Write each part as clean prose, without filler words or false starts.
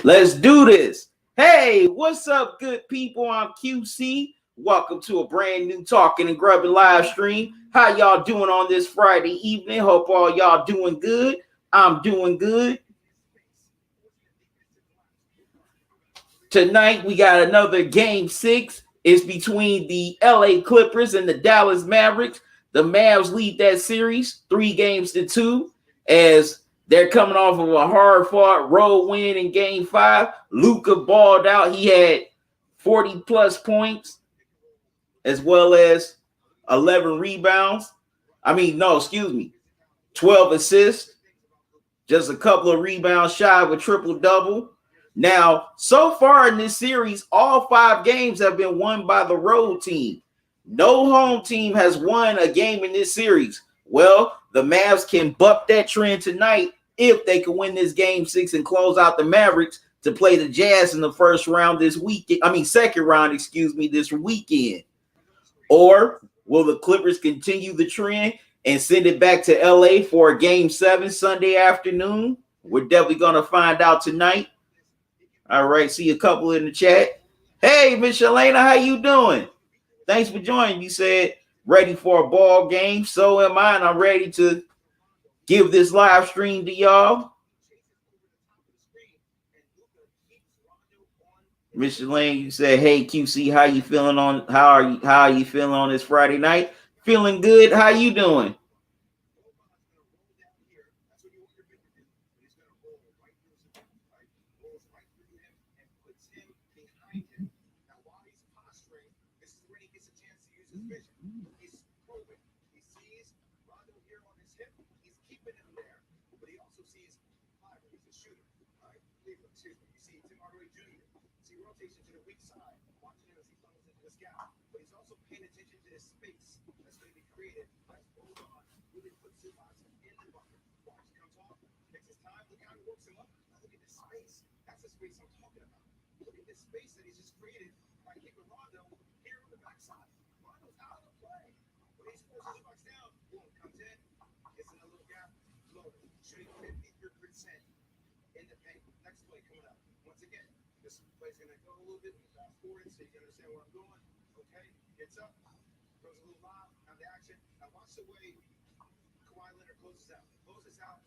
Let's do this. Hey, what's up, good people? I'm QC. Welcome to a brand new Talkin and Grubbin live stream. How y'all doing on this Friday evening? Hope all y'all doing good. I'm doing good. Tonight we got another game 6. It's between the LA Clippers and the Dallas Mavericks. The Mavs lead that series 3-2 as they're coming off of a hard-fought road win in Game 5. Luka balled out. He had 40-plus points as well as 11 rebounds. 12 assists. Just a couple of rebounds shy of a triple-double. Now, so far in this series, all 5 games have been won by the road team. No home team has won a game in this series. Well, the Mavs can buck that trend tonight if they can win this game 6 and close out the Mavericks to play the Jazz in the second round, this weekend. Or will the Clippers continue the trend and send it back to LA for a game 7 Sunday afternoon? We're definitely going to find out tonight. All right, see a couple in the chat. Hey, Miss Shalana, how you doing? Thanks for joining. You said ready for a ball game. So am I, and I'm ready to give this live stream to y'all. Miss Shalane, you said, hey QC, how are you feeling on this Friday night? Feeling good. How you doing?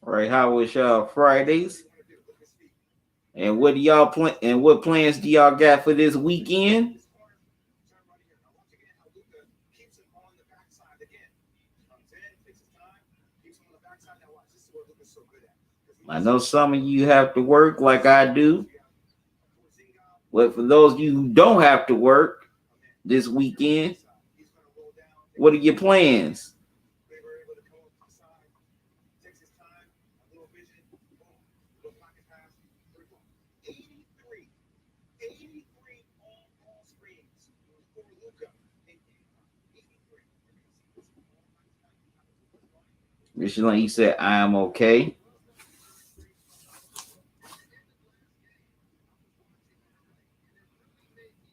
All right, how was y'all Fridays? And what do y'all plan? And what plans do y'all got for this weekend? I know some of you have to work like I do. But for those of you who don't have to work this weekend, what are your plans? Michelin, he said, I am okay.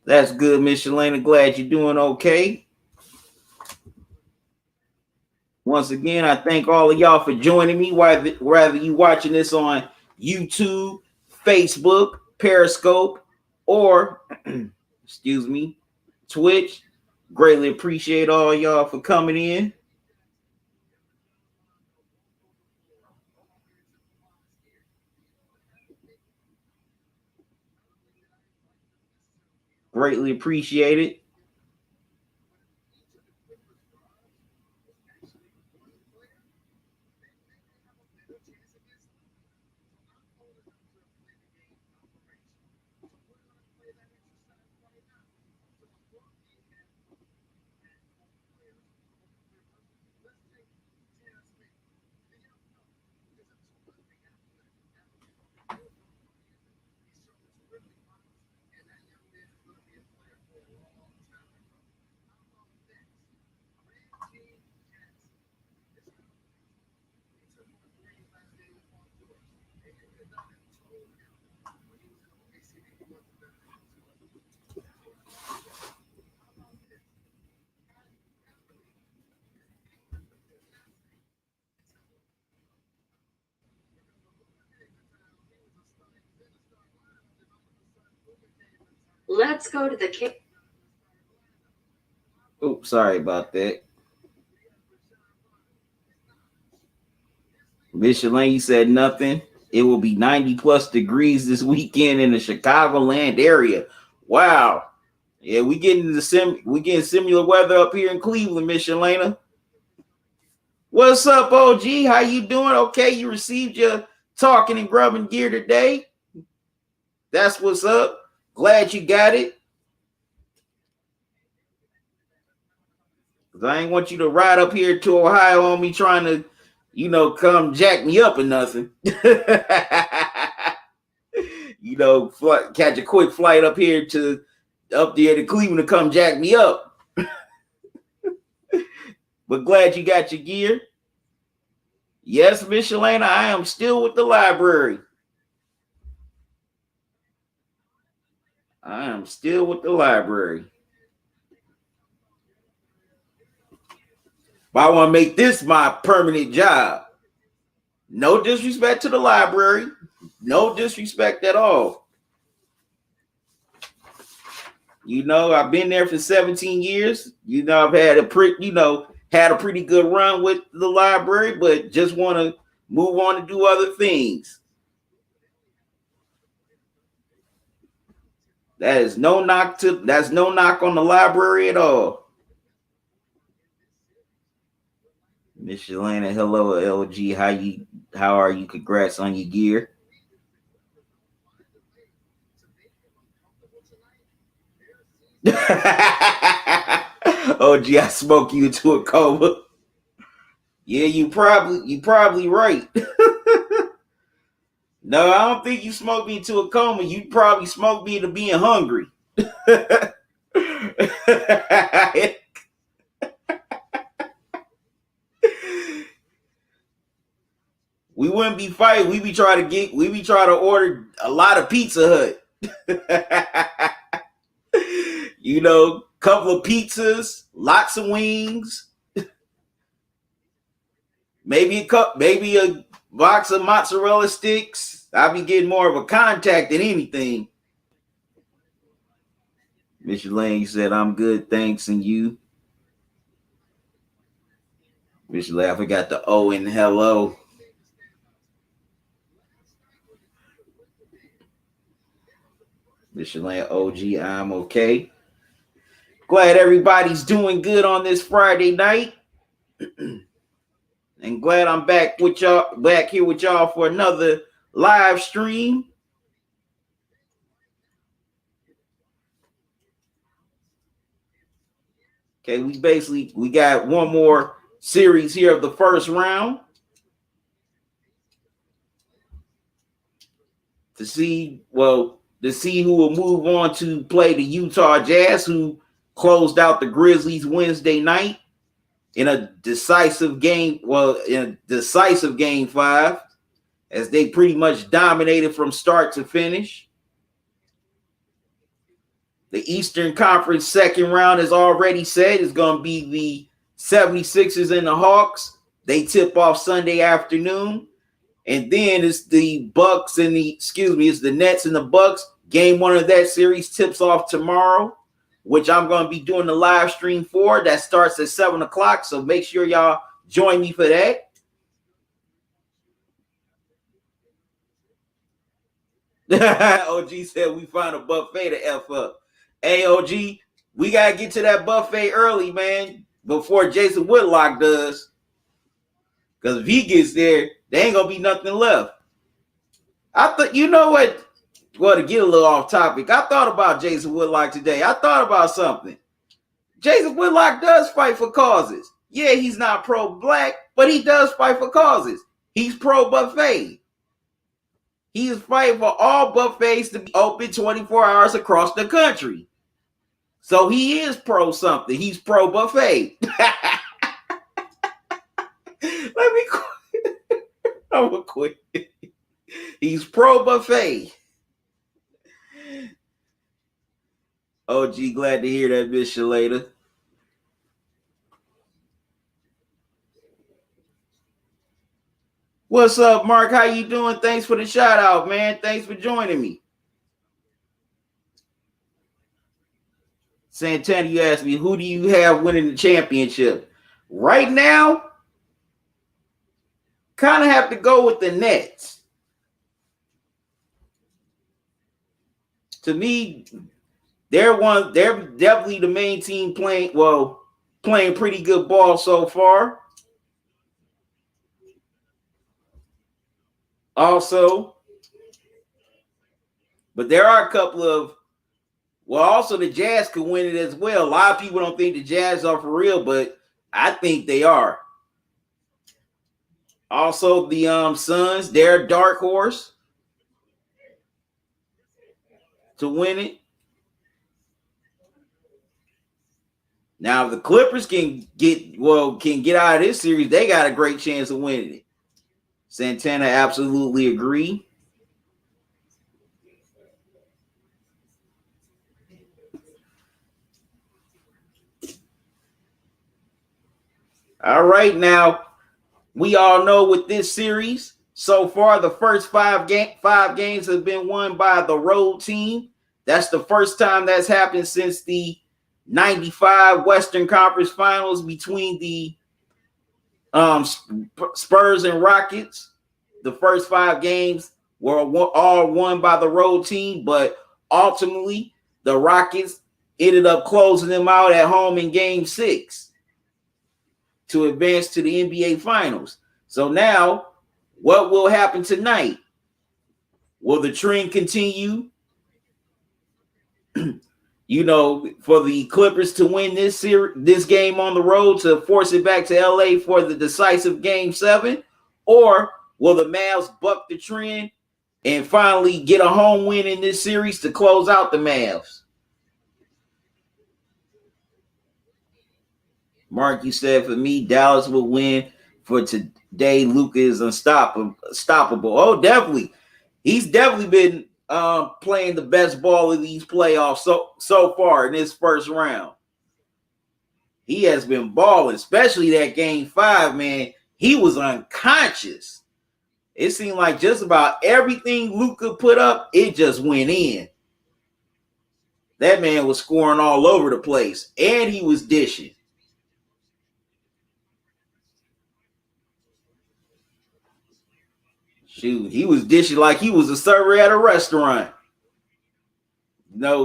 That's good, Michelin. Glad you're doing okay. Once again, I thank all of y'all for joining me, whether you watching this on YouTube, Facebook, Periscope, or, Twitch. Greatly appreciate all y'all for coming in. Greatly appreciate it. Let's go to the kick. Oops, sorry about that. Michelin said nothing. It will be 90 plus degrees this weekend in the Chicagoland area. Wow. Yeah, we getting similar weather up here in Cleveland, Michelina. What's up, OG? How you doing? Okay, you received your Talkin and Grubbin gear today. That's what's up. Glad you got it. Cause I ain't want you to ride up here to Ohio on me trying to, come jack me up or nothing. Catch a quick flight up there to Cleveland to come jack me up. But glad you got your gear. Yes, Michelina, I am still with the library. I am still with the library. But I want to make this my permanent job. No disrespect to the library. No disrespect at all. I've been there for 17 years. I've had a pretty good run with the library, but just want to move on to do other things. That's no knock on the library at all. Miss Shalana, hello LG. How are you? Congrats on your gear. OG, I smoke you into a coma. Yeah, you probably right. No, I don't think you smoked me into a coma. You probably smoked me into being hungry. We wouldn't be fighting. We be trying to order a lot of Pizza Hut. Couple of pizzas, lots of wings, maybe a box of mozzarella sticks. I'll be getting more of a contact than anything. Mr. Lane said, I'm good, thanks, and you? Mr. Lane, I forgot the O in hello. Mr. Lane, OG, I'm okay. Glad everybody's doing good on this Friday night. And glad I'm back here with y'all for another live stream. Okay, we got one more series here of the first round to see who will move on to play the Utah Jazz, who closed out the Grizzlies Wednesday night in a decisive game. In a decisive game 5, as they pretty much dominated from start to finish. The Eastern Conference second round is already set. It's going to be the 76ers and the Hawks. They tip off Sunday afternoon. And then it's the Nets and the Bucks. Game 1 of that series tips off tomorrow, which I'm going to be doing the live stream for. That starts at 7 o'clock. So make sure y'all join me for that. OG said we find a buffet to F up. Hey, OG, we got to get to that buffet early, man, before Jason Whitlock does. Because if he gets there, there ain't going to be nothing left. I thought, you know what? Well, to get a little off topic, I thought about Jason Whitlock today. I thought about something. Jason Whitlock does fight for causes. Yeah, he's not pro-black, but he does fight for causes. He's pro-buffet. He is fighting for all buffets to be open 24 hours across the country. So he is pro-something. He's pro-buffet. Let me quit. I'm going to quit. He's pro-buffet. OG, glad to hear that, Miss Shalata. What's up, Mark? How you doing? Thanks for the shout out, man. Thanks for joining me. Santana, you asked me, who do you have winning the championship? Right now, kind of have to go with the Nets. To me, they're definitely the main team playing pretty good ball so far. Also, but there are a couple of also the Jazz could win it as well. A lot of people don't think the Jazz are for real, but I think they are. Also, the Suns, they're a dark horse to win it. Now, if the Clippers can get out of this series, they got a great chance of winning it. Santana, absolutely agree. All right, now we all know with this series so far, the first five games have been won by the road team. That's the first time that's happened since the 95 Western Conference Finals between the Spurs and Rockets. The first 5 games were all won by the road team, but ultimately the Rockets ended up closing them out at home in Game 6 to advance to the NBA Finals. So now, what will happen tonight? Will the trend continue? For the Clippers to win this game on the road to force it back to LA for the decisive Game 7? Or will the Mavs buck the trend and finally get a home win in this series to close out the Mavs? Mark, you said for me, Dallas will win. For today, Luka is unstoppable. Oh, definitely. He's definitely been playing the best ball of these playoffs so far in this first round. He has been balling, especially that Game 5, man. He was unconscious. It seemed like just about everything Luka put up, it just went in. That man was scoring all over the place, and he was dishing. Shoot, he was dishing like he was a server at a restaurant.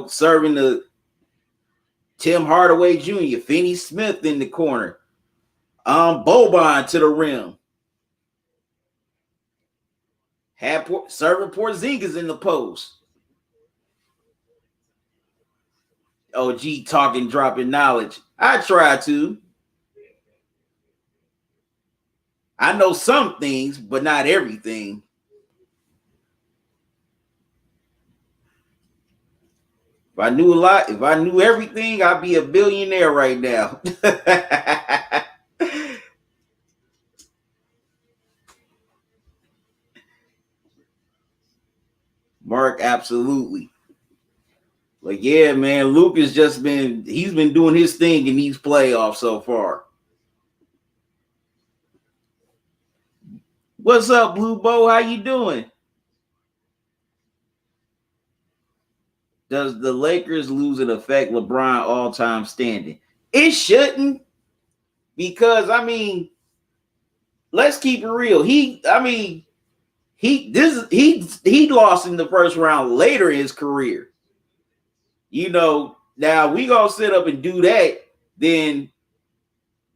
Serving the Tim Hardaway Jr., Finney Smith in the corner. Boban to the rim. Serving Porzingis in the post. OG talking, dropping knowledge. I try to. I know some things, but not everything. If I knew everything, I'd be a billionaire right now. Mark, absolutely. But yeah, man, Luke has he's been doing his thing in these playoffs so far. What's up, Blue Bow? How you doing? Does the Lakers losing affect LeBron all-time standing? It shouldn't, because let's keep it real. He lost in the first round later in his career. Now we gonna sit up and do that. Then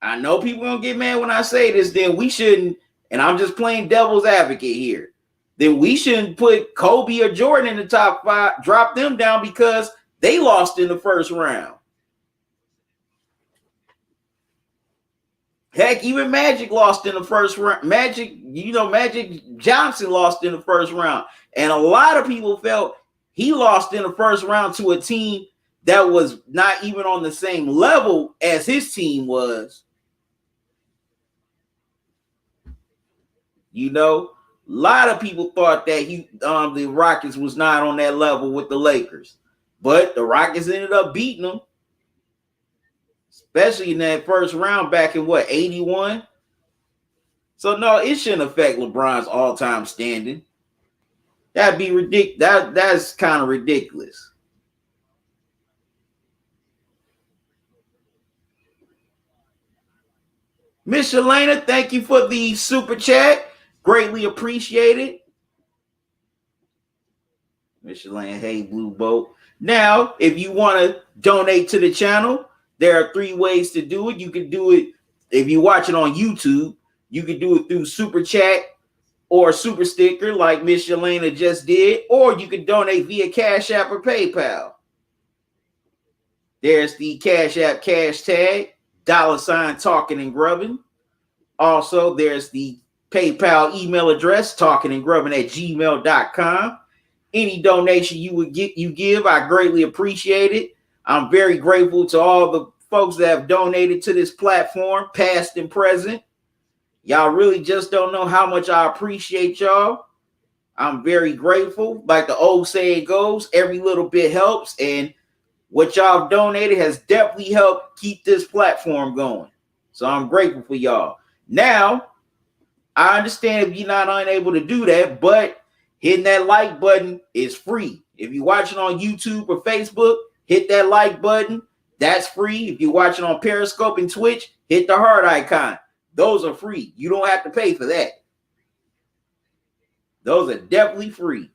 I know people gonna get mad when I say this. Then we shouldn't. And I'm just playing devil's advocate here. Then we shouldn't put Kobe or Jordan in the top 5, drop them down because they lost in the first round. Heck, even Magic lost in the first round. Magic Johnson lost in the first round. And a lot of people felt he lost in the first round to a team that was not even on the same level as his team was. A lot of people thought that the Rockets was not on that level with the Lakers. But the Rockets ended up beating them. Especially in that first round back in 81? So no, it shouldn't affect LeBron's all-time standing. That'd be ridiculous. That's kind of ridiculous. Miss Shalana, thank you for the super chat. Greatly appreciated. Miss Shalana, hey, Blue Boat. Now, if you want to donate to the channel, there are 3 ways to do it. You can do it if you watch it on YouTube. You can do it through super chat or super sticker like Miss Shalana just did, or you can donate via Cash App or PayPal. There's the Cash App cash tag, $ Talkin and Grubbin. Also, there's the PayPal email address, talkinandgrubbin@gmail.com. Any donation you give, I greatly appreciate it. I'm very grateful to all the folks that have donated to this platform, past and present. Y'all really just don't know how much I appreciate y'all. I'm very grateful. Like the old saying goes, every little bit helps. And what y'all have donated has definitely helped keep this platform going. So I'm grateful for y'all. Now, I understand if you're not unable to do that, but hitting that like button is free. If you're watching on YouTube or Facebook, hit that like button. That's free. If you're watching on Periscope and Twitch, hit the heart icon. Those are free. You don't have to pay for that. Those are definitely free.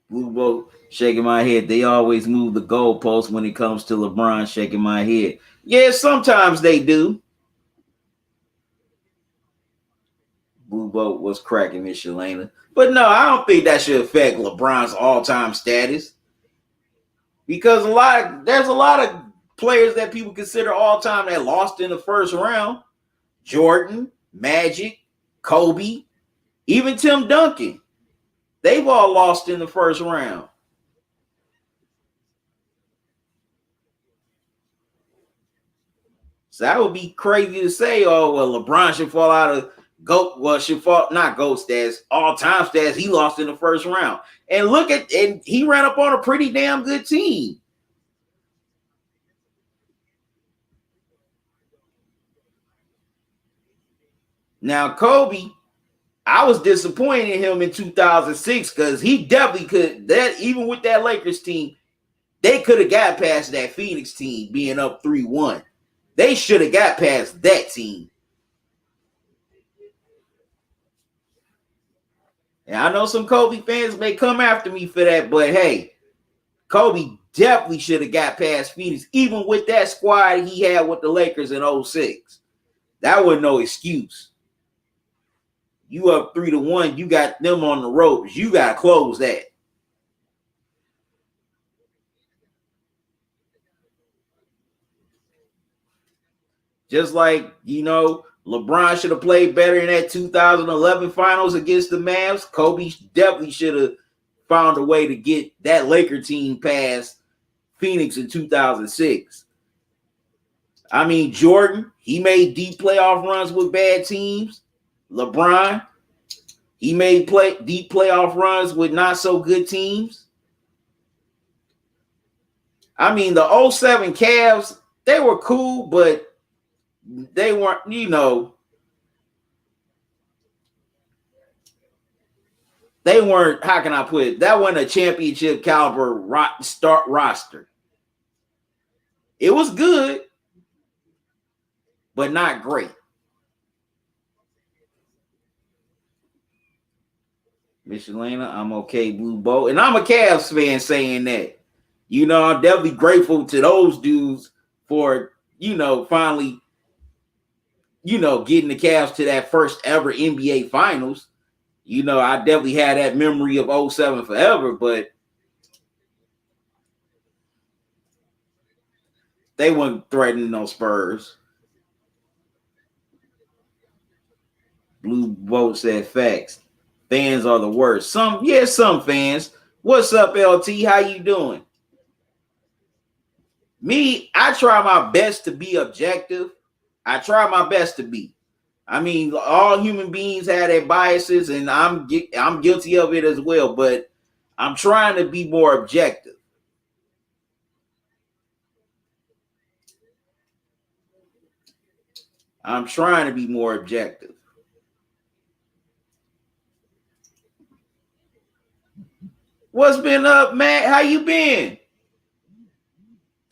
Blue Boat shaking my head. They always move the goalposts when it comes to LeBron shaking my head. Yeah, sometimes they do. Blue Boat was cracking Miss Shalana. But no, I don't think that should affect LeBron's all-time status. Because there's a lot of players that people consider all-time that lost in the first round. Jordan, Magic, Kobe, even Tim Duncan. They've all lost in the first round. So that would be crazy to say, oh, well, LeBron should fall out of not GOAT stats, all-time stats. He lost in the first round. And and he ran up on a pretty damn good team. Now, Kobe, I was disappointed in him in 2006 because he definitely could, that even with that Lakers team, they could have got past that Phoenix team being up 3-1. They should have got past that team. And I know some Kobe fans may come after me for that, but hey, Kobe definitely should have got past Phoenix, even with that squad he had with the Lakers in 06. That wasn't no excuse. You up 3-1, you got them on the ropes. You got to close that. Just like, LeBron should have played better in that 2011 finals against the Mavs. Kobe definitely should have found a way to get that Laker team past Phoenix in 2006. I mean, Jordan, he made deep playoff runs with bad teams. LeBron, he made deep playoff runs with not so good teams. I mean, the 07 Cavs, they were cool, but they weren't, they weren't, how can I put it? That wasn't a championship caliber start roster. It was good, but not great. Miss Shalana, I'm okay, Blue Boat. And I'm a Cavs fan saying that. I'm definitely grateful to those dudes for, finally, getting the Cavs to that first ever NBA Finals. I definitely had that memory of 07 forever, but they weren't threatening no Spurs. Blue Boat said facts. Fans are the worst. Some fans. What's up, LT? How you doing? Me, I try my best to be objective. I try my best to be. I mean, all human beings have their biases, and I'm guilty of it as well. But I'm trying to be more objective. I'm trying to be more objective. What's been up, Matt? How you been?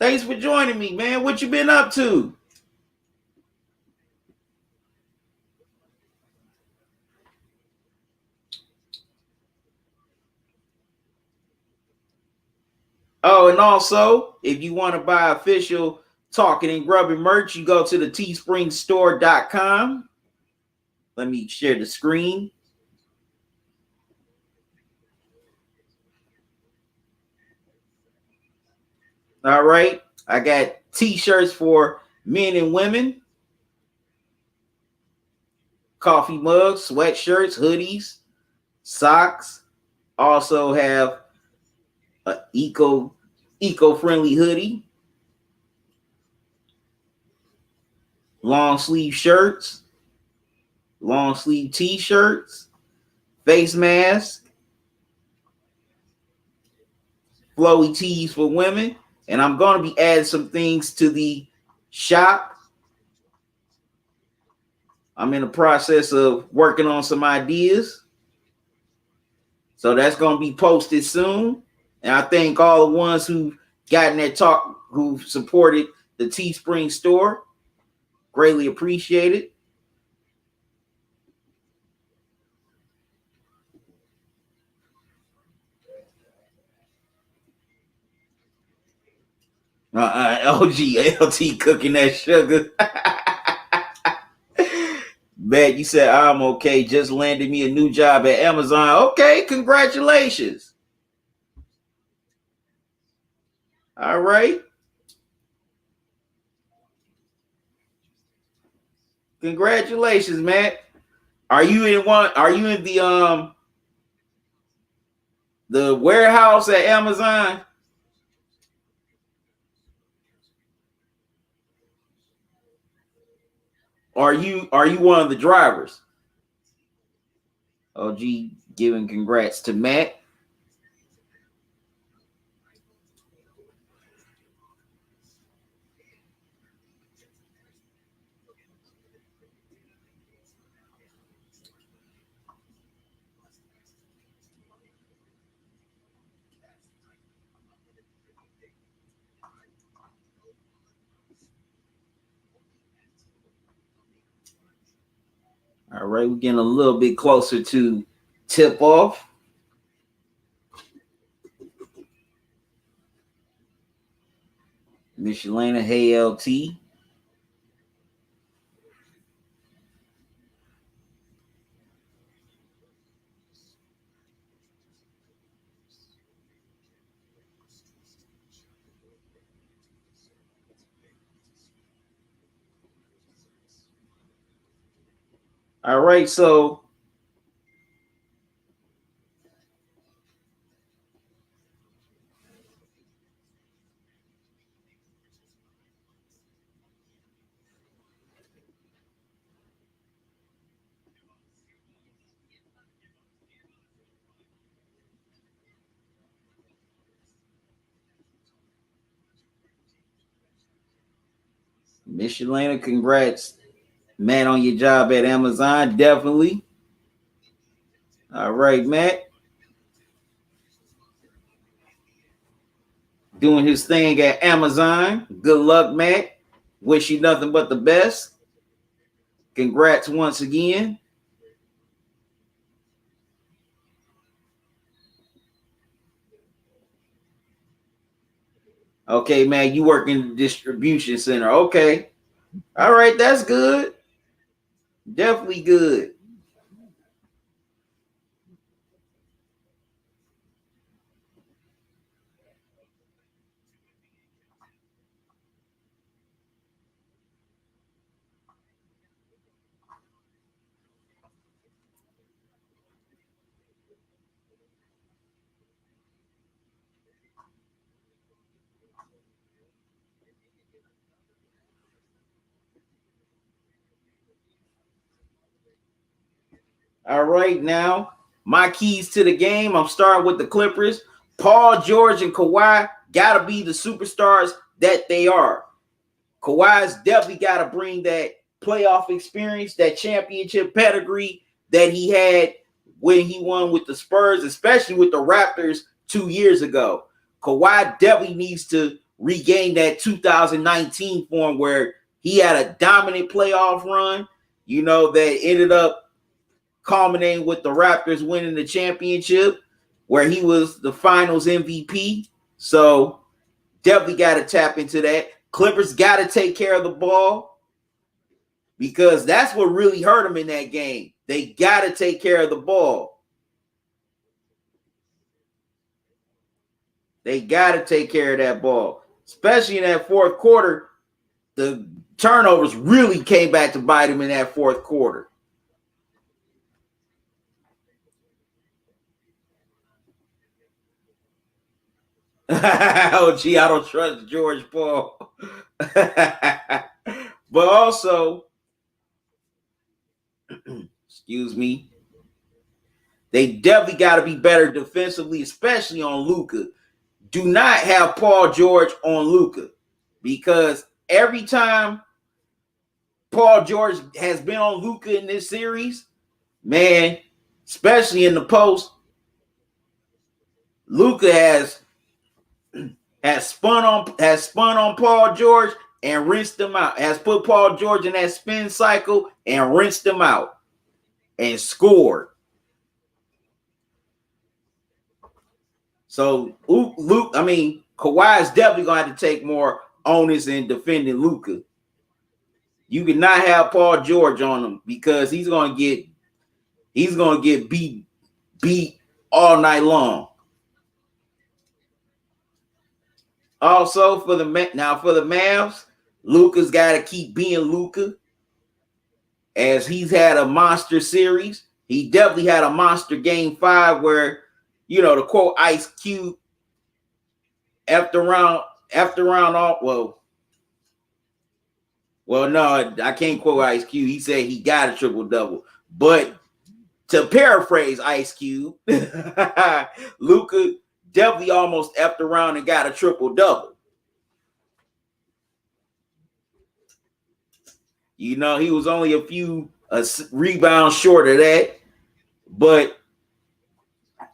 Thanks for joining me, man. What you been up to? Oh, and also, if you want to buy official Talkin and Grubbin merch, you go to the teespringstore.com. Let me share the screen. All right. I got t-shirts for men and women, coffee mugs, sweatshirts, hoodies, socks. Also have an eco-friendly hoodie, long sleeve shirts, long sleeve t-shirts, face mask, flowy tees for women. And I'm going to be adding some things to the shop. I'm in the process of working on some ideas. So that's going to be posted soon. And I thank all the ones who've gotten that talk, who've supported the Teespring store. Greatly appreciated. LG, LT cooking that sugar. Bet you said I'm okay. Just landed me a new job at Amazon. Okay, congratulations. All right. Congratulations, Matt. Are you in one? Are you in the warehouse at Amazon? Are you one of the drivers? OG giving congrats to Matt. All right, we're getting a little bit closer to tip off. Michelina, hey LT. All right, so Michelina, congrats, Matt, on your job at Amazon. Definitely. All right, Matt. Doing his thing at Amazon. Good luck, Matt. Wish you nothing but the best. Congrats once again. Okay, man, you work in the distribution center. Okay. All right, that's good. Definitely good. All right, now my keys to the game. I'm starting with the Clippers. Paul George and Kawhi gotta be the superstars that they are. Kawhi's definitely got to bring that playoff experience, that championship pedigree that he had when he won with the Spurs, especially with the Raptors 2 years ago. Kawhi definitely needs to regain that 2019 form where he had a dominant playoff run, that ended up culminating with the Raptors winning the championship, where he was the finals MVP. So definitely got to tap into that. Clippers got to take care of the ball because that's what really hurt them in that game. They got to take care of the ball. They got to take care of that ball, especially in that fourth quarter. The turnovers really came back to bite them in that fourth quarter. Oh, gee, I don't trust George Paul. But also, excuse me, they definitely got to be better defensively, especially on Luka. Do not have Paul George on Luka because every time Paul George has been on Luka in this series, man, especially in the post, Luka has spun on Paul George and rinsed him out. Has put Paul George in that spin cycle and rinsed him out and scored. So Kawhi is definitely going to have to take more onus in defending Luka. You cannot have Paul George on him because he's going to get beat all night long. Also for the Mavs, Luka's got to keep being Luka, as he's had a monster series. He definitely had a monster game 5 where, to quote Ice Cube, after round all well, no, I can't quote Ice Cube. He said he got a triple double, but to paraphrase Ice Cube, Luka definitely almost effed around and got a triple double. He was only a few rebounds short of that, but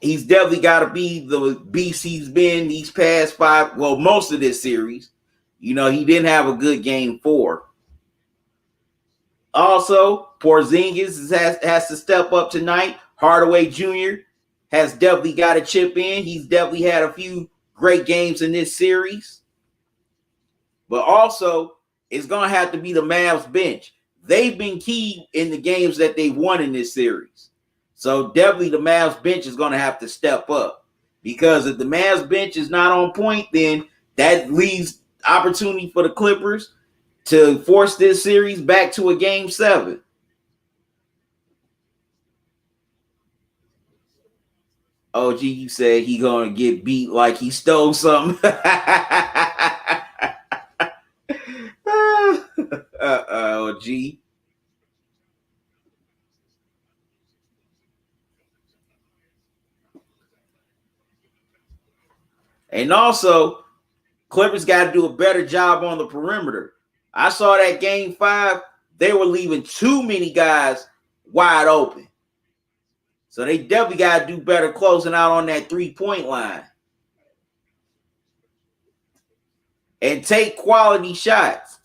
he's definitely got to be the beast he's been these past 5, most of this series. He didn't have a good game 4. Also, Porzingis has to step up tonight. Hardaway Jr. has definitely got to chip in. He's definitely had a few great games in this series. But also, it's going to have to be the Mavs bench. They've been key in the games that they've won in this series. So definitely the Mavs bench is going to have to step up. Because if the Mavs bench is not on point, then that leaves opportunity for the Clippers to force this series back to a game 7. OG, you said he gonna get beat like he stole something. OG. And also, Clippers got to do a better job on the perimeter. I saw that game 5. They were leaving too many guys wide open. So they definitely got to do better closing out on that 3-point line. And take quality shots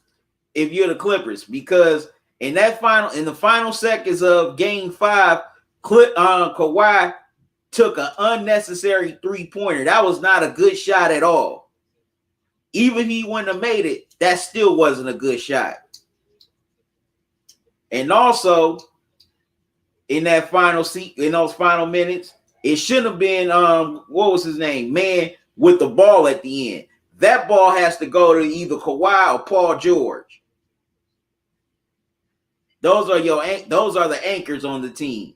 if you're the Clippers. Because in the final seconds of game 5, Kawhi took an unnecessary 3-pointer. That was not a good shot at all. Even if he wouldn't have made it, that still wasn't a good shot. And also, in those final minutes, it shouldn't have been what was his name? Man with the ball at the end. That ball has to go to either Kawhi or Paul George. Those are the anchors on the team.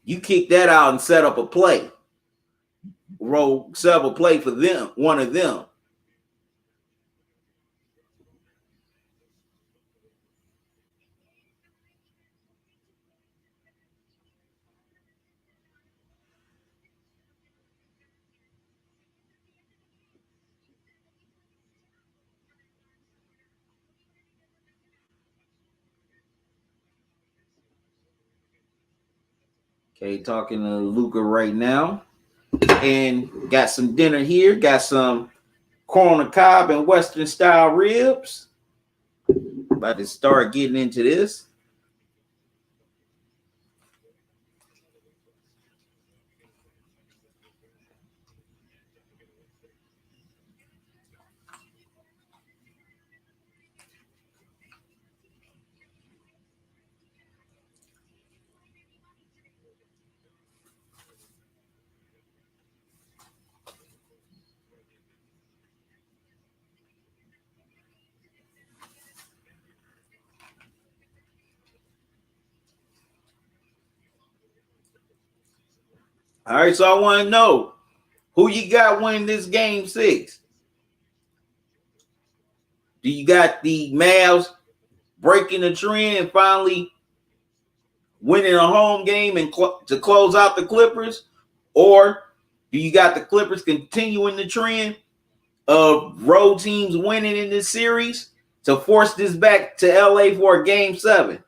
You kick that out and set up a play. Set up a play for them, one of them. Okay, talking to Luka right now. and got some dinner here. Got some corn on the cob and Western style ribs. About to start getting into this. All right, so I want to know who you got winning this game 6. Do you got the Mavs breaking the trend and finally winning a home game and to close out the Clippers? Or do you got the Clippers continuing the trend of road teams winning in this series to force this back to LA for a game 7?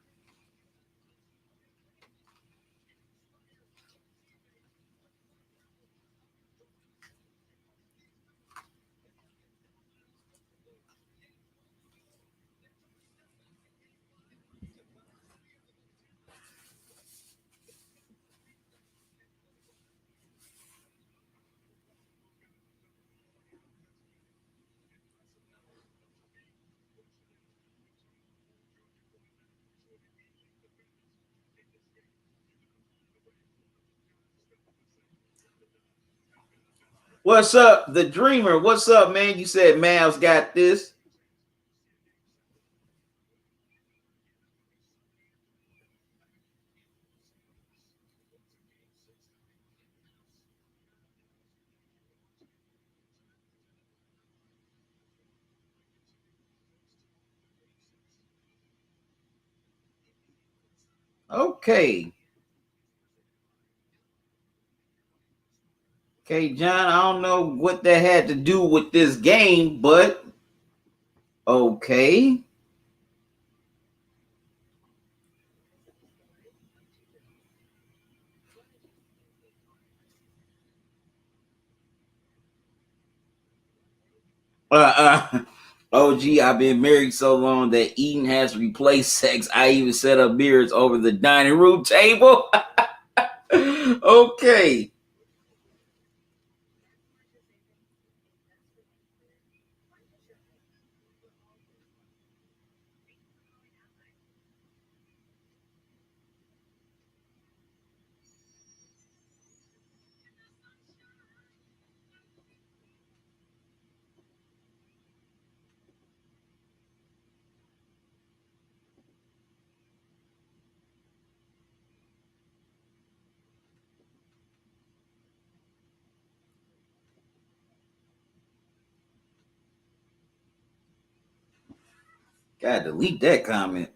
What's up, the Dreamer? What's up, man? You said Mavs got this. Okay. Okay, John, I don't know what that had to do with this game, but okay. OG, I've been married so long that eating has replaced sex. I even set up beers over the dining room table. Okay. Gotta delete that comment.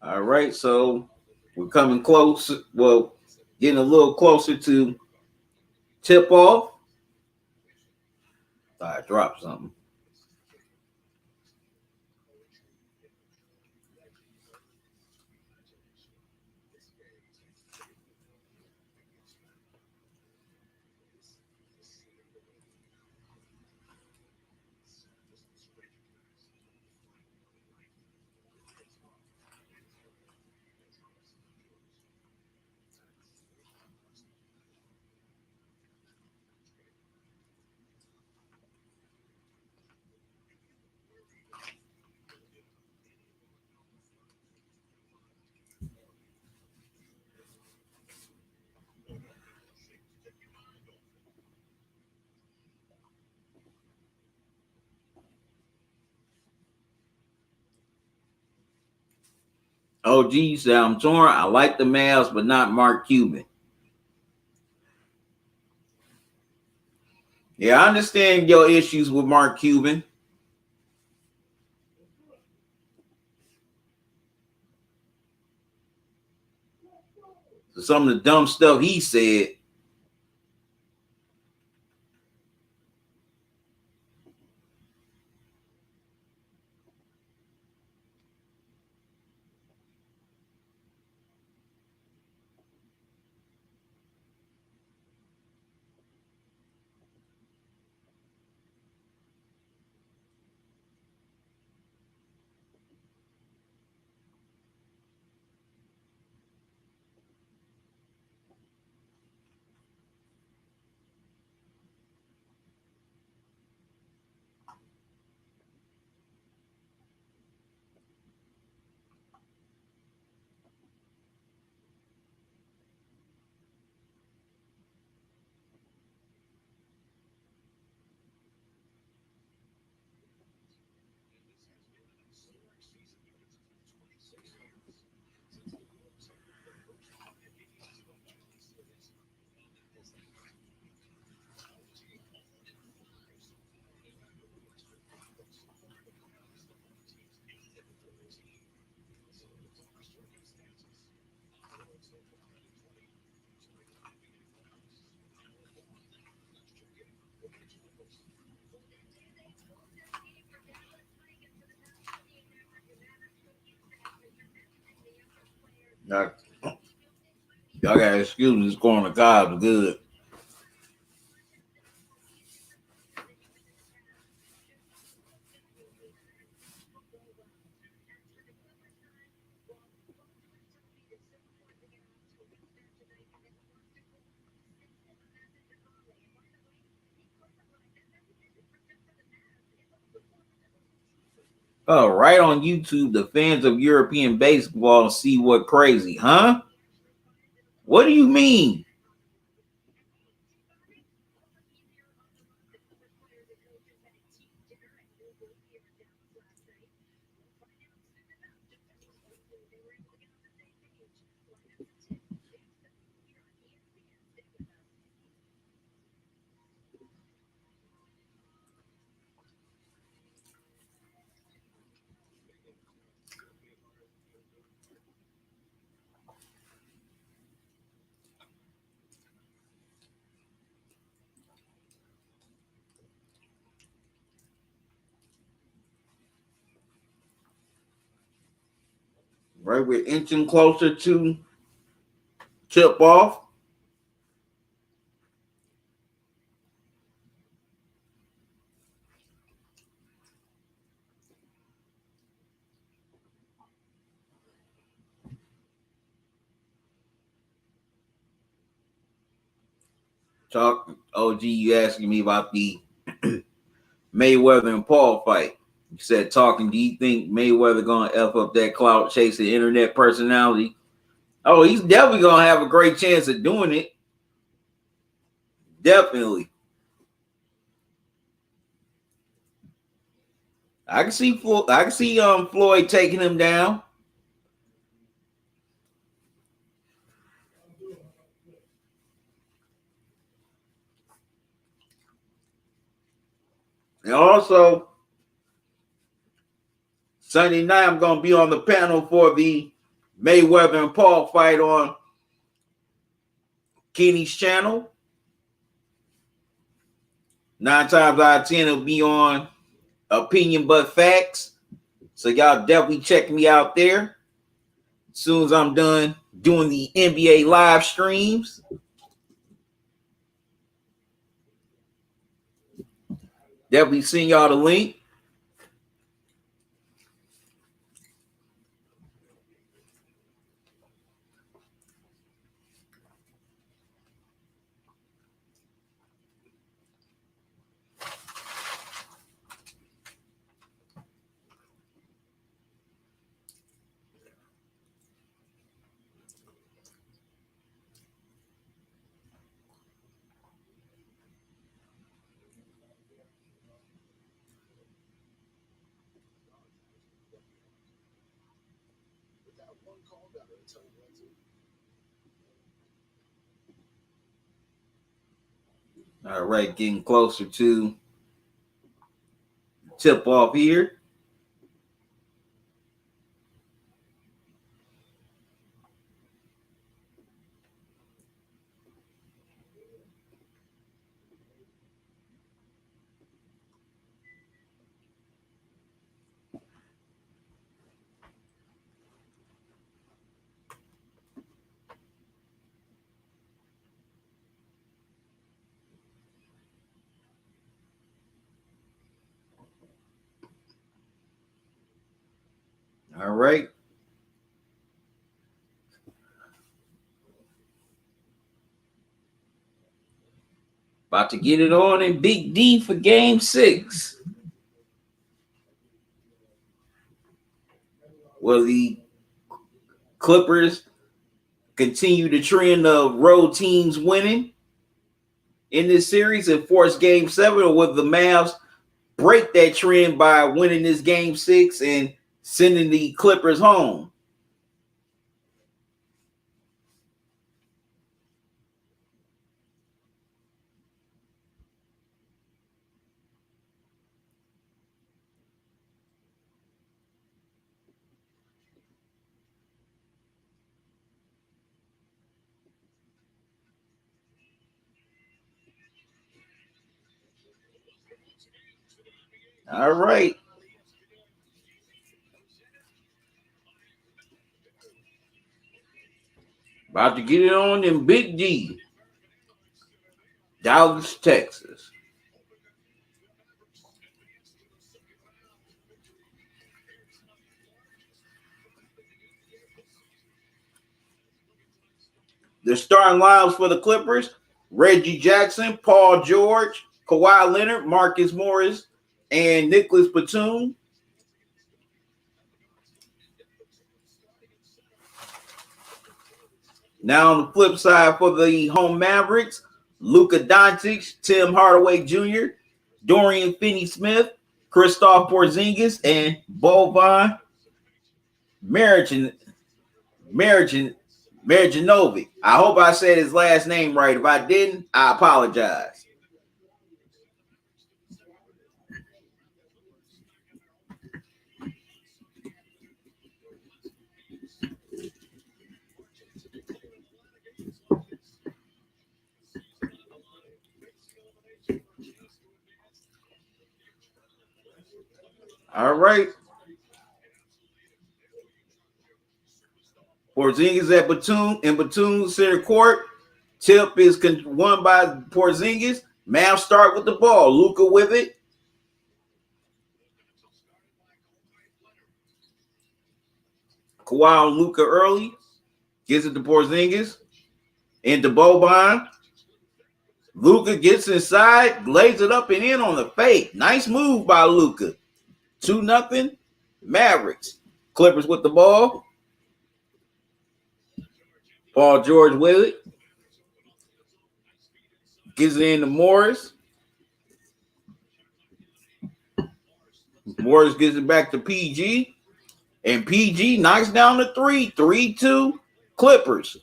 All right, so we're coming close. Well, getting a little closer to tip off. I dropped something. Oh, geez, I'm torn. I like the Mavs, but not Mark Cuban. Yeah, I understand your issues with Mark Cuban. So some of the dumb stuff he said. Y'all got excuses going to God good. Oh, right on YouTube, the fans of European baseball see what crazy, huh? What do you mean? Right, we're inching closer to tip off. Talk, OG, you asking me about the Mayweather and Paul fight. You said talking, do you think Mayweather gonna F up that clout chasing internet personality? Oh, he's definitely gonna have a great chance of doing it. Definitely. I can see Floyd taking him down. And also Sunday night I'm gonna be on the panel for the Mayweather and Paul fight on Kenny's channel. 9 times out of 10 it'll be on Opinion But Facts. So y'all definitely check me out there. As soon as I'm done doing the NBA live streams. Definitely send y'all the link. All right, getting closer to tip off here. All right. About to get it on in Big D for game 6. Will the Clippers continue the trend of road teams winning in this series and force game 7, or will the Mavs break that trend by winning this game 6 and sending the Clippers home? All right. About to get it on in Big D, Dallas, Texas. The starting lineups for the Clippers: Reggie Jackson, Paul George, Kawhi Leonard, Marcus Morris, and Nicholas Batum. Now on the flip side for the home Mavericks: Luka Doncic, Tim Hardaway Jr., Dorian Finney-Smith, Kristaps Porzingis, and Boban Marjanovic. I hope I said his last name right. If I didn't, I apologize. All right. Porzingis at Batum in Batum center court. Tip is won by Porzingis. Mavs start with the ball. Luka with it. Kawhi on Luka early. Gives it to Porzingis. Into Boban. Luka gets inside, lays it up and in on the fake. Nice move by Luka. 2-0 Mavericks. Clippers with the ball. Paul George with it. Gives it in to Morris. Morris gives it back to PG. And PG knocks down the 3. 3-2 Clippers.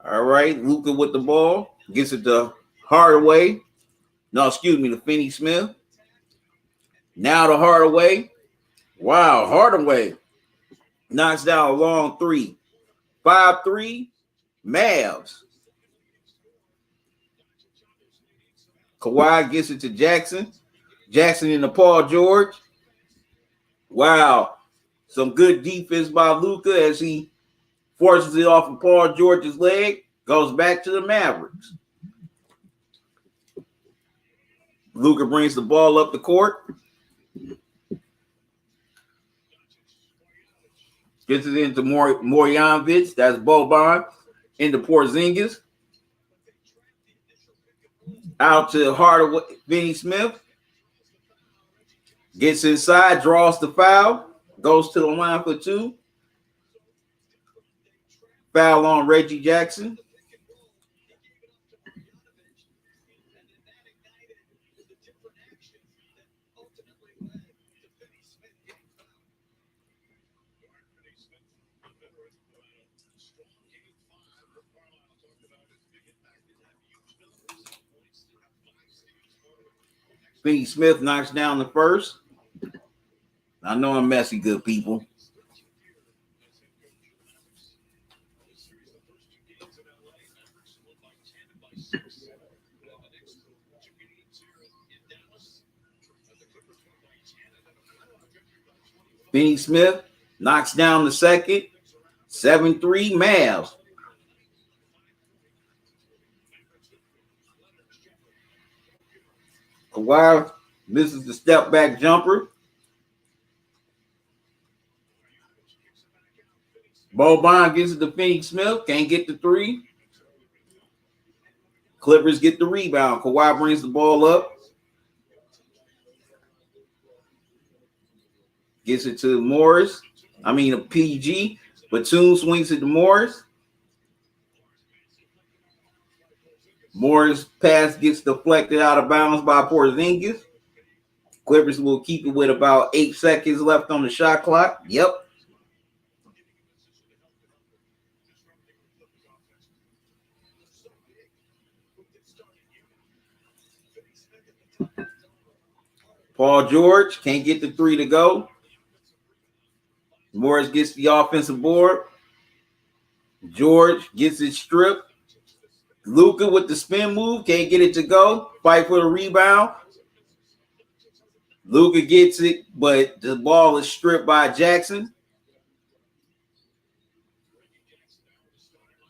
All right, Luka with the ball. Gets it to Hardaway. No, excuse me, to Finney-Smith. Now to Hardaway. Wow, Hardaway knocks down a long 3. 5-3 Mavs. Kawhi gets it to Jackson. Jackson into Paul George. Wow. Some good defense by Luka as he forces it off of Paul George's leg. Goes back to the Mavericks. Luka brings the ball up the court. Gets it into Marjanovic. That's Boban. Into Porzingis. Out to Hardaway, Finney-Smith. Gets inside, draws the foul. Goes to the line for 2. Foul on Reggie Jackson. Finney-Smith knocks down the first. I know I'm messy, good people. Finney-Smith knocks down the second. 7-3 Mavs. Kawhi misses the step back jumper. Boban gets it to Finney Smith. Can't get the three. Clippers get the rebound. Kawhi brings the ball up. Gets it to Morris. A PG. Batum swings it to Morris. Morris' pass gets deflected out of bounds by Porzingis. Clippers will keep it with about 8 seconds left on the shot clock. Yep. Paul George can't get the three to go. Morris gets the offensive board. George gets it stripped. Luka with the spin move, can't get it to go. Fight for the rebound. Luka gets it, but the ball is stripped by Jackson.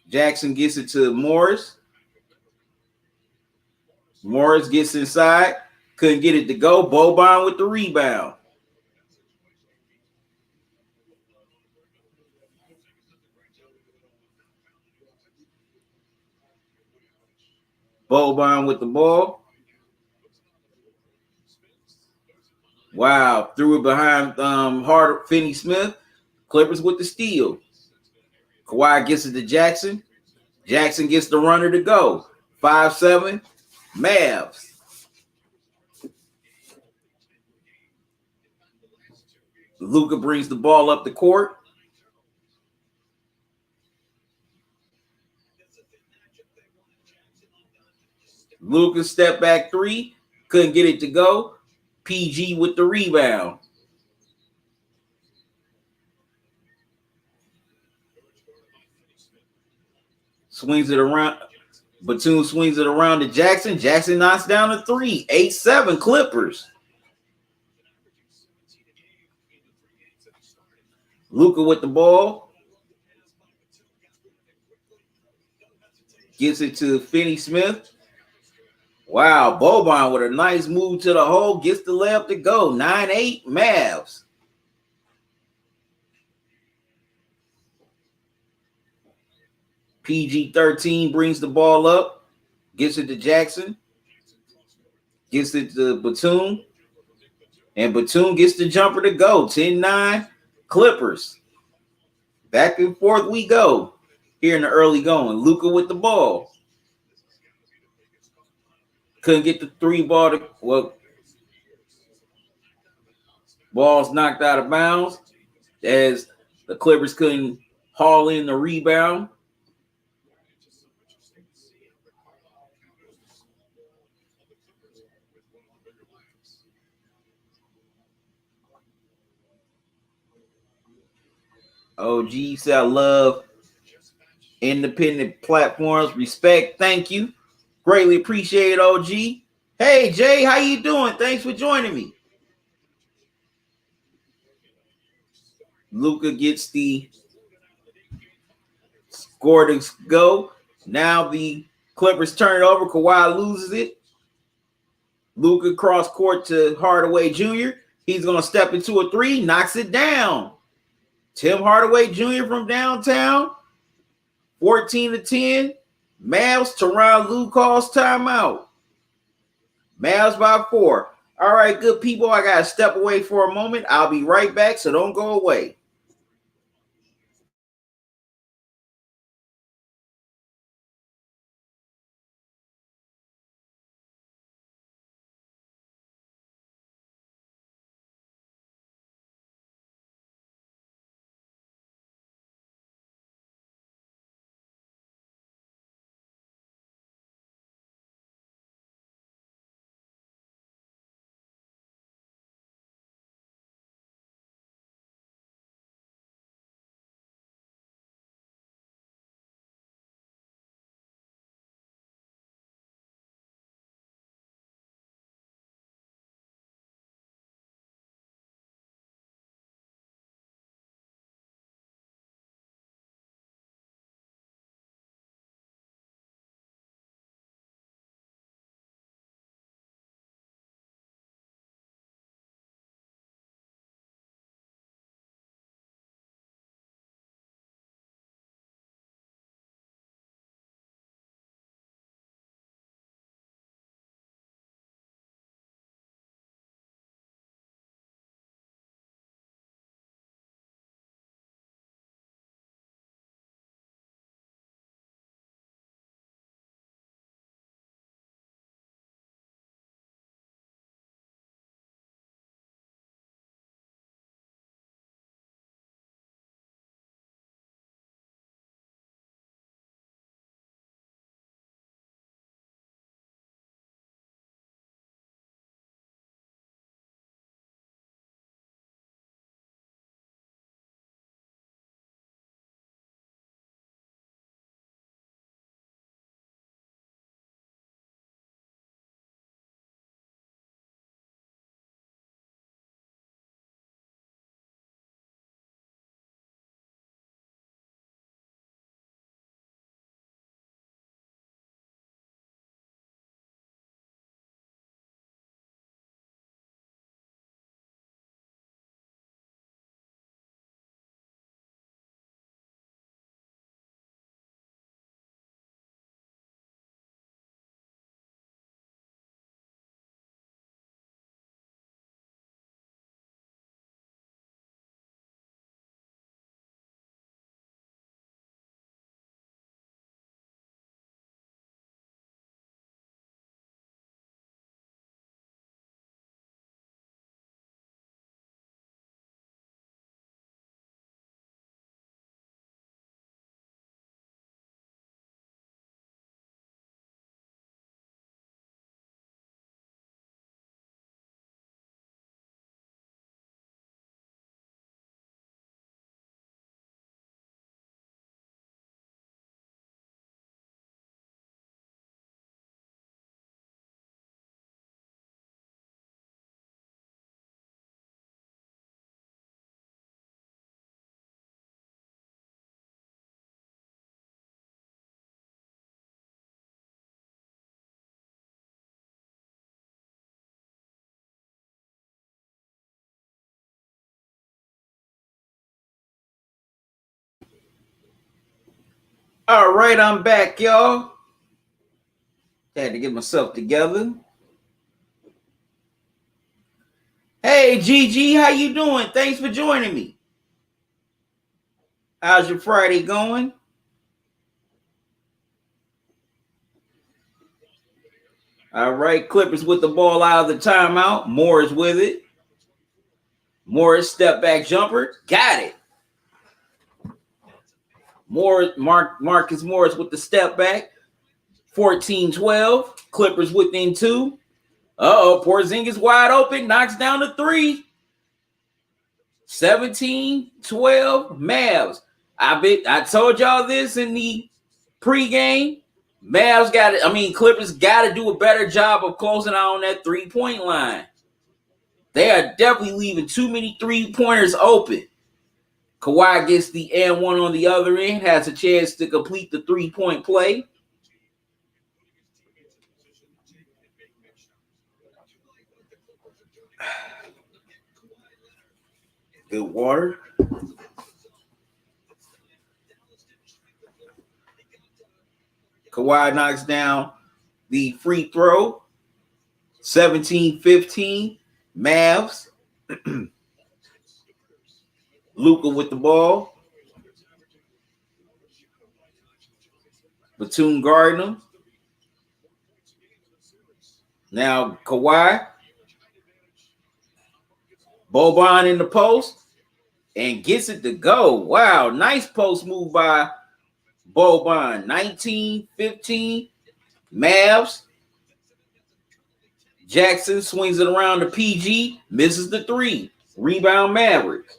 Jackson gets it to Morris. Morris gets inside. Couldn't get it to go. Boban with the rebound. Boban with the ball. Wow. Threw it behind Finney Smith. Clippers with the steal. Kawhi gets it to Jackson. Jackson gets the runner to go. 5-7. Mavs. Luka brings the ball up the court. Luka step back three. Couldn't get it to go. PG with the rebound. Swings it around. Batum swings it around to Jackson. Jackson knocks down a three. 8-7 Clippers. Luka with the ball. Gets it to Finney Smith. Wow, Boban with a nice move to the hole. Gets the layup to go. 9-8 Mavs. PG-13 brings the ball up. Gets it to Jackson. Gets it to Batum. And Batum gets the jumper to go. 10-9 Clippers. Back and forth we go here in the early going. Luka with the ball. Couldn't get the three ball to, well, ball's knocked out of bounds as the Clippers couldn't haul in the rebound. OG said, I love independent platforms. Respect. Thank you. Greatly appreciate it, OG. Hey, Jay, how you doing? Thanks for joining me. Luka gets the score to go. Now the Clippers turn it over. Kawhi loses it. Luka cross court to Hardaway Jr. He's going to step into a three, knocks it down. Tim Hardaway Jr. from downtown. 14-10. Mavs. Tyronn Lue calls timeout. Mavs by 4. All right, good people. I got to step away for a moment. I'll be right back, so don't go away. All right, I'm back, y'all. Had to get myself together. Hey, GG, how you doing? Thanks for joining me. How's your Friday going? All right, Clippers with the ball out of the timeout. Morris with it. Morris step back jumper. Got it. Marcus Morris with the step back. 14-12. Clippers within 2. Porzingis wide open. Knocks down the 3. 17-12. Mavs. I told y'all this in the pregame. Clippers got to do a better job of closing out on that 3-point line. They are definitely leaving too many 3-pointers open. Kawhi gets the and one on the other end, has a chance to complete the 3-point play. Good water. Kawhi knocks down the free throw. 17-15. Mavs. Luka with the ball. Batum guarding him. Now Kawhi. Boban in the post and gets it to go. Wow, nice post move by Boban. 19-15. Mavs. Jackson swings it around to PG. Misses the 3. Rebound Mavericks.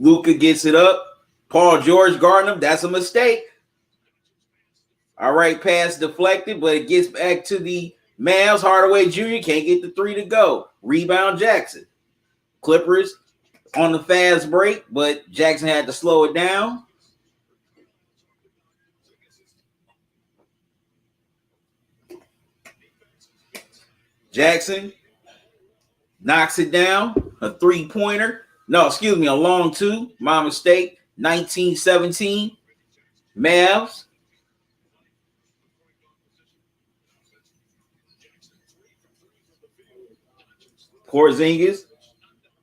Luka gets it up. Paul George guarding him. That's a mistake. All right, pass deflected, but it gets back to the Mavs. Hardaway Jr. can't get the 3 to go. Rebound Jackson. Clippers on the fast break, but Jackson had to slow it down. Jackson knocks it down. A 3-pointer. No, excuse me, a long 2. My mistake. 19-17. Mavs. Porzingis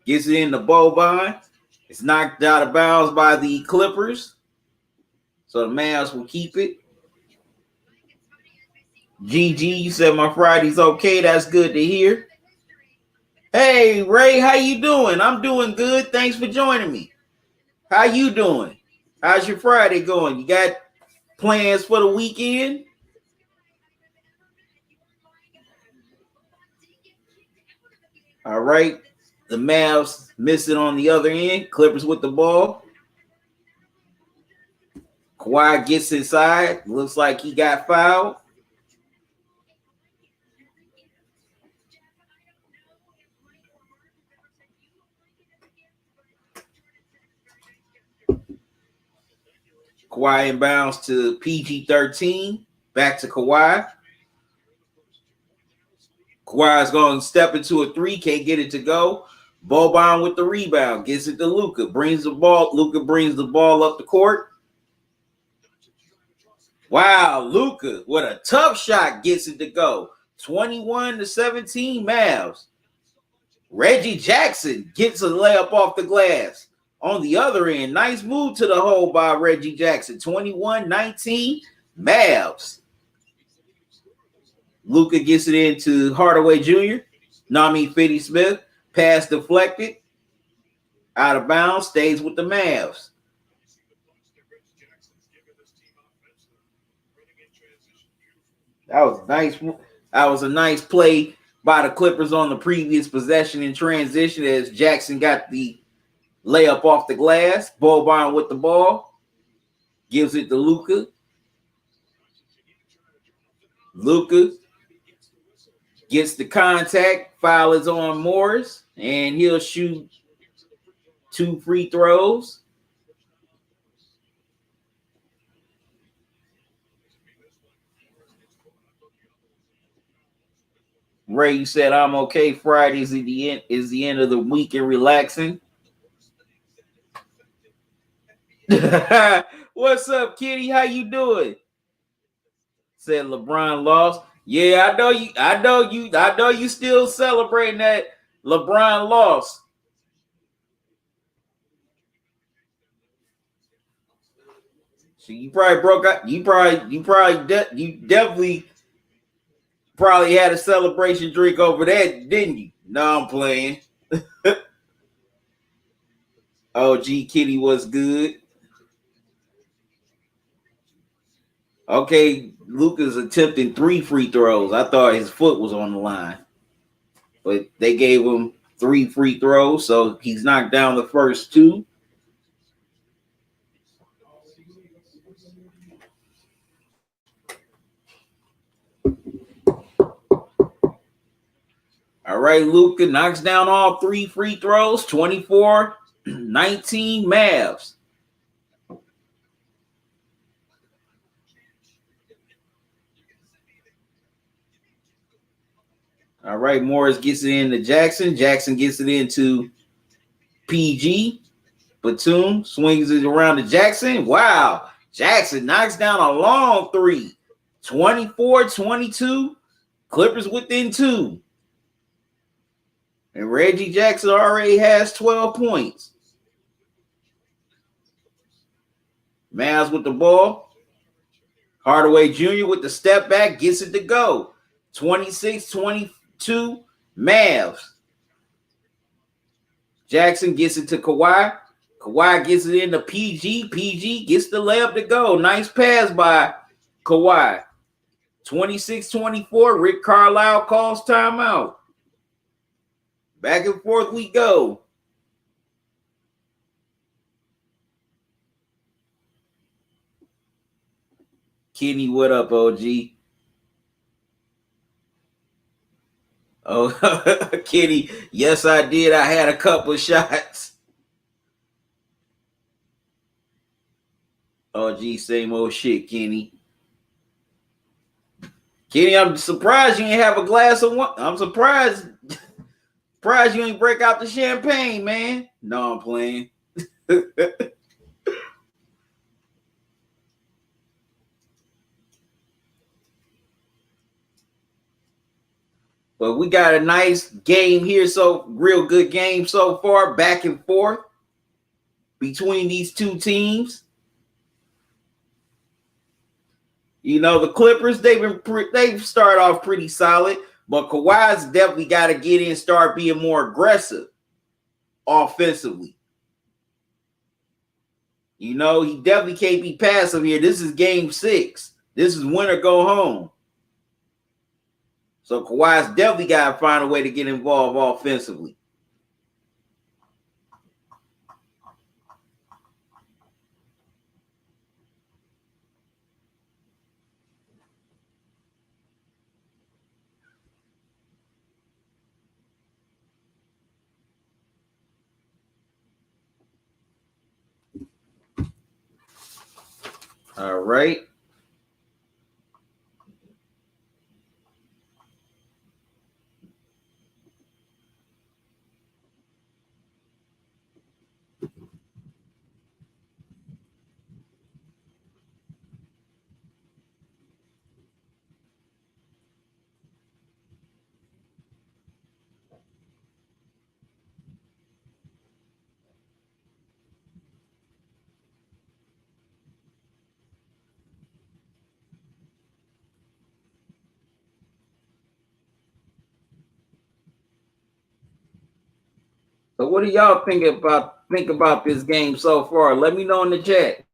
gets it in the Boban. It's knocked out of bounds by the Clippers. So the Mavs will keep it. GG, you said my Friday's okay. That's good to hear. Hey, Ray, how you doing? I'm doing good. Thanks for joining me. How you doing? How's your Friday going? You got plans for the weekend? All right. The Mavs miss it on the other end. Clippers with the ball. Kawhi gets inside. Looks like he got fouled. Kawhi inbounds to PG-13. Back to Kawhi. Kawhi's going to step into a 3. Can't get it to go. Boban with the rebound. Gets it to Luka. Brings the ball. Luka brings the ball up the court. Wow, Luka with a tough shot gets it to go. 21-17 Mavs. Reggie Jackson gets a layup off the glass. On the other end, nice move to the hole by Reggie Jackson. 21-19 Mavs. Luka gets it into Hardaway Jr. Finney Smith. Pass deflected. Out of bounds. Stays with the Mavs. That was nice. That was a nice play by the Clippers on the previous possession in transition as Jackson got the layup off the glass. Boban with the ball. Gives it to Luka. Luka gets the contact. Foul is on Morris. And he'll shoot 2 free throws. Ray, you said I'm okay. Fridays is the end of the week and relaxing. What's up, Kitty? How you doing? Said LeBron lost. Yeah, I know you. I know you. I know you still celebrating that LeBron loss. So you probably broke out. You definitely probably had a celebration drink over that, didn't you? No, I'm playing. OG Kitty was good. Okay, Luka's attempting 3 free throws. I thought his foot was on the line, but they gave him 3 free throws, so he's knocked down the first two. All right, Luka knocks down all 3 free throws, 24-19 Mavs. All right, Morris gets it into Jackson. Jackson gets it into PG. Batum swings it around to Jackson. Wow. Jackson knocks down a long three. 24-22. Clippers within two. And Reggie Jackson already has 12 points. Mavs with the ball. Hardaway Jr. with the step back gets it to go. 26-22 Mavs. Jackson gets it to Kawhi. Kawhi gets it into PG. PG gets the layup to go. Nice pass by Kawhi. 26-24. Rick Carlisle calls timeout. Back and forth we go. Kenny, what up, OG? Oh, Kenny, yes, I did. I had a couple shots. OG, same old shit, Kenny. Kenny, I'm surprised you ain't have a glass of wine. I'm surprised you ain't break out the champagne, man. No, I'm playing. But we got a nice game here, so real good game so far, back and forth between these two teams. You know, the Clippers, they've started off pretty solid, but Kawhi's definitely got to get in and start being more aggressive offensively. You know, he definitely can't be passive here. This is game 6. This is win or go home. So Kawhi's definitely got to find a way to get involved offensively. All right. So what do y'all think about this game so far? Let me know in the chat.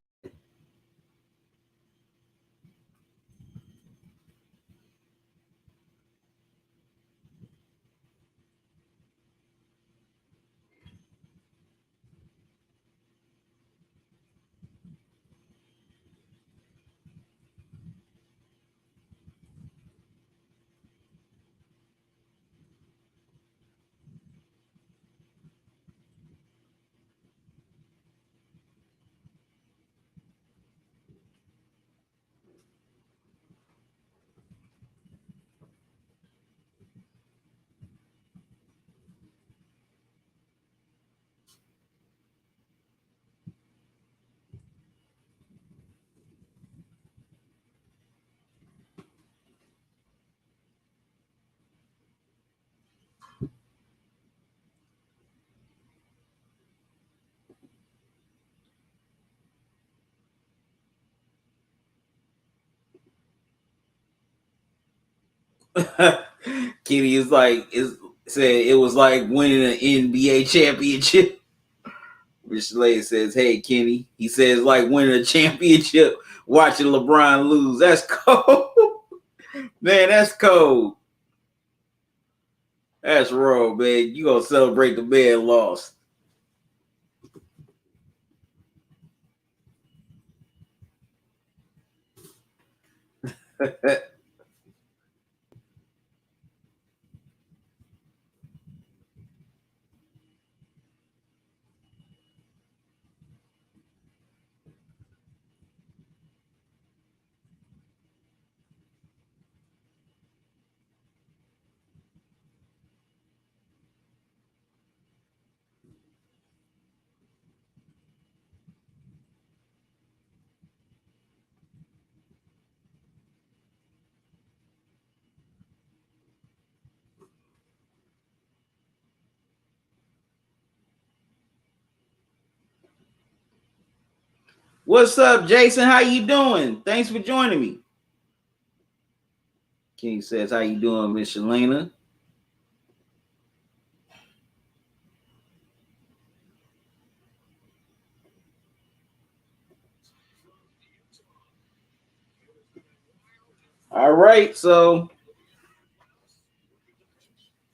Kenny is like said it was like winning an NBA championship. Rich Slade says, "Hey Kenny," he says, like winning a championship, watching LeBron lose. That's cold, man. That's cold. That's wrong, man. You gonna celebrate the man lost? What's up, Jason? How you doing? Thanks for joining me. King says, "How you doing, Miss Shalana?" All right, so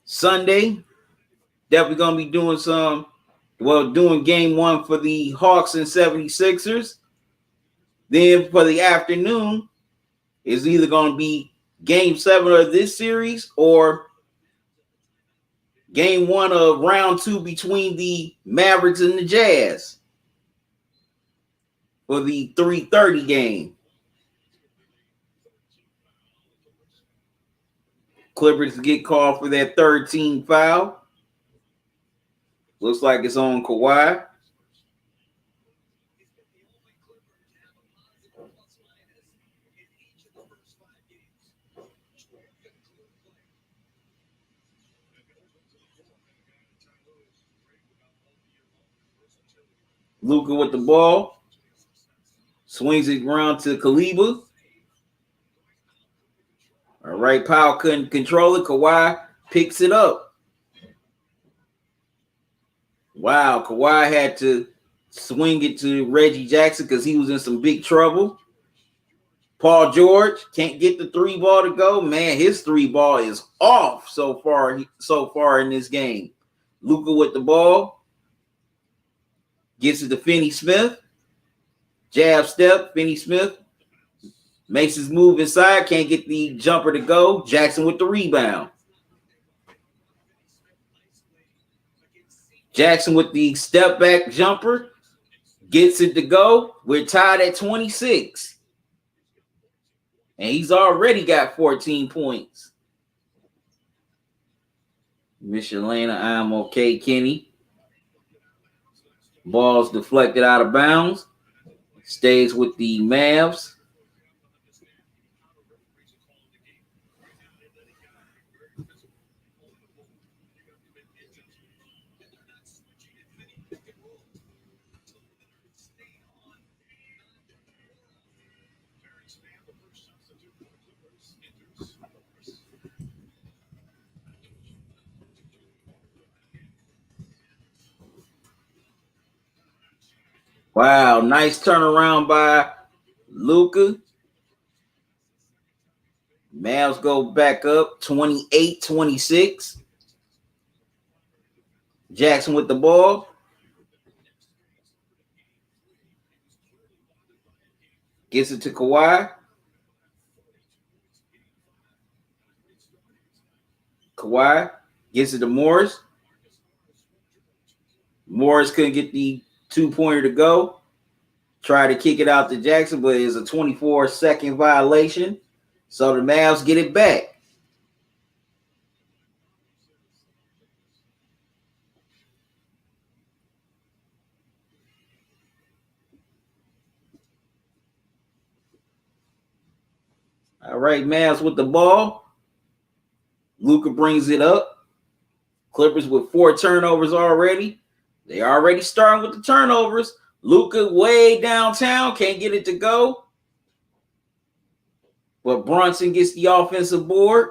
Sunday, definitely gonna be doing doing game one for the Hawks and 76ers. Then for the afternoon, it's either gonna be game 7 of this series or game 1 of round 2 between the Mavericks and the Jazz for the 3:30 game. Clippers get called for that third team foul. Looks like it's on Kawhi. Luka with the ball. Swings it around to Kaliba. All right, Powell couldn't control it. Kawhi picks it up. Wow, Kawhi had to swing it to Reggie Jackson because he was in some big trouble. Paul George can't get the 3-ball to go. Man, his 3-ball is off so far in this game. Luka with the ball. Gets it to Finney-Smith. Jab step. Finney-Smith makes his move inside. Can't get the jumper to go. Jackson with the rebound. Jackson with the step back jumper. Gets it to go. We're tied at 26. And he's already got 14 points. Miss Atlanta, I'm okay, Kenny. Ball's deflected out of bounds. Stays with the Mavs. Wow, nice turnaround by Luka. Mavs go back up 28-26. Jackson with the ball. Gets it to Kawhi. Kawhi gets it to Morris. Morris couldn't get the 2-pointer to go. Try to kick it out to Jackson, but it's a 24-second violation. So the Mavs get it back. All right, Mavs with the ball. Luka brings it up. Clippers with 4 turnovers already. They already starting with the turnovers. Luka way downtown, can't get it to go. But Brunson gets the offensive board.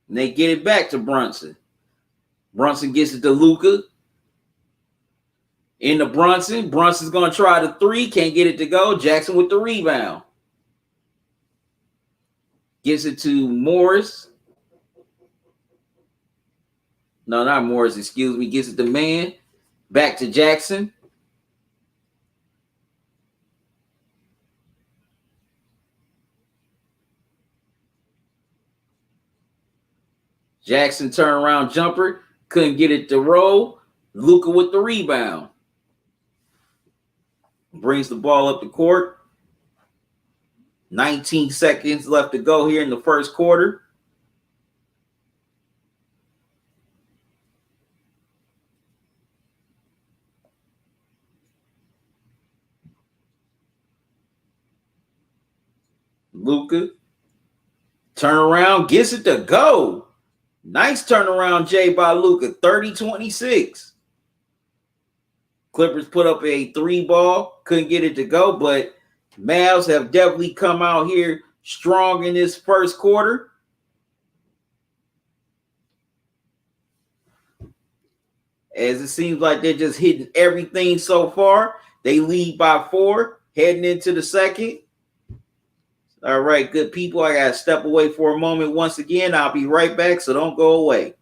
And they get it back to Brunson. Brunson gets it to Luka. Into Brunson. Brunson's going to try the three. Can't get it to go. Jackson with the rebound. Gets it to Morris. No, not Morris. Excuse me. Gets it to Man. Back to Jackson. Jackson turnaround jumper. Couldn't get it to roll. Luka with the rebound. Brings the ball up the court. 19 seconds left to go here in the first quarter. Luka. Turnaround. Gets it to go. Nice turnaround, Jay, by Luka. 30-26. Clippers put up a 3-ball. Couldn't get it to go, but Mavs have definitely come out here strong in this first quarter. As it seems like they're just hitting everything so far. They lead by 4 heading into the second. All right, good people. I got to step away for a moment once again. I'll be right back, so don't go away.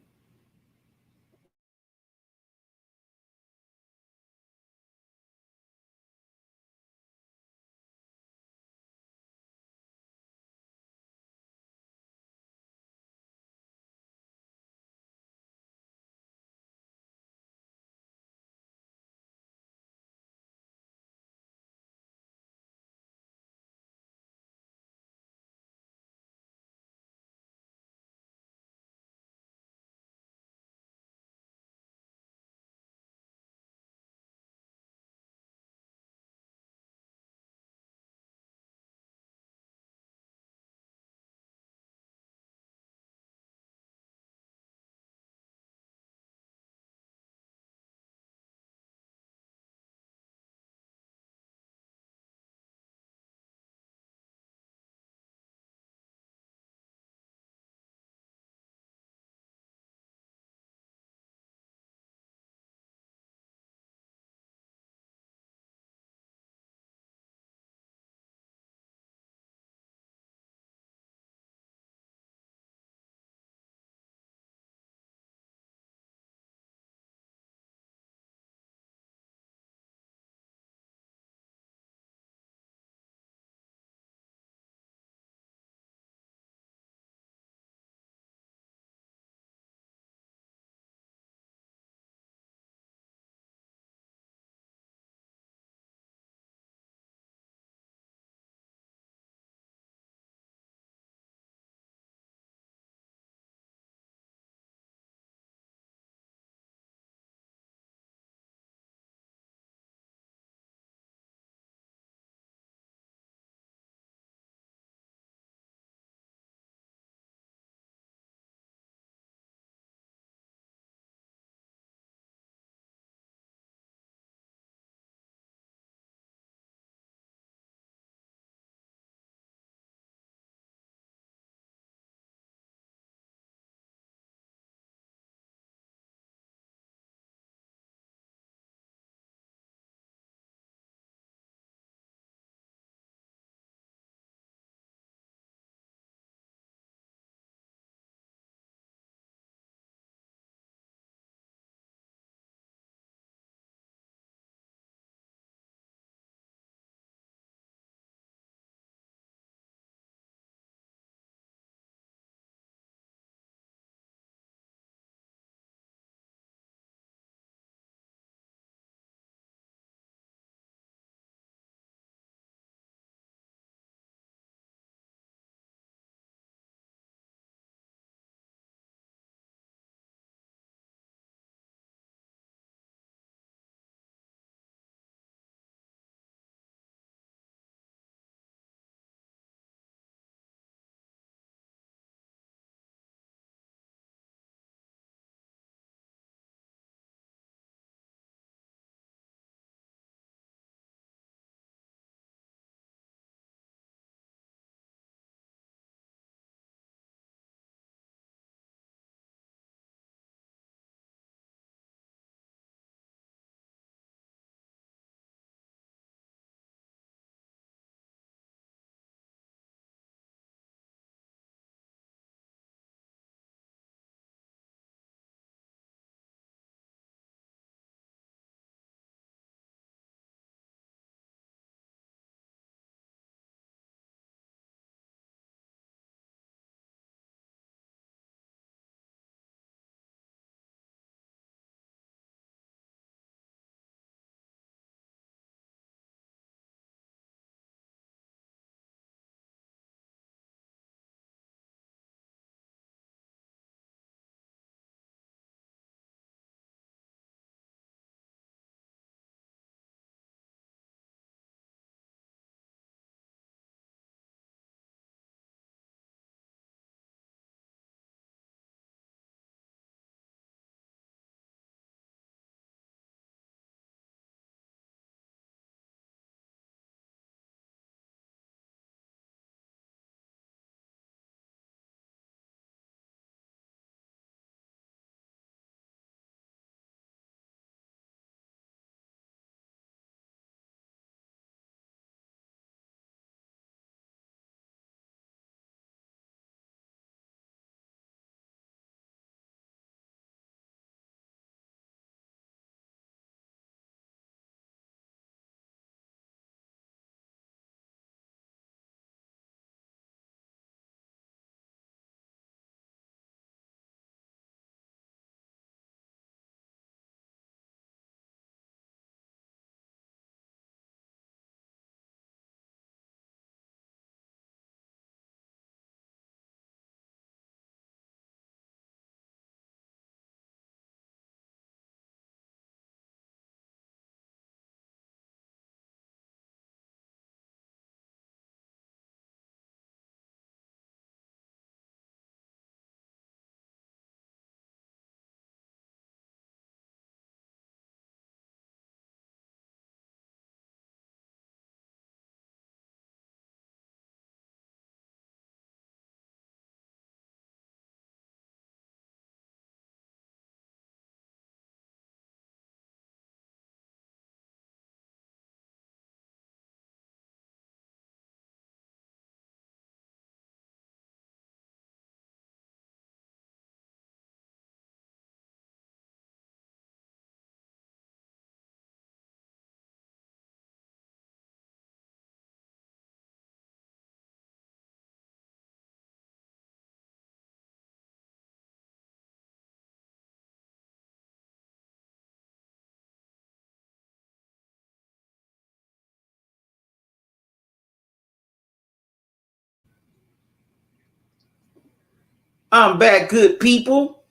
I'm back, good people.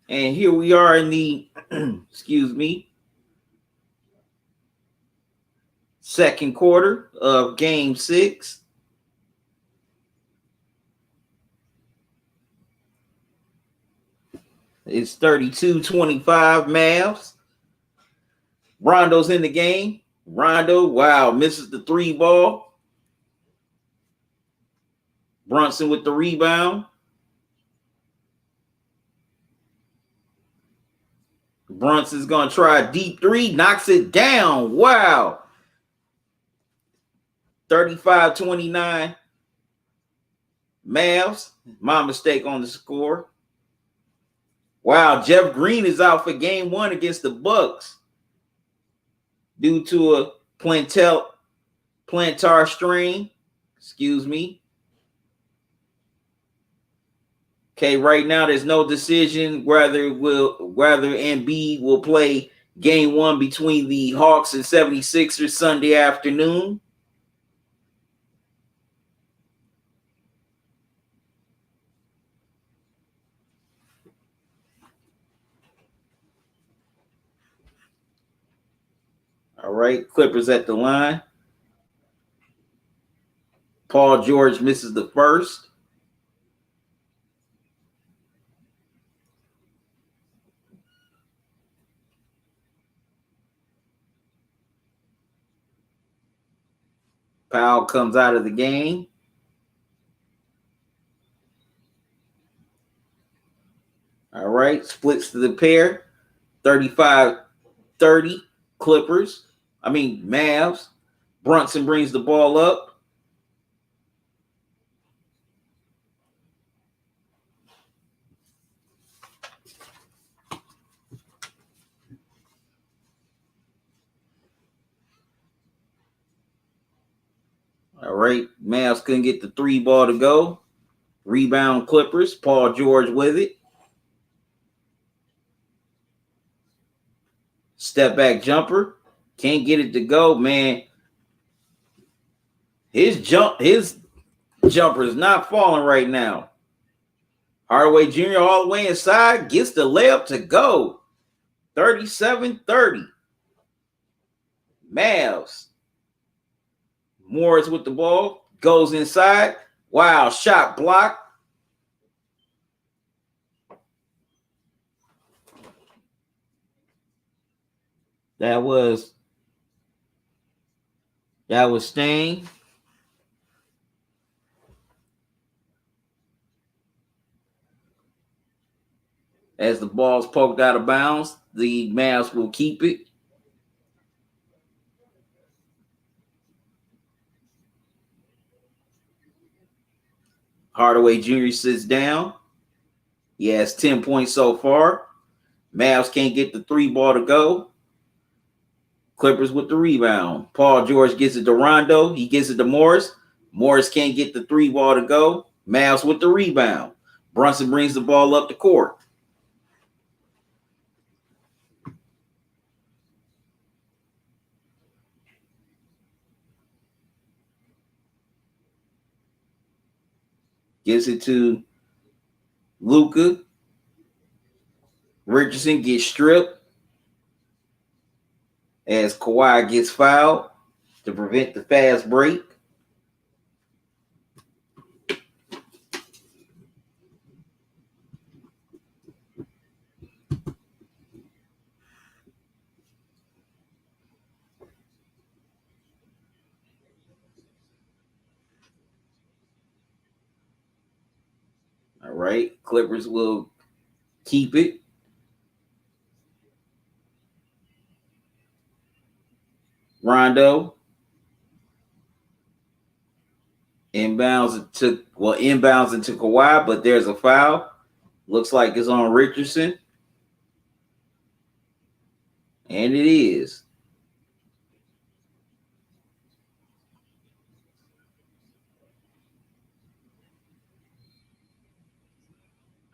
And here we are in the, excuse me, second quarter of game 6. It's 32-25 Mavs. Rondo's in the game. Rondo, wow, misses the 3 ball. Brunson with the rebound. Brunson's going to try a deep 3, knocks it down. Wow. 35-29 Mavs. My mistake on the score. Wow, Jeff Green is out for game 1 against the Bucks due to a plantar strain. Excuse me. Okay, right now there's no decision whether Embiid will play game 1 between the Hawks and 76ers Sunday afternoon. All right, Clippers at the line. Paul George misses the first. Powell comes out of the game. All right, splits to the pair. 35-30 Mavs. Brunson brings the ball up. All right, Mavs couldn't get the 3 ball to go. Rebound Clippers. Paul George with it. Step back jumper. Can't get it to go, man. His jumper is not falling right now. Hardaway Jr. all the way inside. Gets the layup to go. 37-30. Mavs. Morris with the ball. Goes inside. Wow, shot blocked. That was Stain. As the ball's poked out of bounds, the Mavs will keep it. Hardaway Jr. sits down. He has 10 points so far. Mavs can't get the 3 ball to go. Clippers with the rebound. Paul George gets it to Rondo. He gets it to Morris. Morris can't get the 3 ball to go. Mavs with the rebound. Brunson brings the ball up the court. Gives it to Luka. Richardson gets stripped as Kawhi gets fouled to prevent the fast break. All right, Clippers will keep it. Rondo inbounds into Kawhi, but there's a foul. Looks like it's on Richardson. And it is.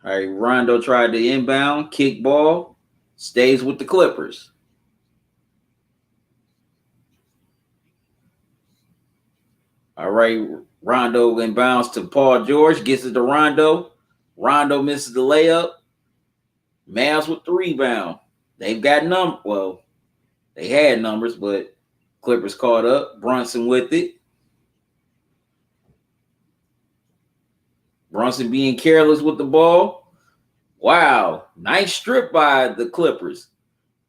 All right, Rondo tried to inbound, kick ball, stays with the Clippers. All right, Rondo inbounds to Paul George. Gets it to Rondo. Rondo misses the layup. Mavs with the rebound. They've got well, they had numbers, but Clippers caught up. Brunson with it. Brunson being careless with the ball. Wow. Nice strip by the Clippers.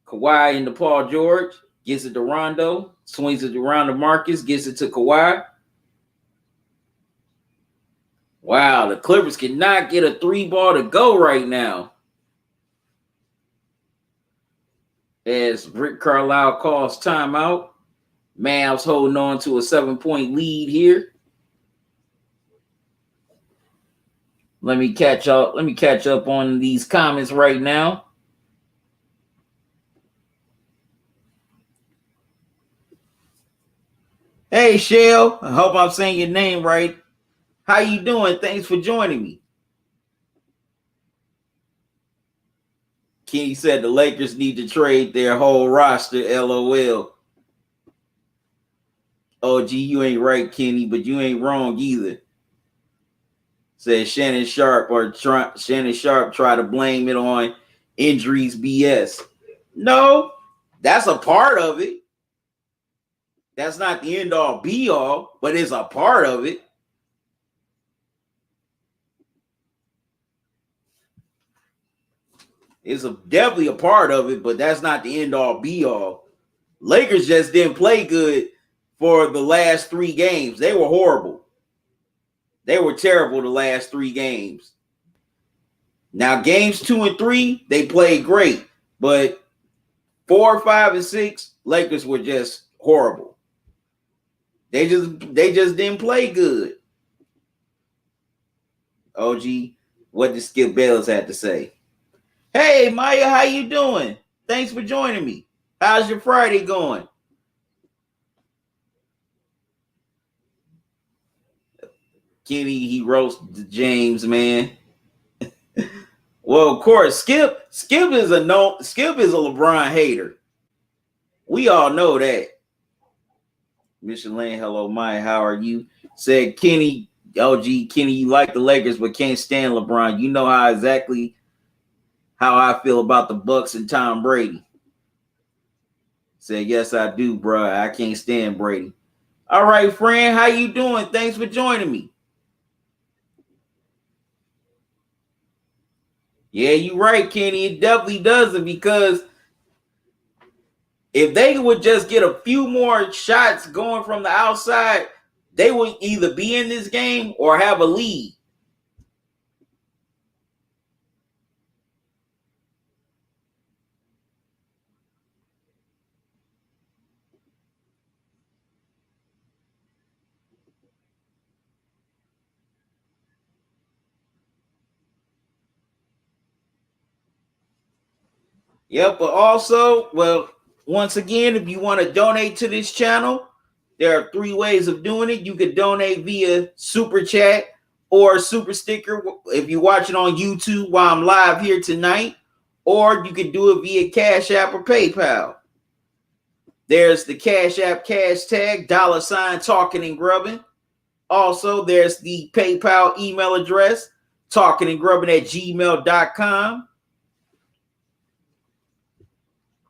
Kawhi into Paul George. Gets it to Rondo. Swings it around to Marcus. Gets it to Kawhi. Wow. The Clippers cannot get a 3-ball to go right now. As Rick Carlisle calls timeout. Mavs holding on to a 7-point lead here. Let me catch up on these comments right now. Hey, Shell. I hope I'm saying your name right. How you doing? Thanks for joining me. Kenny said the Lakers need to trade their whole roster. LOL. Oh, gee, you ain't right, Kenny, but you ain't wrong either. Said Shannon Sharp try to blame it on injuries BS. No, that's a part of it. That's not the end all be all, but it's a part of it. It's definitely a part of it, but that's not the end all be all. Lakers just didn't play good for the last 3 games. They were horrible. They were terrible the last 3 games. Now, games 2 and 3, they played great. But 4, 5, and 6, Lakers were just horrible. They just didn't play good. OG, what did Skip Bayless have to say? Hey, Maya, how you doing? Thanks for joining me. How's your Friday going? Kenny, he roasted James, man. Well, of course, Skip is a LeBron hater. We all know that. Michelin, hello, Maya, how are you? Said Kenny, OG, Kenny, you like the Lakers but can't stand LeBron. You know exactly how I feel about the Bucks and Tom Brady. Said, yes, I do, bro. I can't stand Brady. All right, friend, how you doing? Thanks for joining me. Yeah, you're right, Kenny. It definitely doesn't, because if they would just get a few more shots going from the outside, they would either be in this game or have a lead. Yep, but also, well, once again, if you want to donate to this channel, there are 3 ways of doing it. You could donate via Super Chat or Super Sticker if you're watching on YouTube while I'm live here tonight, or you can do it via Cash App or PayPal. There's the Cash App cash tag, $ Talkin and Grubbin. Also, there's the PayPal email address, talkinandgrubbin@gmail.com.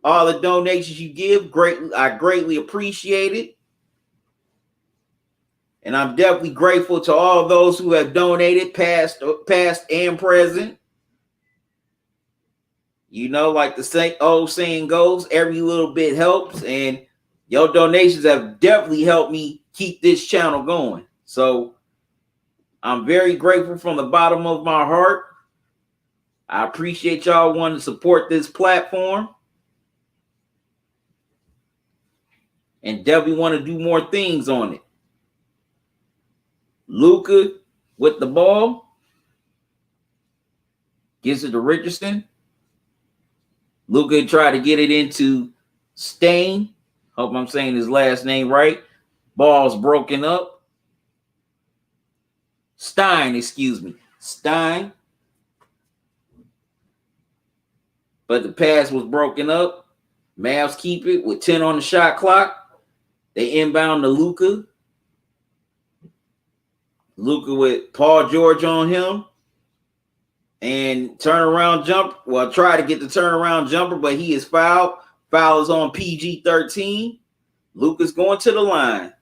All the donations you give, I greatly appreciate it. And I'm definitely grateful to all those who have donated, past and present. You know, like the old saying goes, every little bit helps. And your donations have definitely helped me keep this channel going. So I'm very grateful from the bottom of my heart. I appreciate y'all wanting to support this platform. And definitely want to do more things on it. Luka with the ball. Gives it to Richardson. Luka tried to get it into Stain. Hope I'm saying his last name right. Ball's broken up. Stein. But the pass was broken up. Mavs keep it with 10 on the shot clock. They inbound to Luka. Luka with Paul George on him. And turnaround jump. Well, try to get the turnaround jumper, but he is fouled. Foul is on PG 13. Luka's going to the line.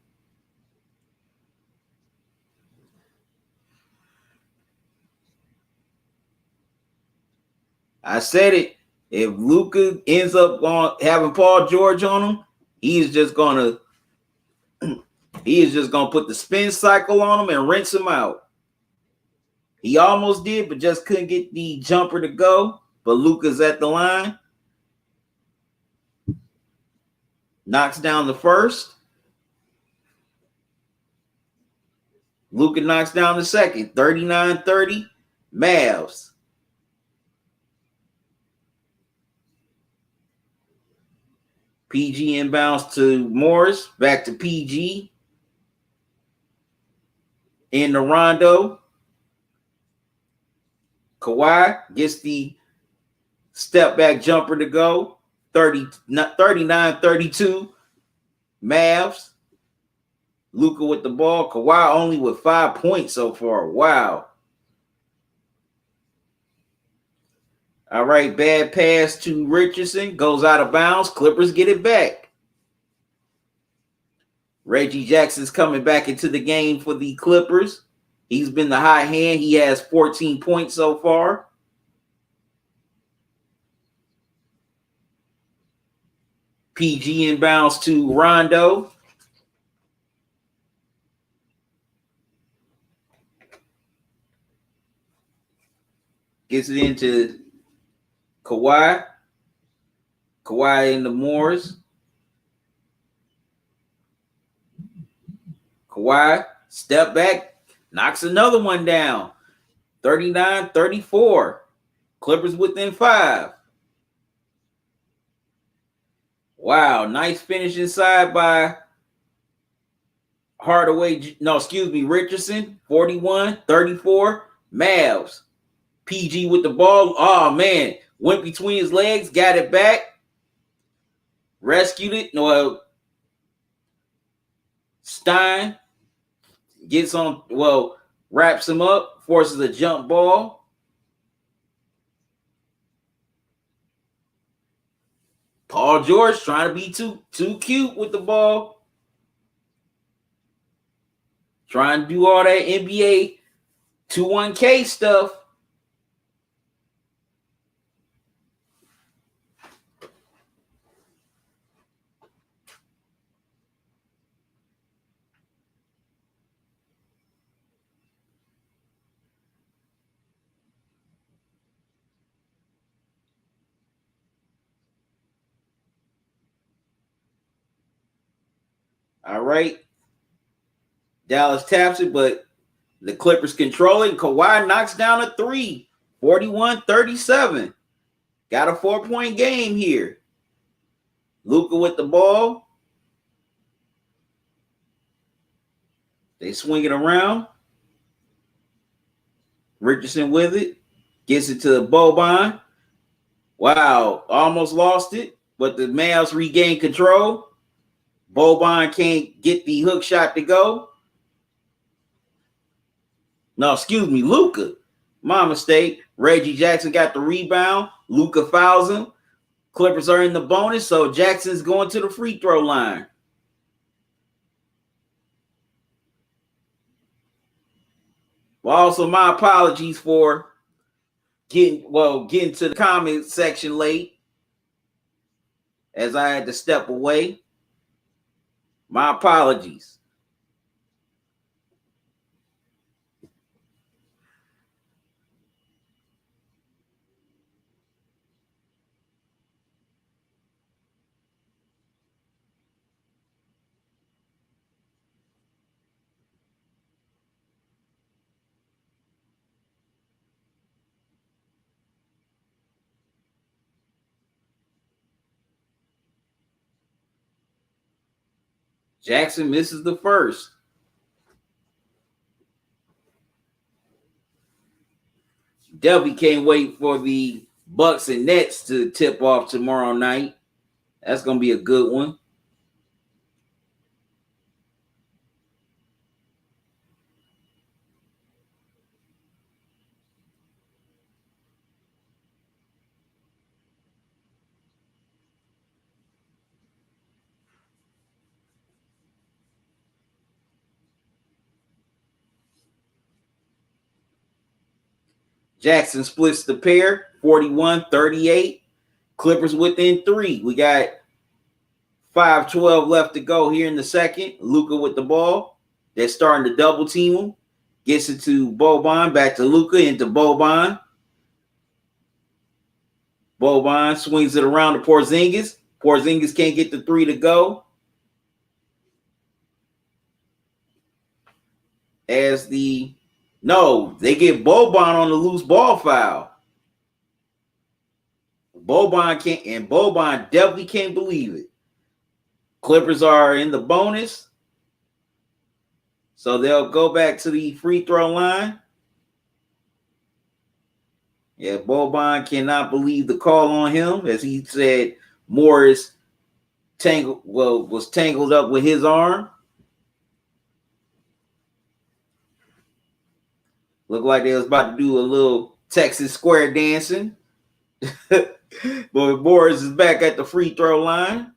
I said it. If Luka ends up having Paul George on him, he is just gonna put the spin cycle on him and rinse him out. He almost did, but just couldn't get the jumper to go. But Luka's at the line. Knocks down the first. Luka knocks down the second. 39-30. Mavs. PG inbounds to Morris. Back to PG. In the Rondo. Kawhi gets the step back jumper to go. 39-32. Mavs. Luka with the ball. Kawhi only with 5 points so far. Wow. All right, bad pass to Richardson. Goes out of bounds. Clippers get it back. Reggie Jackson's coming back into the game for the Clippers. He's been the hot hand. He has 14 points so far. PG inbounds to Rondo. Gets it into Kawhi. Kawhi into Morris. Kawhi, step back, knocks another one down. 39-34. Clippers within 5. Wow, nice finish inside by Richardson. 41-34. Mavs. PG with the ball. Oh, man. Went between his legs, got it back. Rescued it. No, Stein gets on, wraps him up, forces a jump ball. Paul George trying to be too cute with the ball. Trying to do all that NBA 2-1K stuff. All right. Dallas taps it, but the Clippers control it. Kawhi knocks down a 3. 41-37. Got a 4-point game here. Luka with the ball. They swing it around. Richardson with it. Gets it to Boban. Wow. Almost lost it, but the Mavs regain control. Boban can't get the hook shot to go. No, excuse me, Luka. My mistake. Reggie Jackson got the rebound. Luka fouls him. Clippers are in the bonus, so Jackson's going to the free throw line. Well, also my apologies for getting to the comment section late, as I had to step away. My apologies. Jackson misses the first. Definitely can't wait for the Bucks and Nets to tip off tomorrow night. That's going to be a good one. Jackson splits the pair, 41-38. Clippers within 3. We got 5:12 left to go here in the second. Luka with the ball. They're starting to double team him. Gets it to Boban. Back to Luka into Boban. Boban swings it around to Porzingis. Porzingis can't get the 3 to go. They get Boban on the loose ball foul. Boban definitely can't believe it. Clippers are in the bonus. So they'll go back to the free throw line. Yeah, Boban cannot believe the call on him. As he said, Morris was tangled up with his arm. Looked like they was about to do a little Texas square dancing. But Morris is back at the free throw line.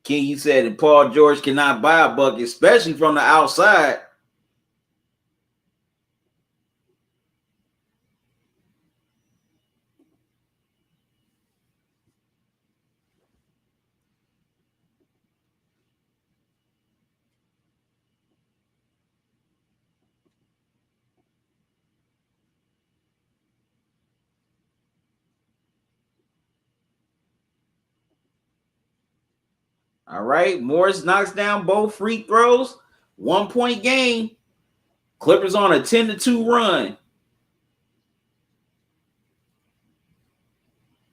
King, you said that Paul George cannot buy a bucket, especially from the outside. All right, Morris knocks down both free throws. 1-point game. Clippers on a 10-2 run.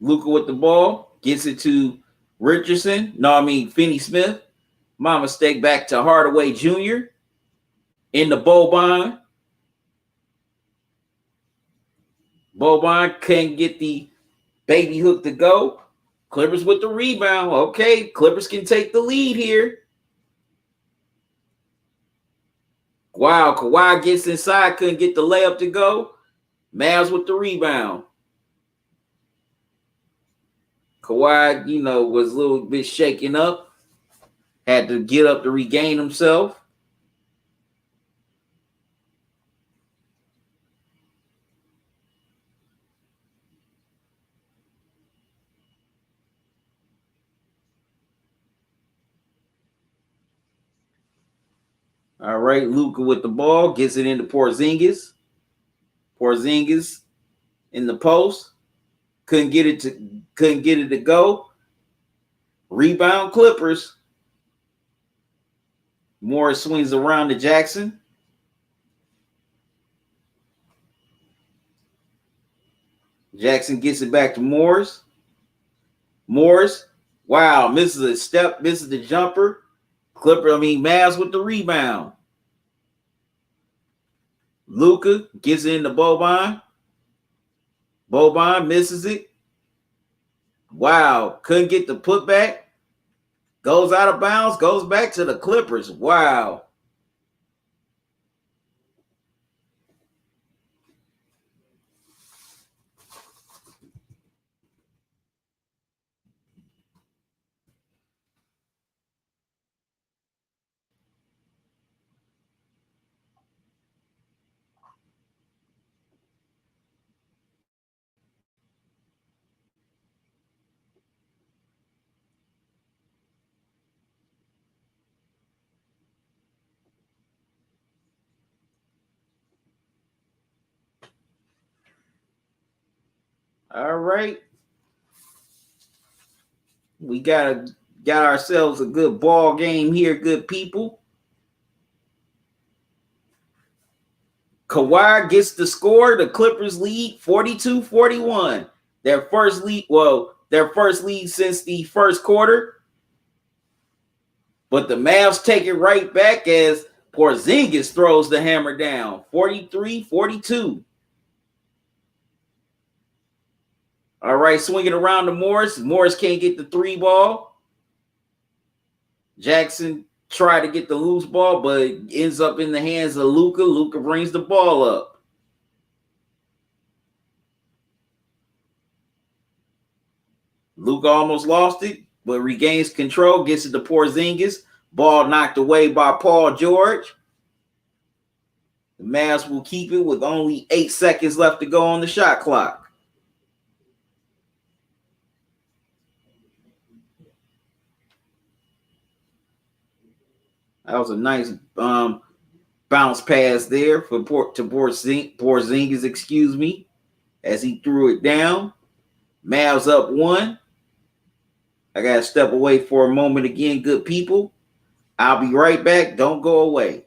Luka with the ball. Gets it to Finney Smith. My mistake, back to Hardaway Jr. In the Boban. Boban can't get the baby hook to go. Clippers with the rebound. Okay, Clippers can take the lead here. Wow, Kawhi gets inside, couldn't get the layup to go. Mavs with the rebound. Kawhi, was a little bit shaken up. Had to get up to regain himself. All right, Luka with the ball, gets it into Porzingis. Porzingis in the post. Couldn't get it to go. Rebound Clippers. Morris swings around to Jackson. Jackson gets it back to Morris. Wow, misses a step, misses the jumper. Mavs with the rebound. Luka gets it into Boban. Boban misses it. Wow, couldn't get the putback. Goes out of bounds, goes back to the Clippers. Wow. All right. We got ourselves a good ball game here, good people. Kawhi gets the score. The Clippers lead 42-41. Their first lead since the first quarter. But the Mavs take it right back as Porzingis throws the hammer down. 43-42. All right, swinging around to Morris. Morris can't get the 3 ball. Jackson tried to get the loose ball, but ends up in the hands of Luka. Luka brings the ball up. Luka almost lost it, but regains control, gets it to Porzingis. Ball knocked away by Paul George. The Mavs will keep it with only 8 seconds left to go on the shot clock. That was a nice bounce pass there to Porzingis, excuse me, as he threw it down. Mavs up 1. I got to step away for a moment again, good people. I'll be right back. Don't go away.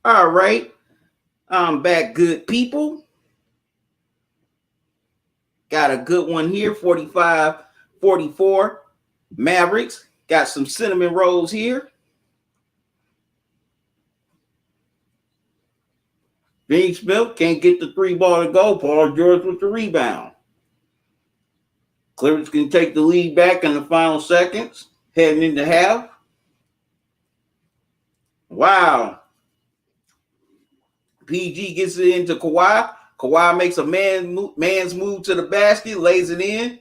All right. I'm back, good people. Got a good one here, 45-44. Mavericks. Got some cinnamon rolls here. Vinny Smith can't get the 3 ball to go. Paul George with the rebound. Clippers can take the lead back in the final seconds, heading into half. Wow. PG gets it into Kawhi. Kawhi makes a man's move to the basket, lays it in.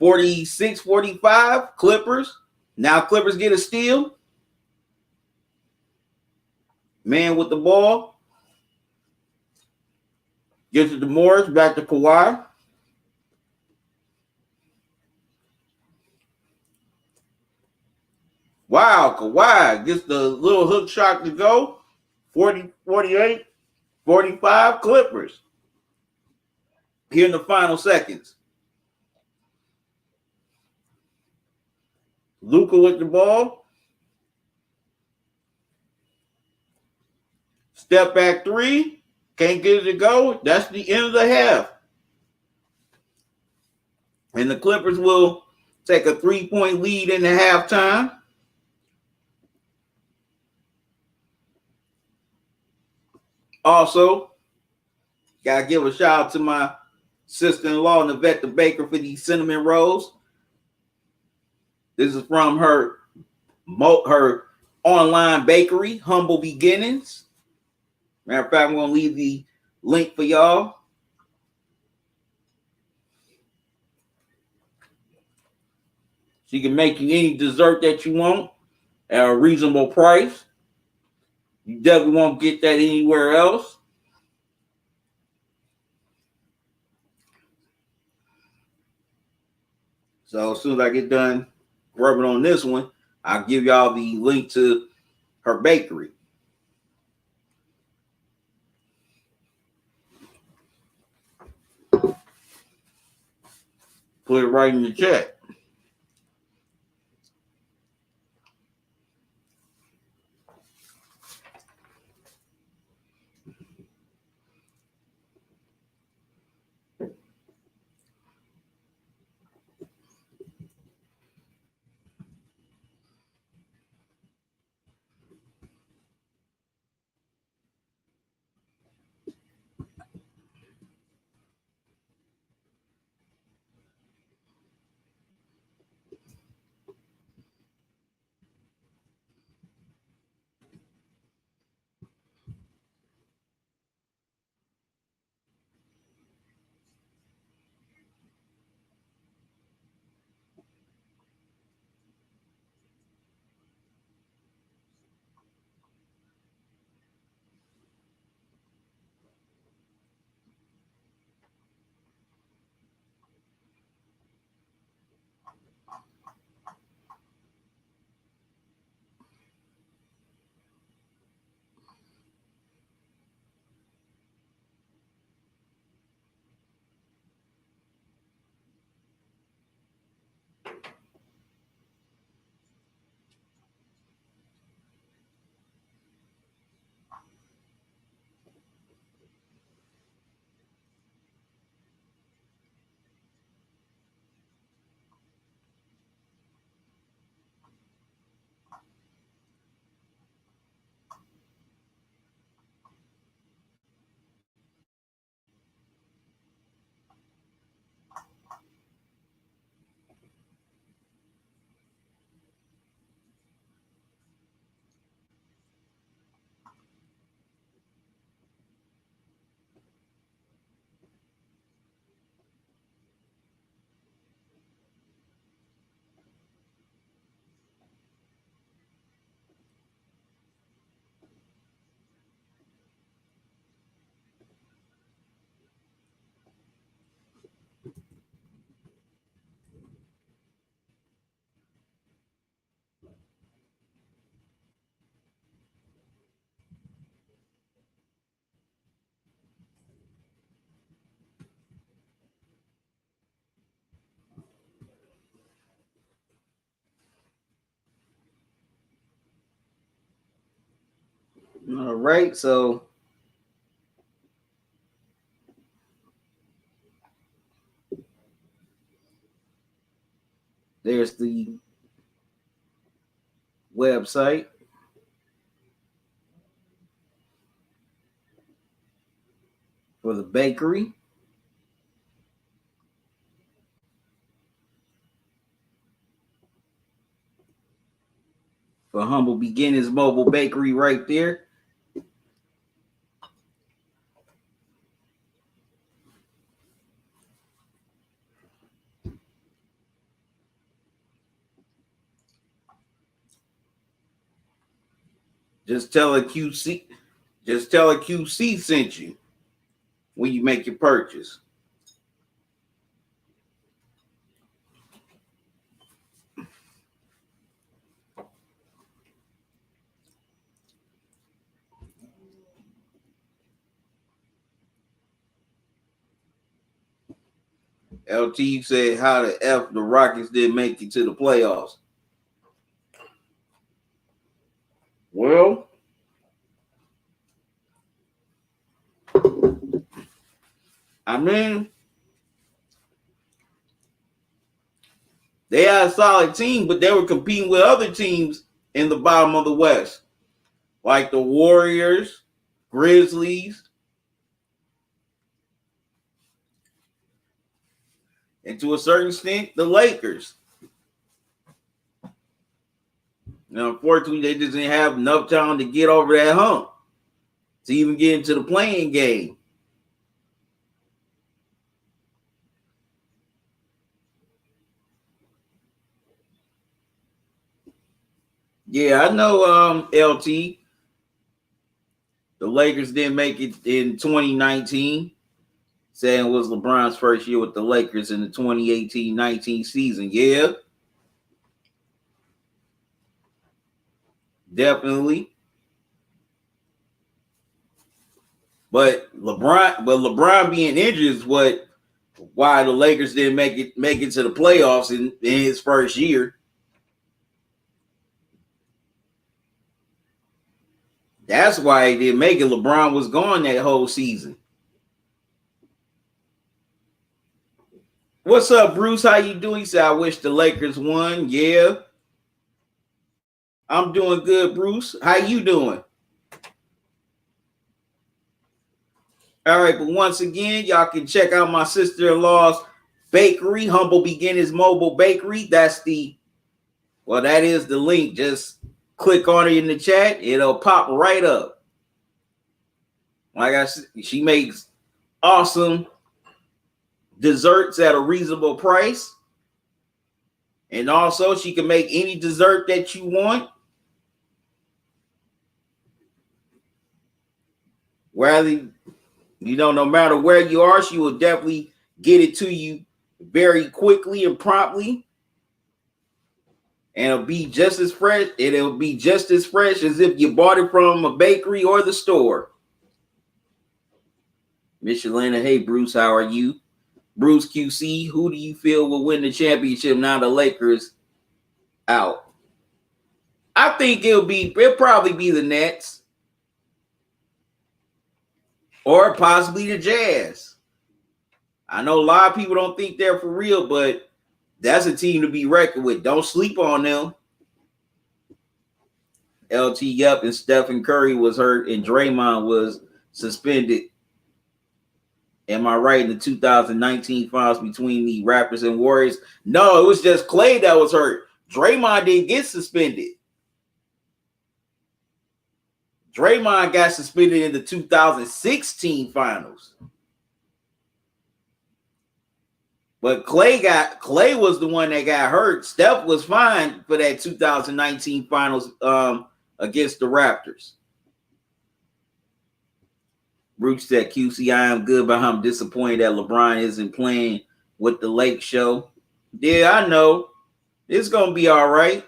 46-45, Clippers. Now Clippers get a steal. Man with the ball. Gets it to Morris, back to Kawhi. Wow, Kawhi gets the little hook shot to go. 48-45, Clippers. Here in the final seconds. Luka with the ball. Step back 3. Can't get it to go. That's the end of the half. And the Clippers will take a 3-point lead in the halftime. Also, gotta give a shout out to my sister-in-law, Nevetta Baker, for these cinnamon rolls. This is from her online bakery, Humble Beginnings. Matter of fact, I'm going to leave the link for y'all. She can make you any dessert that you want at a reasonable price. You definitely won't get that anywhere else. So as soon as I get done rubbing on this one, I'll give y'all the link to her bakery. Put it right in the chat. All right, so there's the website. For the bakery. For Humble Beginnings Mobile Bakery right there. Just tell a QC sent you when you make your purchase. LT said, how the F the Rockets didn't make it to the playoffs. Well, I mean, they had a solid team, but they were competing with other teams in the bottom of the West, like the Warriors, Grizzlies, and to a certain extent, the Lakers. Now, unfortunately, they just didn't have enough time to get over that hump to even get into the playing game. Yeah, I know LT. The Lakers didn't make it in 2019, saying it was LeBron's first year with the Lakers in the 2018-19 season. Yeah, definitely. But LeBron being injured is why the Lakers didn't make it to the playoffs in his first year. That's why he didn't make it. LeBron was gone that whole season. What's up, Bruce? How you doing? He said, I wish the Lakers won. Yeah. I'm doing good, Bruce. How you doing? All right, but once again, y'all can check out my sister-in-law's bakery, Humble Beginnings Mobile Bakery. That is the link. Just click on it in the chat. It'll pop right up. Like I said, she makes awesome desserts at a reasonable price. And also, she can make any dessert that you want. No matter where you are, she will definitely get it to you very quickly and promptly. And it'll be just as fresh. It'll be just as fresh as if you bought it from a bakery or the store. Miss Shalana, hey Bruce, how are you? Bruce QC, who do you feel will win the championship now the Lakers out? I think it'll probably be the Nets. Or possibly the Jazz. I know a lot of people don't think they're for real, but that's a team to be reckoned with. Don't sleep on them. LT, yup, and Stephen Curry was hurt and Draymond was suspended. Am I right in the 2019 finals between the Raptors and Warriors? No, it was just Clay that was hurt. Draymond didn't get suspended. Draymond got suspended in the 2016 finals. But Clay was the one that got hurt. Steph was fine for that 2019 finals against the Raptors. Bruce said, QC, I am good, but I'm disappointed that LeBron isn't playing with the Lake Show. Yeah, I know. It's going to be all right.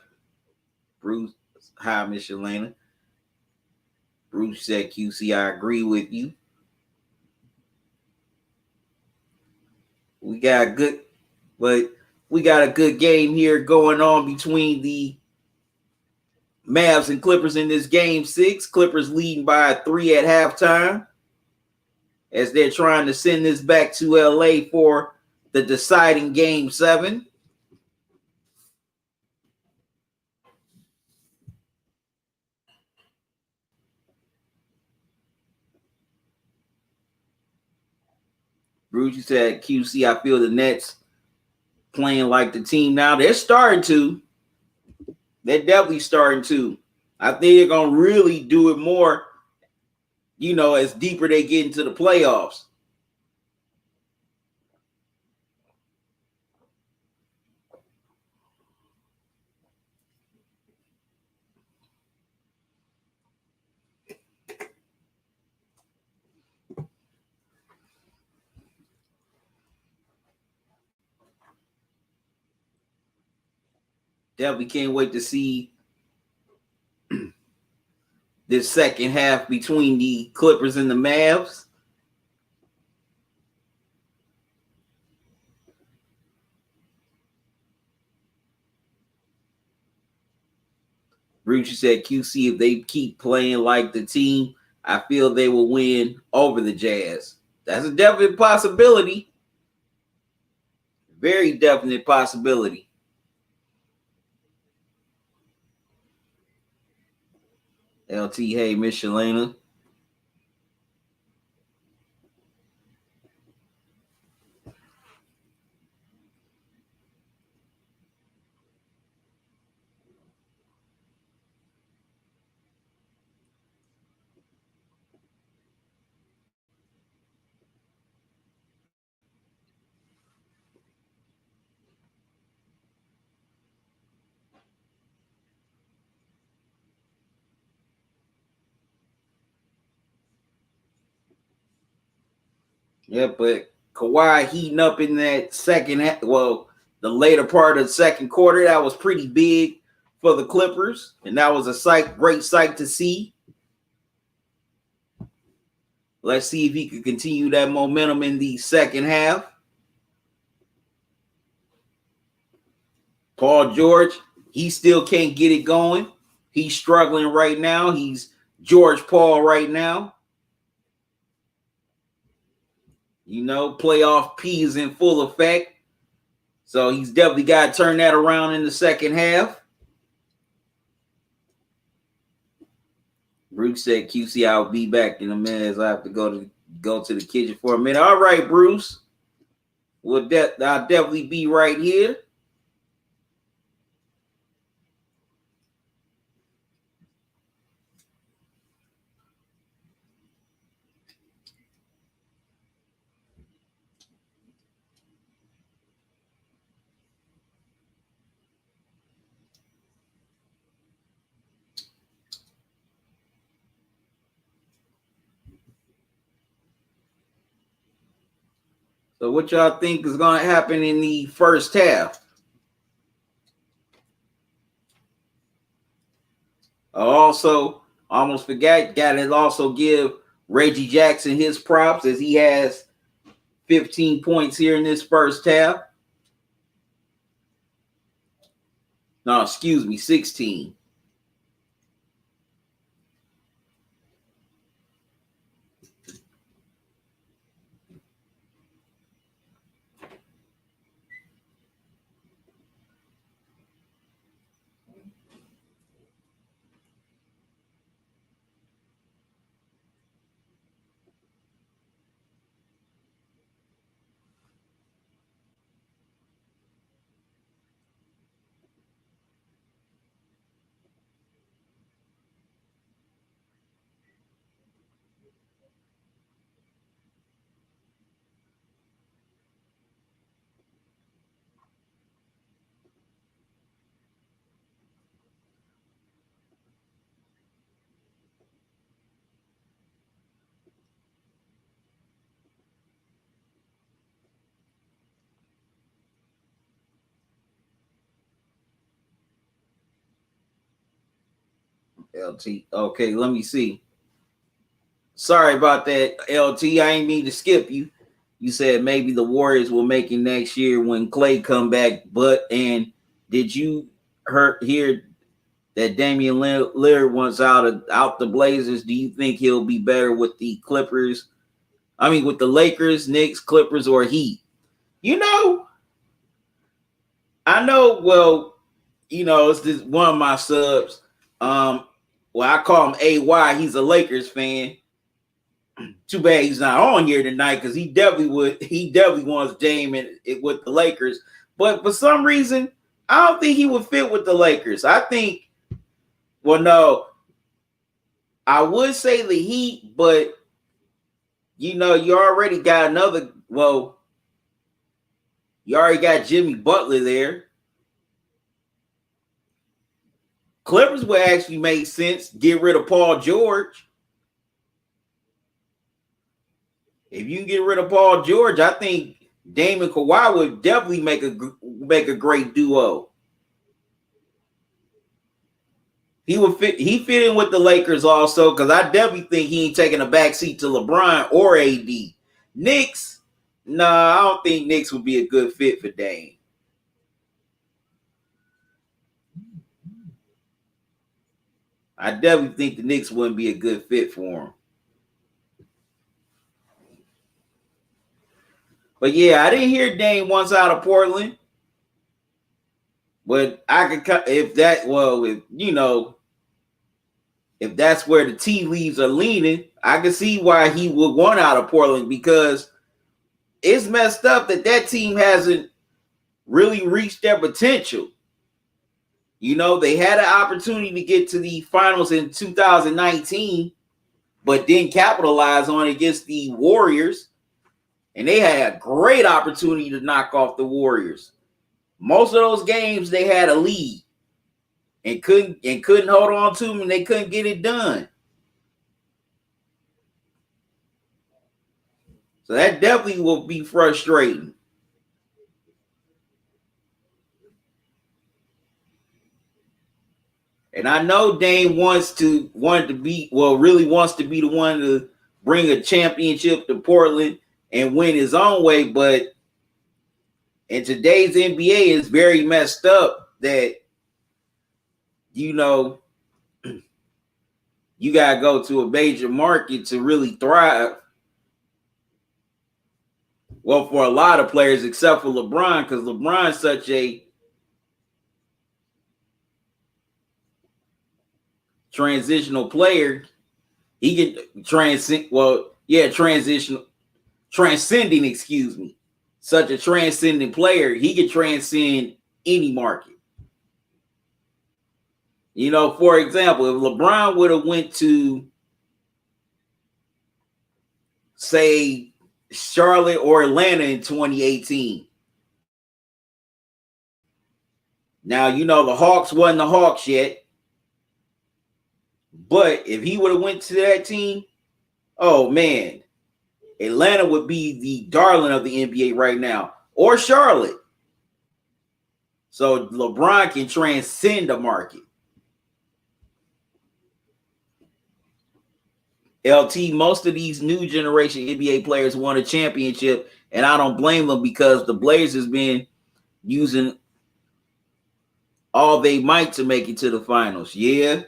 Bruce, hi, Miss Shalana. Bruce said, QC, I agree with you. We got a good game here going on between the Mavs and Clippers in this game 6. Clippers leading by 3 at halftime as they're trying to send this back to LA for the deciding game 7. Bruce, you said QC, I feel the Nets playing like the team now. They're starting to. They're definitely starting to. I think they're going to really do it more, as deeper they get into the playoffs. Definitely can't wait to see this second half between the Clippers and the Mavs. Bruce, you said QC, if they keep playing like the team, I feel they will win over the Jazz. That's a definite possibility. Very definite possibility. LT, hey, Miss Shalana. Yeah, but Kawhi heating up in that second half. Well, the later part of the second quarter, that was pretty big for the Clippers, and that was a great sight to see. Let's see if he can continue that momentum in the second half. Paul George, he still can't get it going. He's struggling right now. He's George Paul right now. Playoff P is in full effect. So he's definitely got to turn that around in the second half. Bruce said, QC, I'll be back in a minute as I have to go to the kitchen for a minute. All right, Bruce. I'll definitely be right here. So what y'all think is going to happen in the first half? Also, almost forgot, got to also give Reggie Jackson his props as he has 15 points here in this first half. No, excuse me, 16. LT. Okay, let me see. Sorry about that, LT. I ain't mean to skip you. You said maybe the Warriors will make it next year when Clay come back. And did you hear that Damian Lillard wants out the Blazers, do you think he'll be better with the Clippers? I mean, with the Lakers, Knicks, Clippers, or Heat? You know, I know. Well, you know, it's just one of my subs. Well, I call him AY. He's a Lakers fan. Too bad he's not on here tonight because he definitely wants Dame with the Lakers. But for some reason, I don't think he would fit with the Lakers. I think, well, no, I would say the Heat, but you know, you already got you already got Jimmy Butler there. Clippers would actually make sense. Get rid of Paul George. If you can get rid of Paul George, I think Dame and Kawhi would definitely make a great duo. He fit in with the Lakers also because I definitely think he ain't taking a backseat to LeBron or AD. Knicks, I don't think Knicks would be a good fit for Dame. I definitely think the Knicks wouldn't be a good fit for him. But yeah, I didn't hear Dame once out of Portland. But I could, if that's where the tea leaves are leaning, I can see why he would want out of Portland because it's messed up that team hasn't really reached their potential. You know, they had an opportunity to get to the finals in 2019, but didn't capitalize on it against the Warriors. And they had a great opportunity to knock off the Warriors. Most of those games they had a lead and couldn't hold on to them, and they couldn't get it done. So that definitely will be frustrating. And I know Dame really wants to be the one to bring a championship to Portland and win his own way, but in today's NBA, it's very messed up that, you know, you got to go to a major market to really thrive. Well, for a lot of players, except for LeBron, because LeBron's such a transitional player. He can transcending, such a transcendent player, he could transcend any market. You know, for example, if LeBron would have went to, say, Charlotte or Atlanta in 2018. Now, you know, the Hawks wasn't the Hawks yet. But if he would have went to that team, oh, man, Atlanta would be the darling of the NBA right now, or Charlotte. So LeBron can transcend the market. LT, most of these new generation NBA players won a championship, and I don't blame them because the Blazers been using all they might to make it to the finals. Yeah.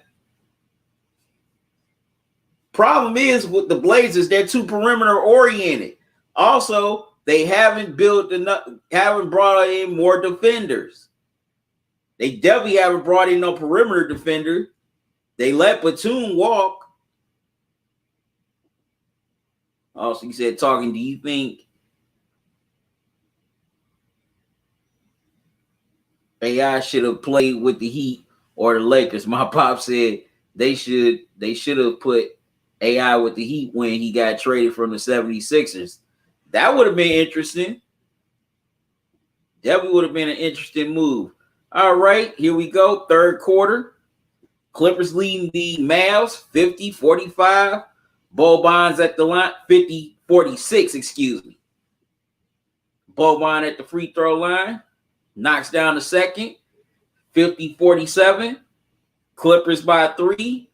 Problem is with the Blazers, they're too perimeter oriented. Also, they haven't brought in more defenders. They definitely haven't brought in no perimeter defender. They let Batum walk. Also, you said, Talkin, do you think AI should have played with the Heat or the Lakers? My pop said they should have put AI with the Heat when he got traded from the 76ers. That would have been interesting. Definitely would have been an interesting move. All right, here we go. Third quarter. Clippers leading the Mavs 50-45. Boban's at the line, 50-46, excuse me. Boban at the free throw line. Knocks down the second. 50-47. Clippers by 3.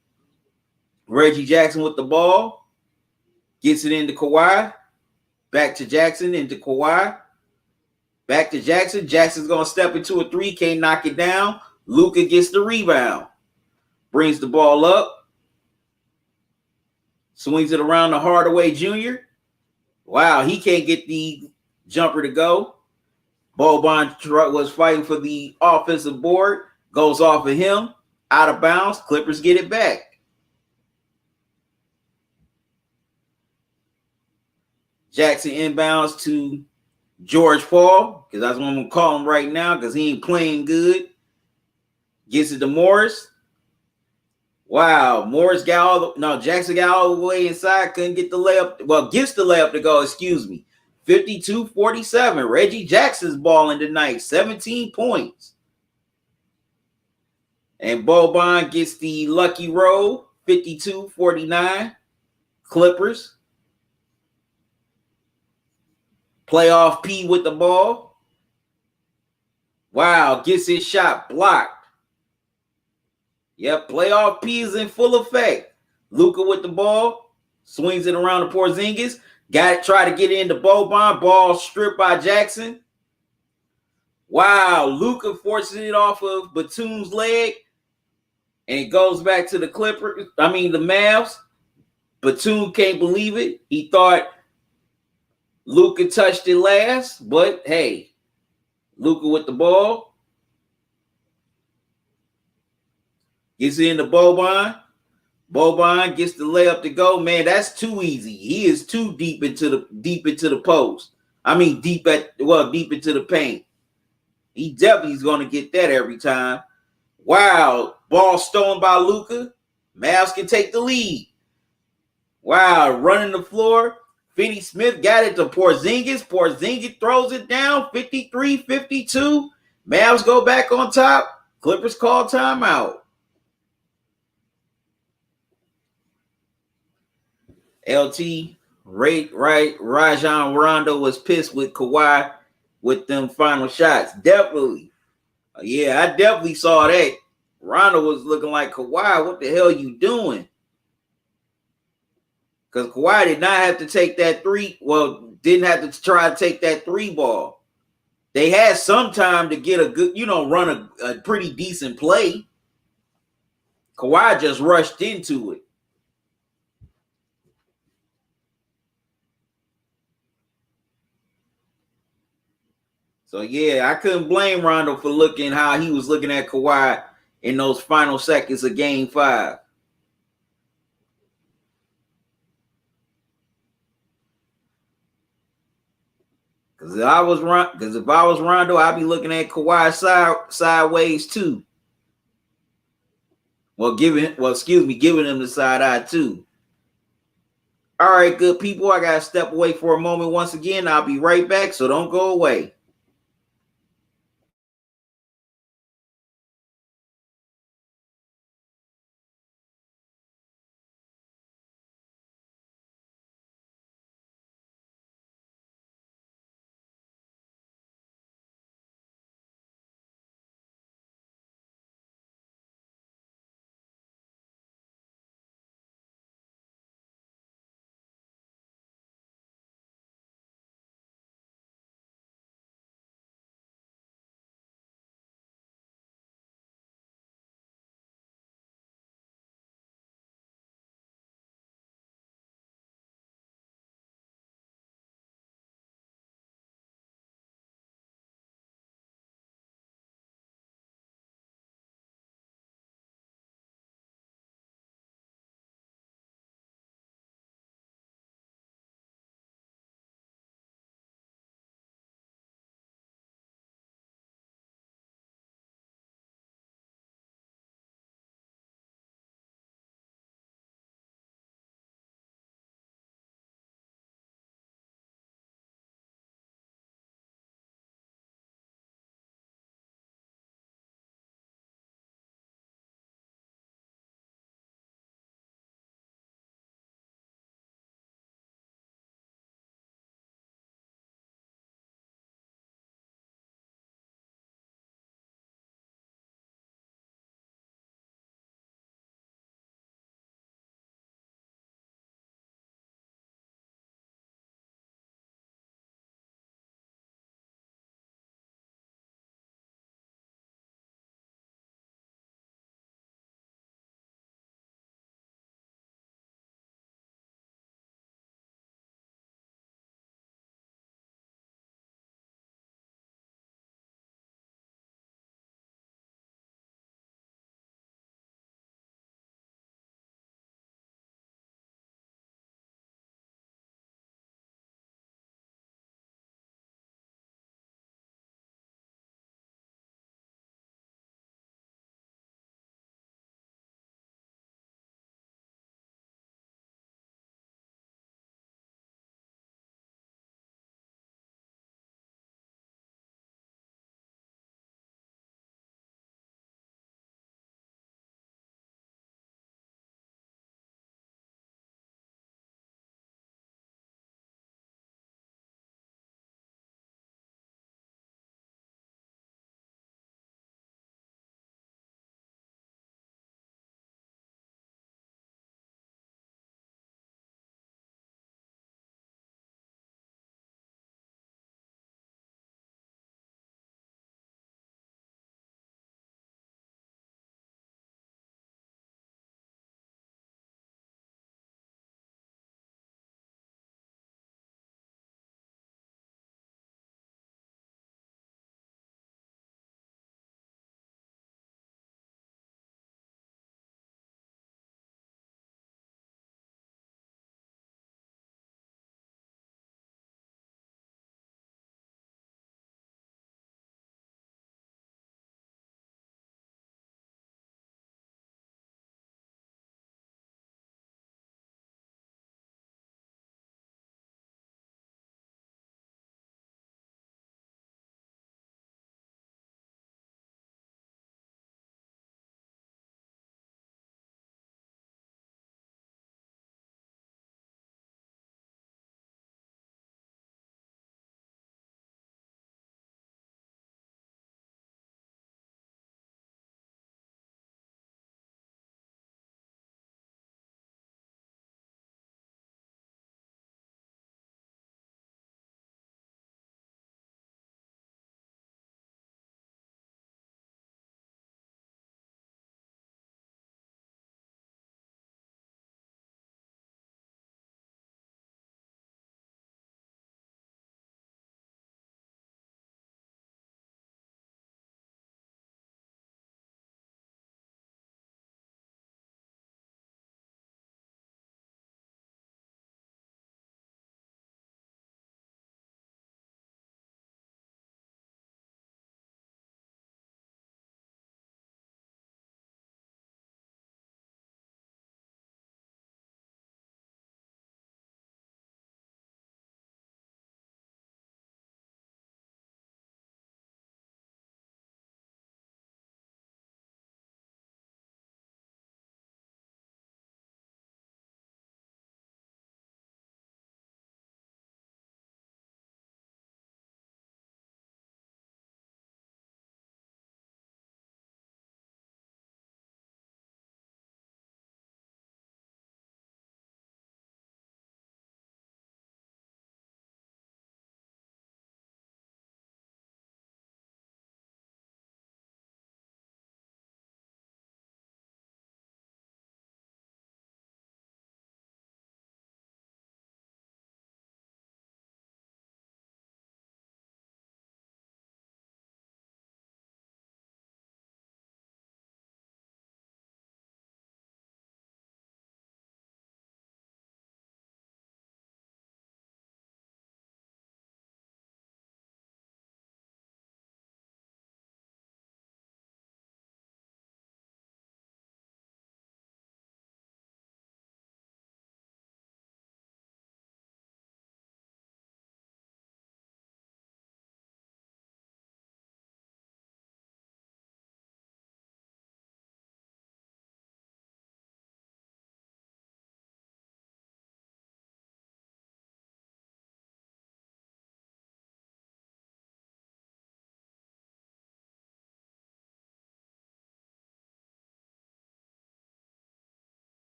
Reggie Jackson with the ball. Gets it into Kawhi. Back to Jackson, into Kawhi. Back to Jackson. Jackson's going to step into a 3. Can't knock it down. Luka gets the rebound. brings the ball up, swings it around to Hardaway Jr. Wow, he can't get the jumper to go. Boban was fighting for the offensive board, goes off of him, out of bounds. Clippers get it back. Jackson inbounds to George Paul, because that's what I'm going to call him right now, because he ain't playing good. Gets it to Morris. Wow, Morris got Jackson got all the way inside, couldn't get the layup. Well, gets the layup to go, excuse me. 52-47. Reggie Jackson's balling tonight, 17 points. And Boban gets the lucky roll, 52-49. Clippers. Playoff P with the ball. Wow, gets his shot blocked. Yep, playoff P is in full effect. Luka with the ball, swings it around to Porzingis. Got it, try to get into Boban. Ball stripped by Jackson. Wow, Luka forces it off of Batum's leg. And it goes back to the Clippers. The Mavs. Batum can't believe it. He thought Luka touched it last, but hey, Luka with the ball. Gets it into Boban. Boban gets the layup to go. Man, that's too easy. He is too deep into the post. Deep into the paint. He definitely is going to get that every time. Wow, ball stolen by Luka. Mavs can take the lead. Wow, running the floor. Finney Smith got it to Porzingis. Porzingis throws it down, 53-52. Mavs go back on top. Clippers call timeout. LT, Rajon Rondo was pissed with Kawhi with them final shots. Definitely. Yeah, I definitely saw that. Rondo was looking like, Kawhi, what the hell you doing? Because Kawhi did not have to take that three. Well, didn't have to try to take that three ball. They had some time to get a good, run a pretty decent play. Kawhi just rushed into it. So, yeah, I couldn't blame Rondo for looking how he was looking at Kawhi in those final seconds of Game 5. Because if I was Rondo, I'd be looking at Kawhi sideways too. Giving him the side eye too. All right, good people. I gotta step away for a moment once again. I'll be right back, so don't go away.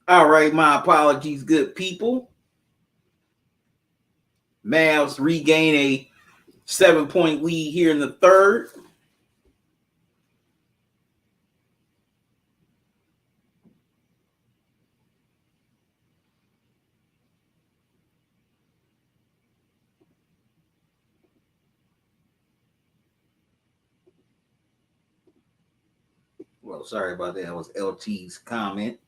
All right, my apologies, good people. Mavs regain a 7-point lead here in the third. Well, sorry about that. That was LT's comment.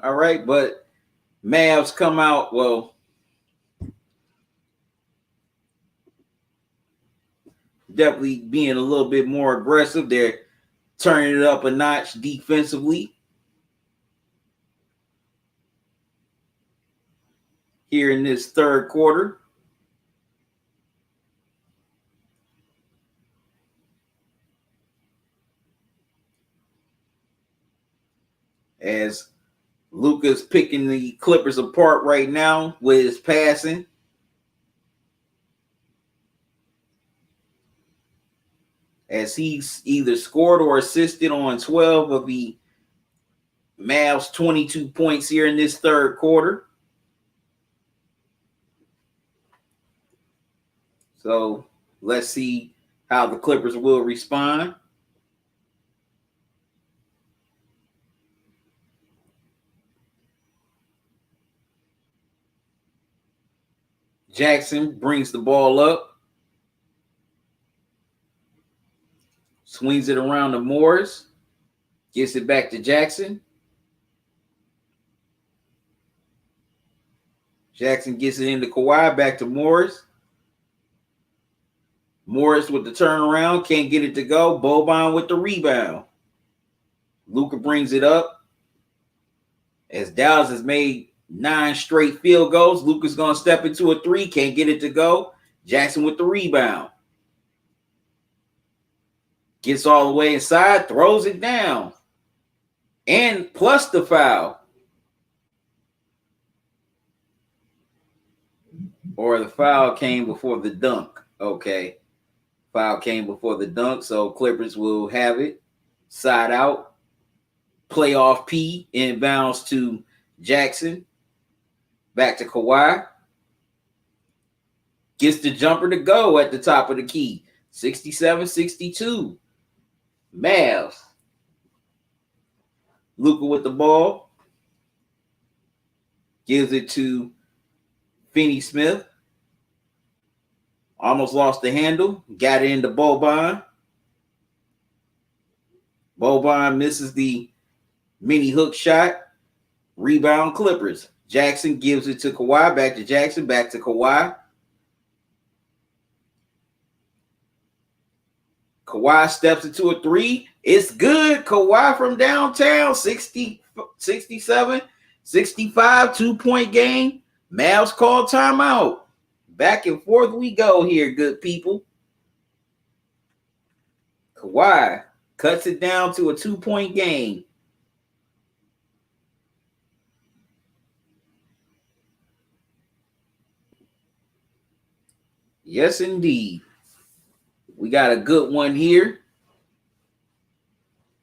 All right, but Mavs come out, well, definitely being a little bit more aggressive. They're turning it up a notch defensively here in this third quarter. As Luka's picking the Clippers apart right now with his passing. As he's either scored or assisted on 12 of the Mavs' 22 points here in this third quarter. So let's see how the Clippers will respond. Jackson brings the ball up. Swings it around to Morris. Gets it back to Jackson. Jackson gets it into Kawhi. Back to Morris. Morris with the turnaround. Can't get it to go. Boban with the rebound. Luka brings it up. As Dallas has made 9 straight field goals, Luka's going to step into a 3. Can't get it to go. Jackson with the rebound. Gets all the way inside. Throws it down. And plus the foul. Or the foul came before the dunk. Okay. Foul came before the dunk. So Clippers will have it. Side out. Playoff P. Inbounds to Jackson. Back to Kawhi. Gets the jumper to go at the top of the key. 67-62. Mavs. Luka with the ball. Gives it to Finney-Smith. Almost lost the handle. Got it into Boban. Boban misses the mini hook shot. Rebound Clippers. Jackson gives it to Kawhi. Back to Jackson. Back to Kawhi. Kawhi steps into a 3. It's good. Kawhi from downtown. 60, 67, 65, 2-point game. Mavs call timeout. Back and forth we go here, good people. Kawhi cuts it down to a 2-point game. Yes, indeed. We got a good one here.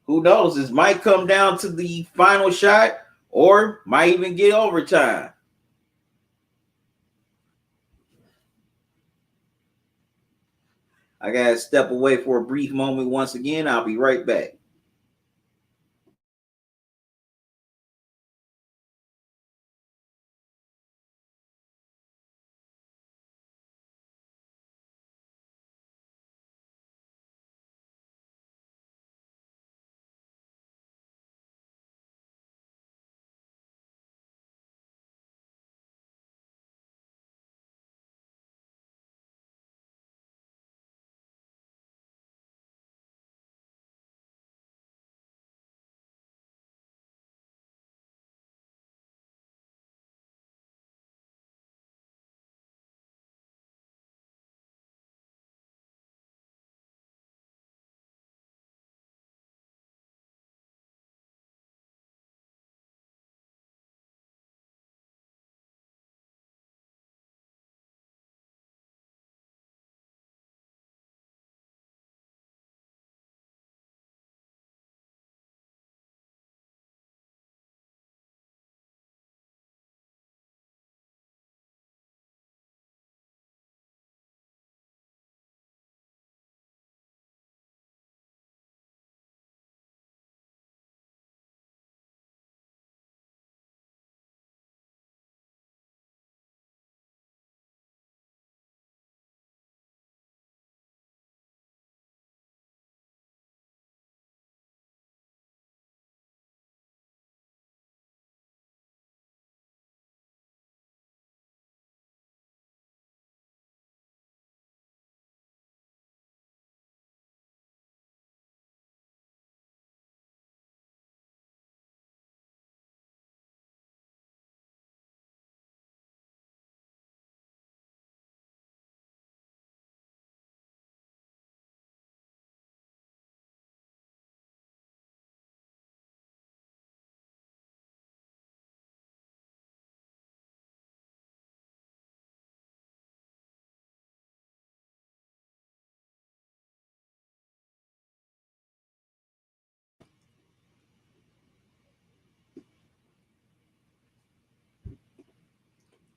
Who knows? This might come down to the final shot or might even get overtime. I got to step away for a brief moment once again. I'll be right back.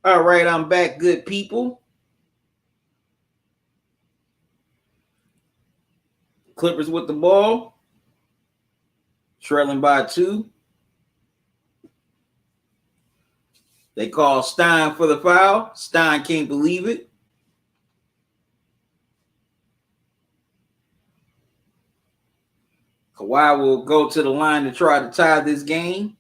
All right, I'm back, good people. Clippers with the ball. Trailing by 2. They call Stein for the foul. Stein can't believe it. Kawhi will go to the line to try to tie this game.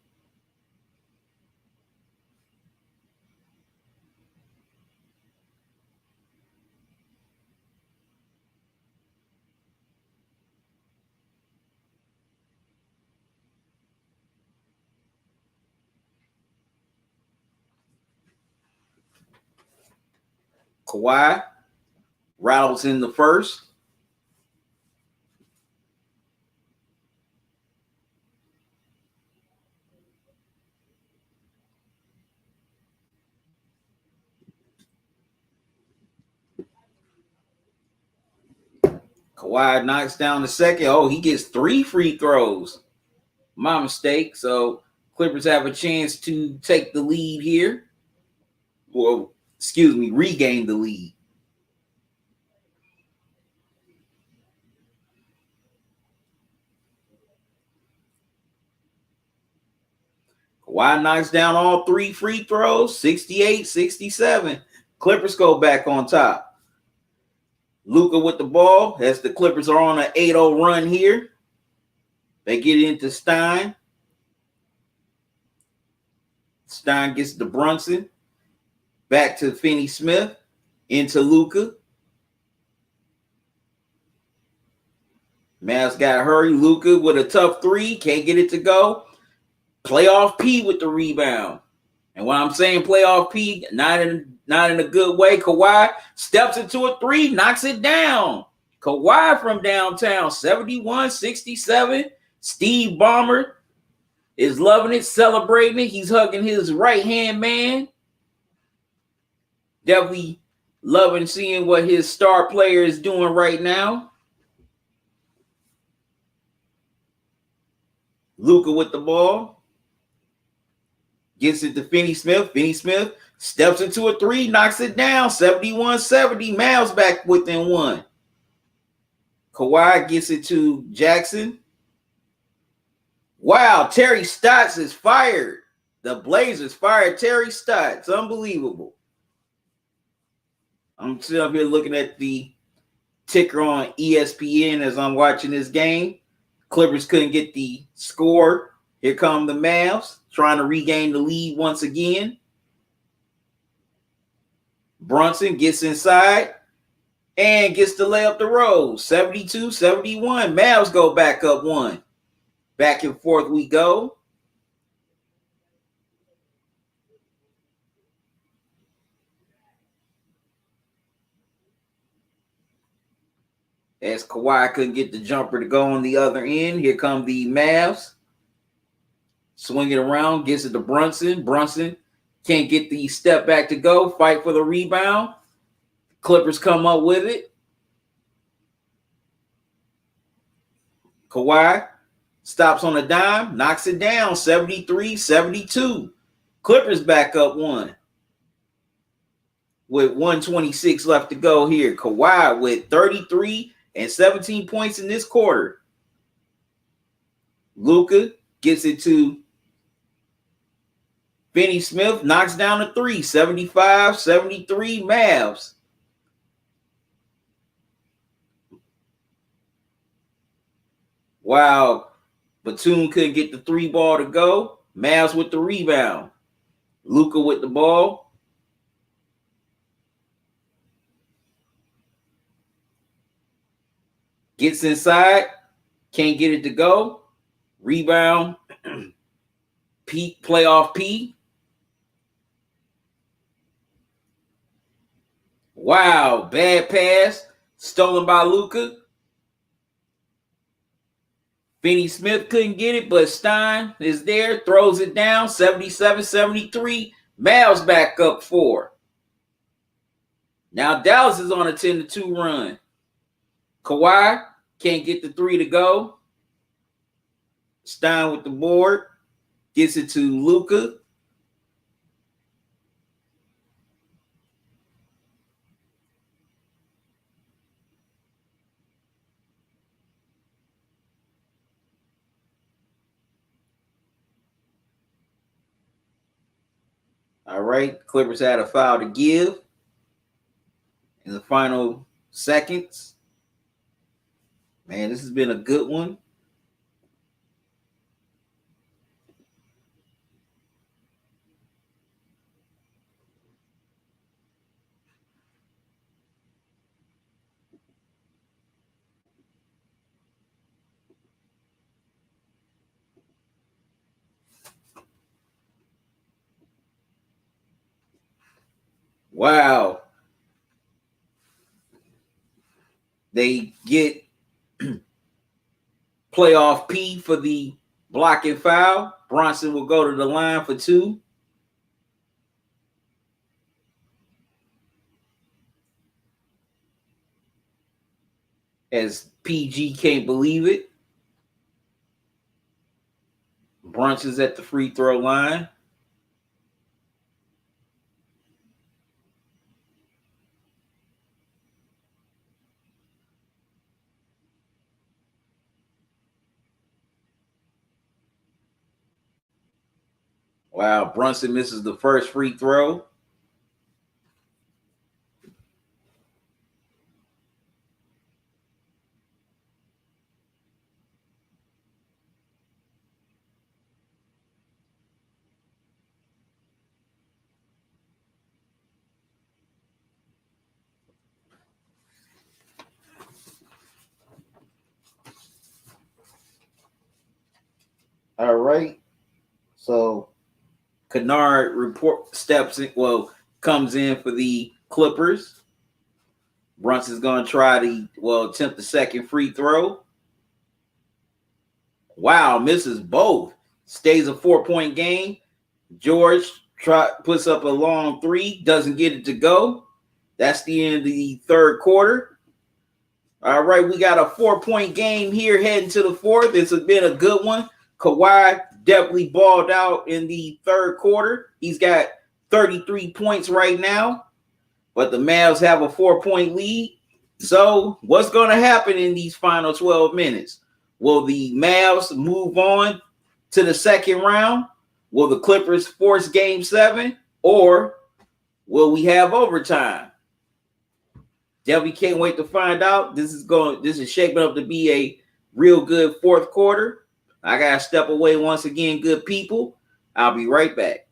Kawhi rattles in the first. Kawhi knocks down the second. Oh, he gets 3 free throws. My mistake. So Clippers have a chance to take the lead here. Well, excuse me, regain the lead. Kawhi knocks down all 3 free throws, 68-67. Clippers go back on top. Luka with the ball as the Clippers are on an 8-0 run here. They get into Stein. Stein gets to Brunson. Back to Finney-Smith. Into Luka. Mavs got to hurry. Luka with a tough 3. Can't get it to go. Playoff P with the rebound. And when I'm saying playoff P, not in a good way, Kawhi steps into a 3, knocks it down. Kawhi from downtown, 71-67. Steve Ballmer is loving it, celebrating it. He's hugging his right-hand man. Definitely loving seeing what his star player is doing right now. Luka with the ball. Gets it to Finney-Smith. Finney-Smith steps into a 3, knocks it down. 71-70. Mavs back within 1. Kawhi gets it to Jackson. Wow, Terry Stotts is fired. The Blazers fired Terry Stotts. Unbelievable. I'm sitting up here looking at the ticker on ESPN as I'm watching this game. Clippers couldn't get the score. Here come the Mavs trying to regain the lead once again. Brunson gets inside and gets to lay up the road. 72-71. Mavs go back up 1. Back and forth we go. As Kawhi couldn't get the jumper to go on the other end. Here come the Mavs. Swing it around, gets it to Brunson. Brunson can't get the step back to go. Fight for the rebound. Clippers come up with it. Kawhi stops on a dime, knocks it down, 73-72. Clippers back up 1. With 1:26 left to go here. Kawhi with 33 and 17 points in this quarter. Luka gets it to Finney-Smith, knocks down a 3, 75-73 Mavs. Wow, Batum couldn't get the 3 ball to go. Mavs with the rebound. Luka with the ball. Gets inside, can't get it to go. Rebound. P, playoff P. Wow, bad pass. Stolen by Luka. Finney-Smith couldn't get it, but Stein is there. Throws it down. 77-73. Mavs back up 4. Now Dallas is on a 10-2 run. Kawhi can't get the 3 to go. Stein with the board. Gets it to Luka. All right, Clippers had a foul to give in the final seconds. Man, this has been a good one. Wow. They get playoff P for the blocking foul. Bronson will go to the line for 2. As PG can't believe it. Brunson's at the free throw line. Wow, Brunson misses the first free throw. All right. So Kennard comes in for the Clippers. Brunson's going to try to attempt the second free throw. Wow, misses both. Stays a 4-point game. George puts up a long 3, doesn't get it to go. That's the end of the third quarter. All right, we got a 4-point game here heading to the fourth. It's been a good one. Kawhi definitely balled out in the third quarter. He's got 33 points right now, but the Mavs have a 4-point lead. So what's going to happen in these final 12 minutes? Will the Mavs move on to the second round? Will the Clippers force game 7? Or will we have overtime? Definitely can't wait to find out. This is shaping up to be a real good fourth quarter. I gotta step away once again, good people. I'll be right back.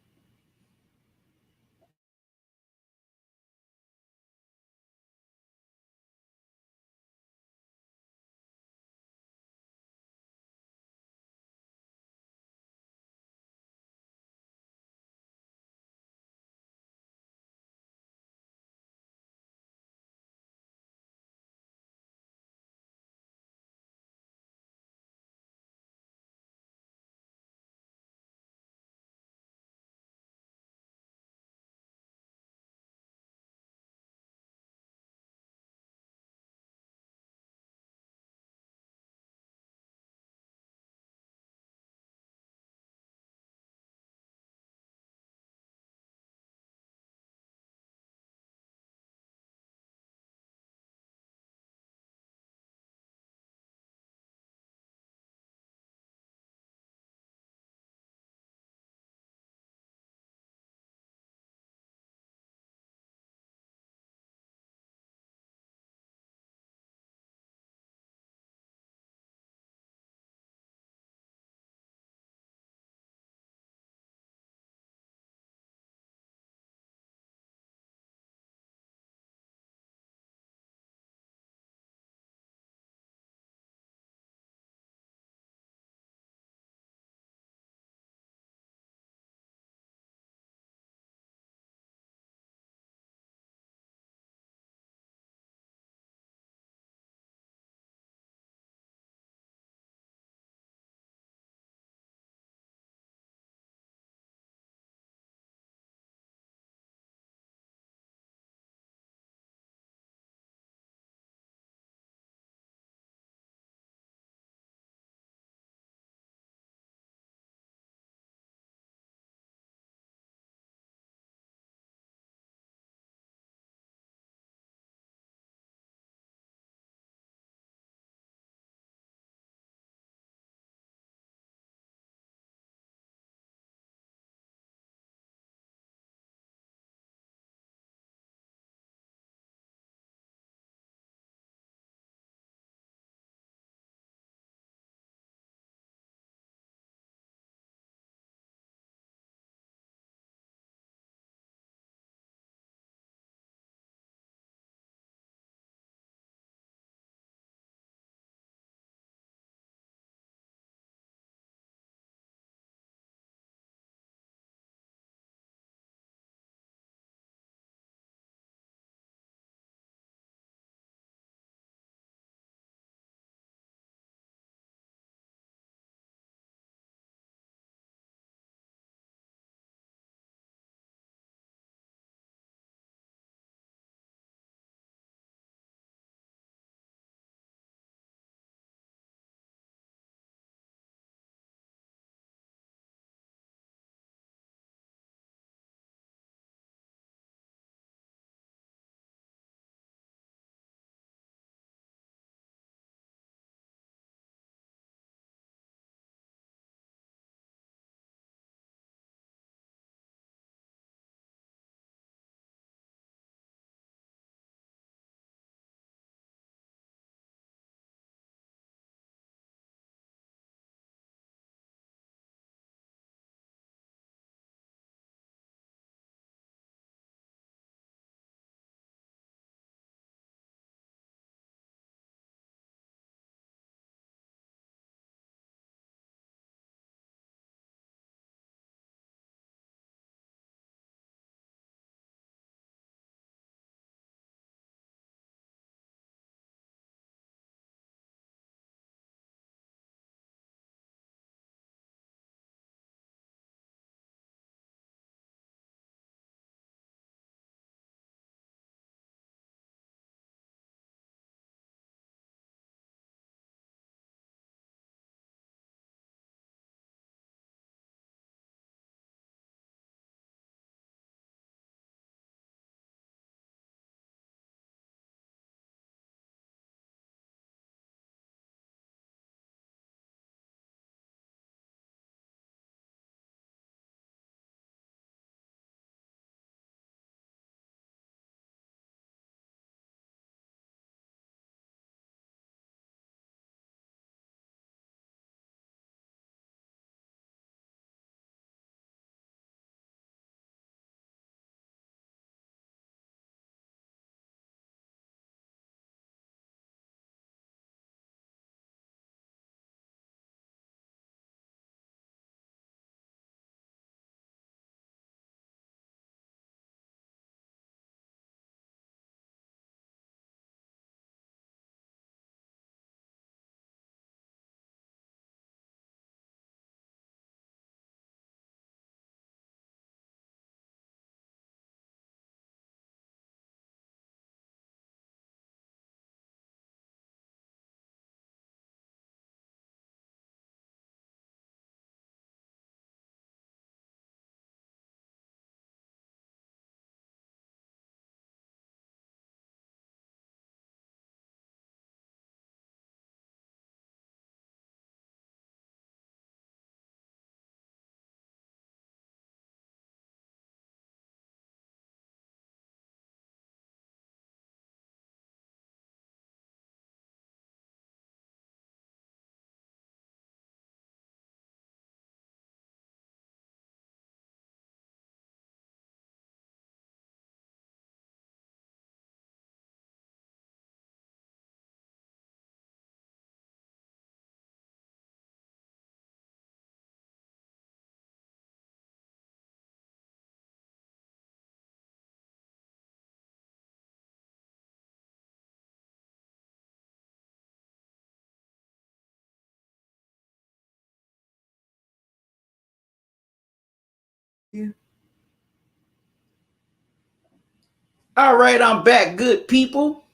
All right, I'm back, good people.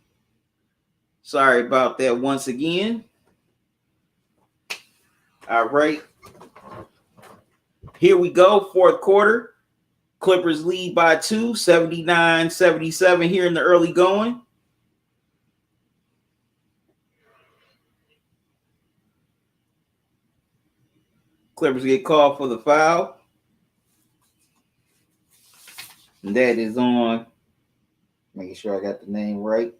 Sorry about that once again. All right. Here we go, fourth quarter. Clippers lead by 2, 79-77 here in the early going. Clippers get called for the foul. And that is on, making sure I got the name right.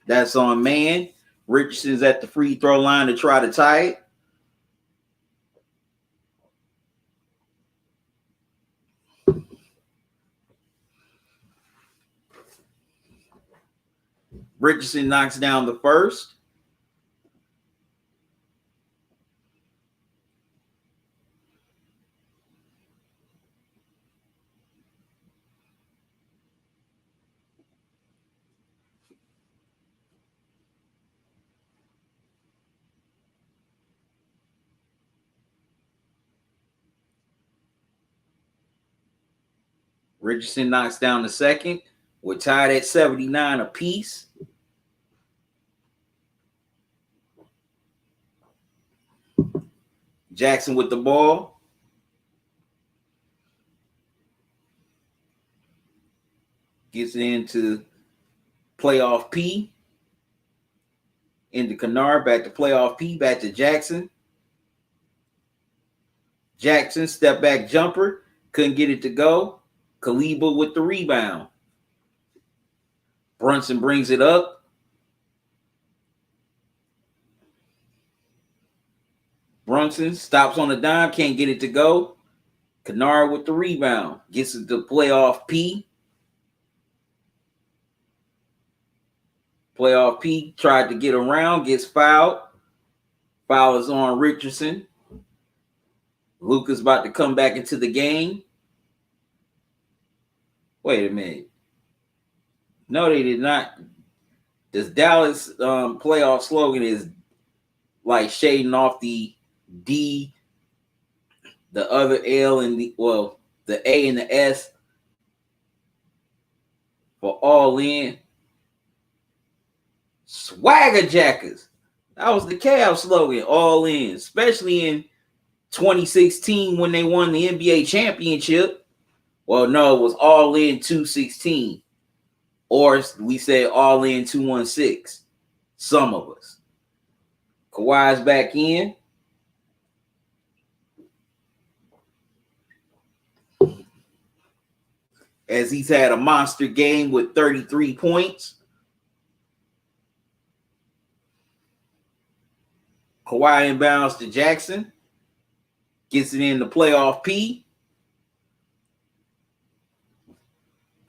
That's on man. Richardson's at the free throw line to try to tie it. Richardson knocks down the first. Richardson knocks down the second. We're tied at 79 apiece. Jackson with the ball. Gets into playoff P. Into Kennard. Back to playoff P. Back to Jackson. Jackson, step back jumper. Couldn't get it to go. Kaliba with the rebound. Brunson brings it up. Brunson stops on the dime. Can't get it to go. Kennard with the rebound. Gets it to playoff P. Playoff P tried to get around. Gets fouled. Foul is on Richardson. Luka's about to come back into the game. Wait a minute. No, they did not. This Dallas playoff slogan is like shading off the D, the other L, and the A and the S for all in. Swagger Jackers. That was the Cavs slogan, all in, especially in 2016 when they won the NBA championship. Well, no, it was all in 216. Or we say all in 216. Some of us. Kawhi's back in. As he's had a monster game with 33 points. Kawhi inbounds to Jackson. Gets it in the playoff P.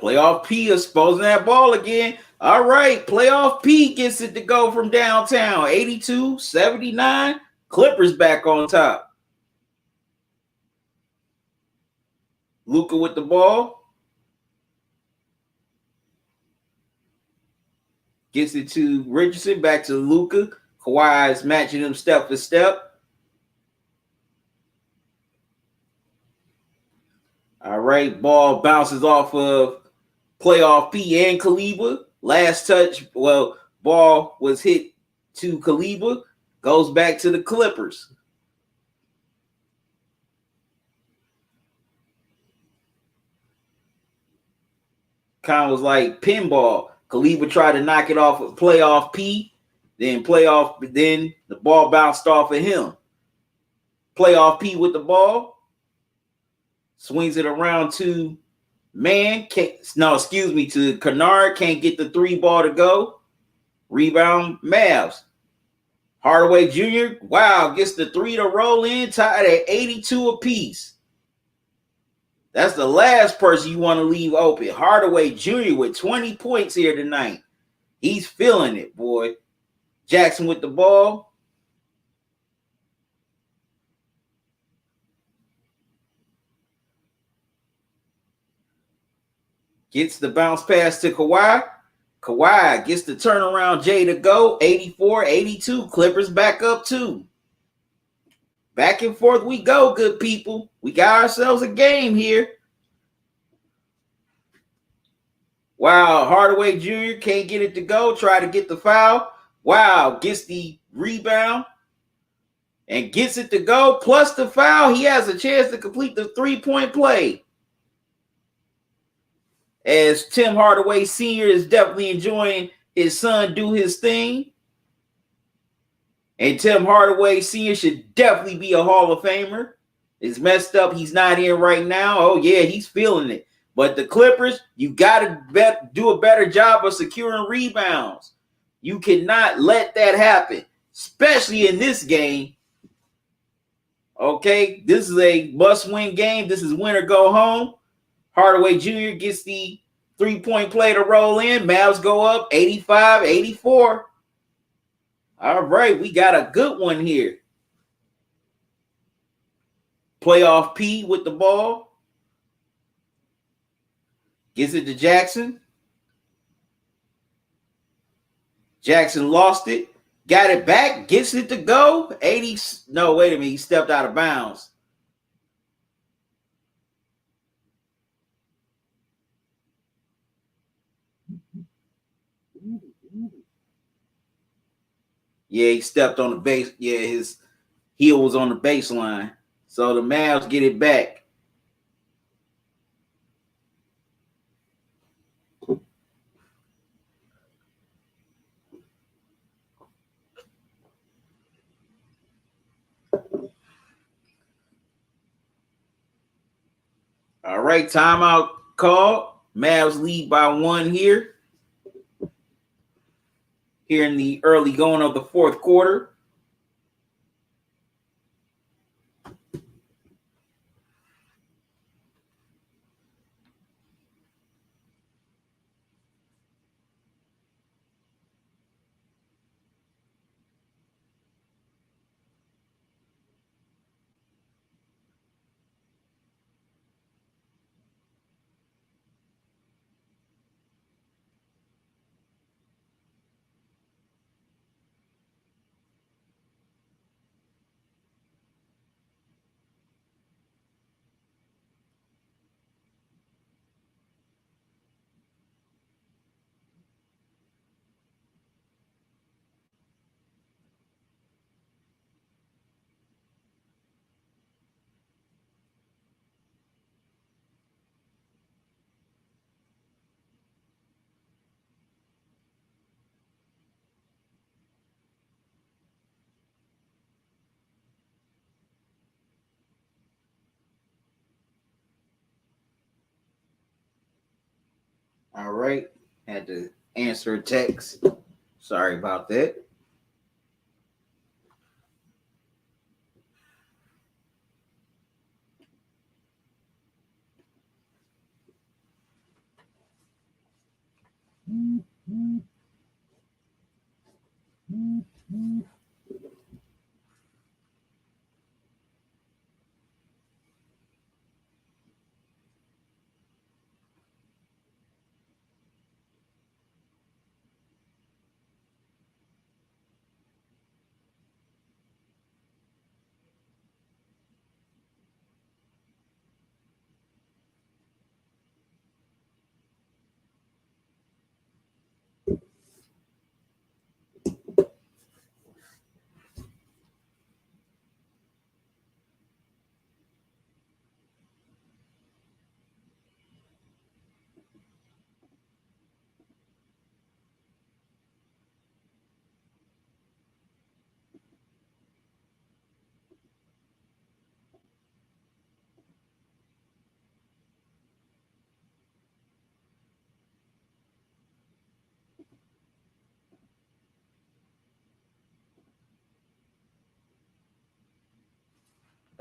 Playoff P exposing that ball again. All right, playoff P gets it to go from downtown. 82-79. Clippers back on top. Luka with the ball. Gets it to Richardson. Back to Luka. Kawhi is matching him step for step. All right, ball bounces off of playoff P and Kaliba. Last touch, ball was hit to Kaliba. Goes back to the Clippers. Kind of was like pinball. Kaliba tried to knock it off of playoff P. Then the ball bounced off of him. Playoff P with the ball. Swings it around to to Kennard. Can't get the 3 ball to go. Rebound, Mavs. Hardaway Jr., gets the 3 to roll in, tied at 82 apiece. That's the last person you want to leave open. Hardaway Jr. with 20 points here tonight. He's feeling it, boy. Jackson with the ball. Gets the bounce pass to Kawhi. Kawhi gets the turnaround J to go. 84-82. Clippers back up 2. Back and forth we go, good people. We got ourselves a game here. Wow, Hardaway Jr. can't get it to go. Try to get the foul. Wow, gets the rebound and gets it to go. Plus the foul, he has a chance to complete the three-point play. As Tim Hardaway Sr. is definitely enjoying his son do his thing. And Tim Hardaway Sr. should definitely be a Hall of Famer. It's messed up. He's not here right now. Oh, yeah, he's feeling it. But the Clippers, you got to do a better job of securing rebounds. You cannot let that happen, especially in this game. Okay, this is a must-win game. This is win or go home. Hardaway Jr. gets the three-point play to roll in. Mavs go up 85-84. All right, we got a good one here. Playoff P with the ball. Gives it to Jackson. Jackson lost it. Got it back. Gets it to go. 80. No, wait a minute. He stepped out of bounds. Yeah, he stepped on the base. Yeah, his heel was on the baseline. So the Mavs get it back. All right, timeout call. Mavs lead by 1 here. Here in the early going of the fourth quarter. All right. Had to answer a text. Sorry about that.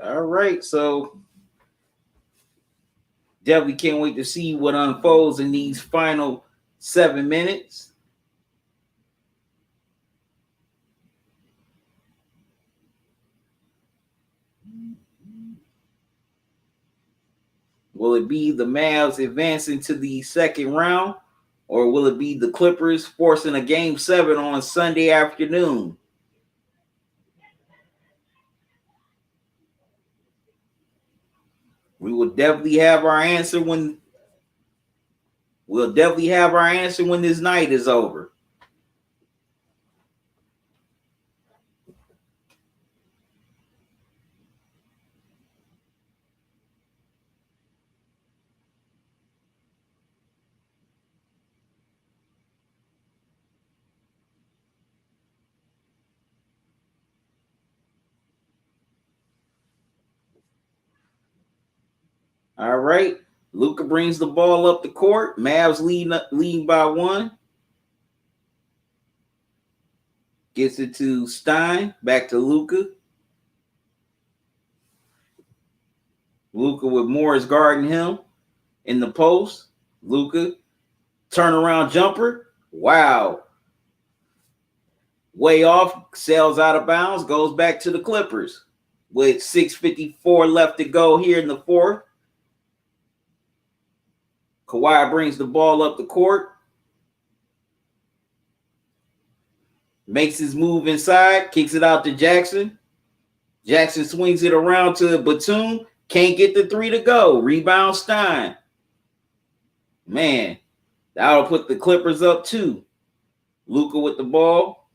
All right. So definitely can't wait to see what unfolds in these final 7 minutes. Will it be the Mavs advancing to the second round, or will it be the Clippers forcing a game 7 on Sunday afternoon? We will definitely have our answer when We'll definitely have our answer when this night is over. All right. Luka brings the ball up the court. Mavs leading by 1. Gets it to Stein. Back to Luka. Luka with Morris guarding him in the post. Luka, turnaround jumper. Wow. Way off, sails out of bounds, goes back to the Clippers with 6:54 left to go here in the fourth. Kawhi brings the ball up the court. Makes his move inside, kicks it out to Jackson. Jackson swings it around to Batum. Can't get the 3 to go. Rebound Stein. Man, that'll put the Clippers up 2. Luka with the ball.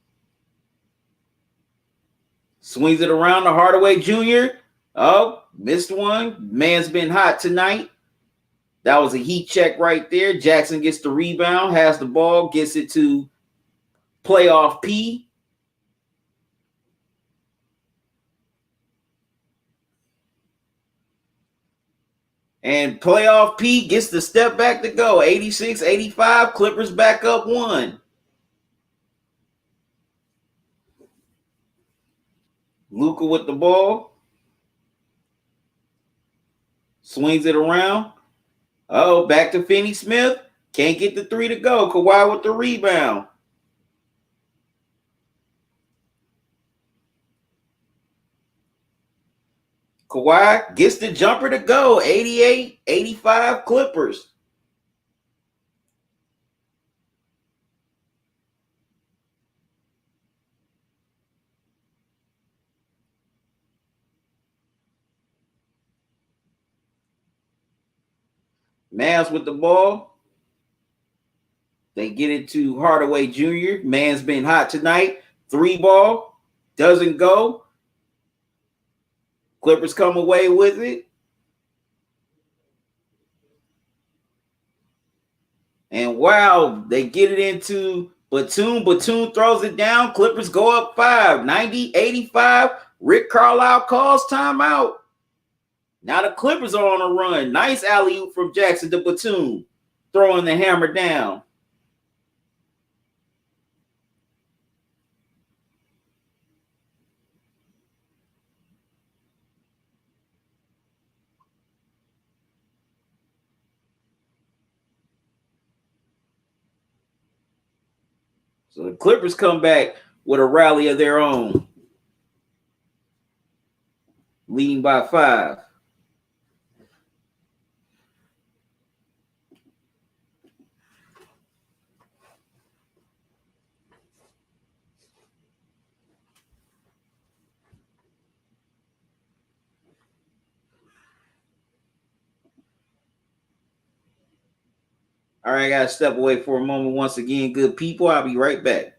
Swings it around to Hardaway Jr. Oh, missed one. Man's been hot tonight. That was a heat check right there. Jackson gets the rebound, has the ball, gets it to playoff P. And playoff P gets the step back to go. 86-85. Clippers back up 1. Luka with the ball. Swings it around. Oh, back to Finney Smith. Can't get the 3 to go. Kawhi with the rebound. Kawhi gets the jumper to go. 88-85 Clippers. Mavs with the ball. They get it to Hardaway Jr. Man's been hot tonight. 3 ball. Doesn't go. Clippers come away with it. And wow, they get it into Batum. Batum throws it down. Clippers go up 5. 90-85. Rick Carlisle calls timeout. Now the Clippers are on a run. Nice alley-oop from Jackson to Batum. Throwing the hammer down. So the Clippers come back with a rally of their own. Leading by 5. All right, I got to step away for a moment once again. Good people, I'll be right back.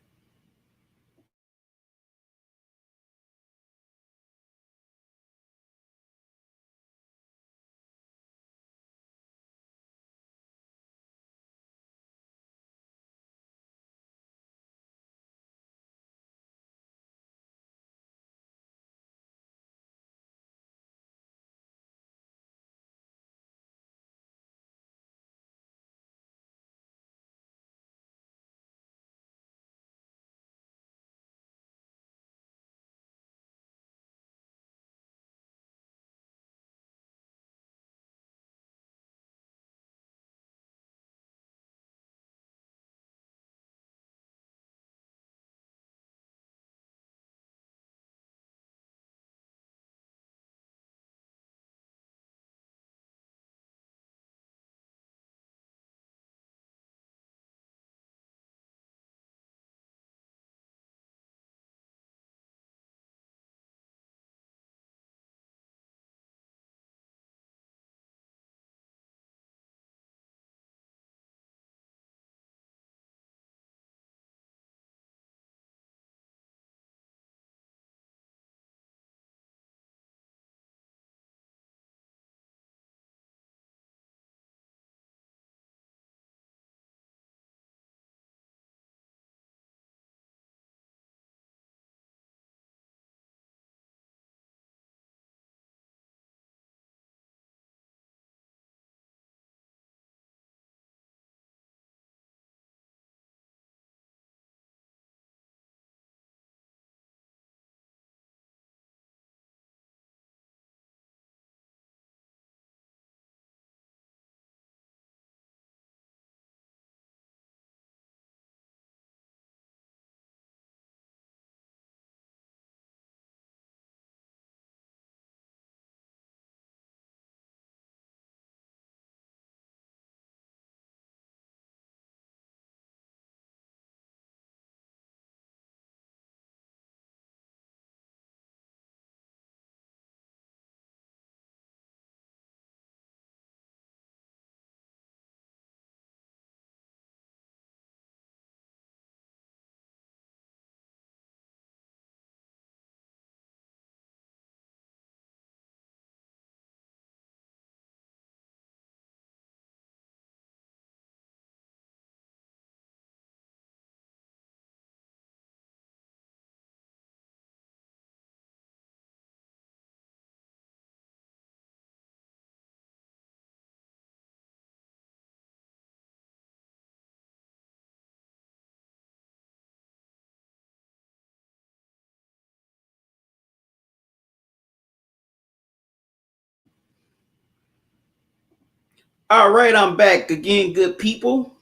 All right, I'm back again, good people.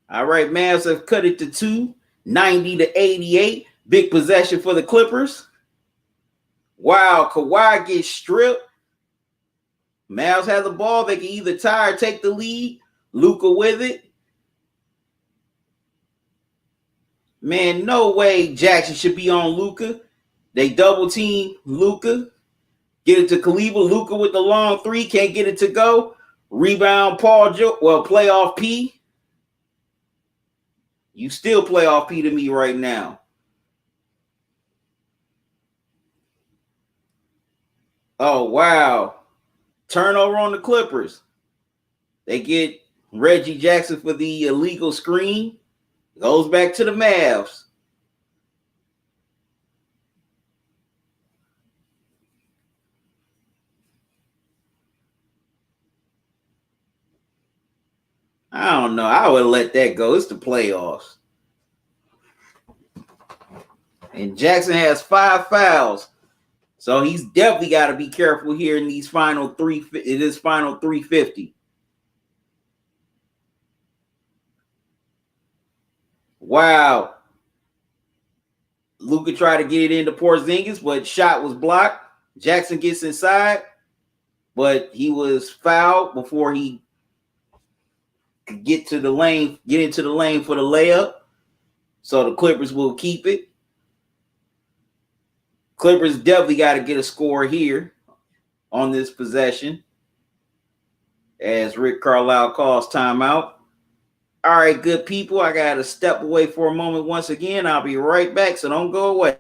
All right, Mavs have cut it to 2, 90-88. Big possession for the Clippers. Wow, Kawhi gets stripped. Mavs has the ball. They can either tie or take the lead. Luka with it. Man, no way Jackson should be on Luka. They double team Luka. Get it to Kaliba. Luka with the long three. Can't get it to go. Rebound Paul George. Well, playoff P. You still playoff P to me right now. Oh, wow. Turnover on the Clippers. They get Reggie Jackson for the illegal screen. Goes back to the Mavs. I don't know. I would let that go. It's the playoffs. And Jackson has 5 fouls. So he's definitely got to be careful here in these final three. It is final 350. Wow. Luka tried to get it into Porzingis, but shot was blocked. Jackson gets inside, but he was fouled before he could get into the lane for the layup. So the Clippers will keep it. Clippers definitely got to get a score here on this possession as Rick Carlisle calls timeout. All right, good people. I got to step away for a moment once again. I'll be right back, so don't go away.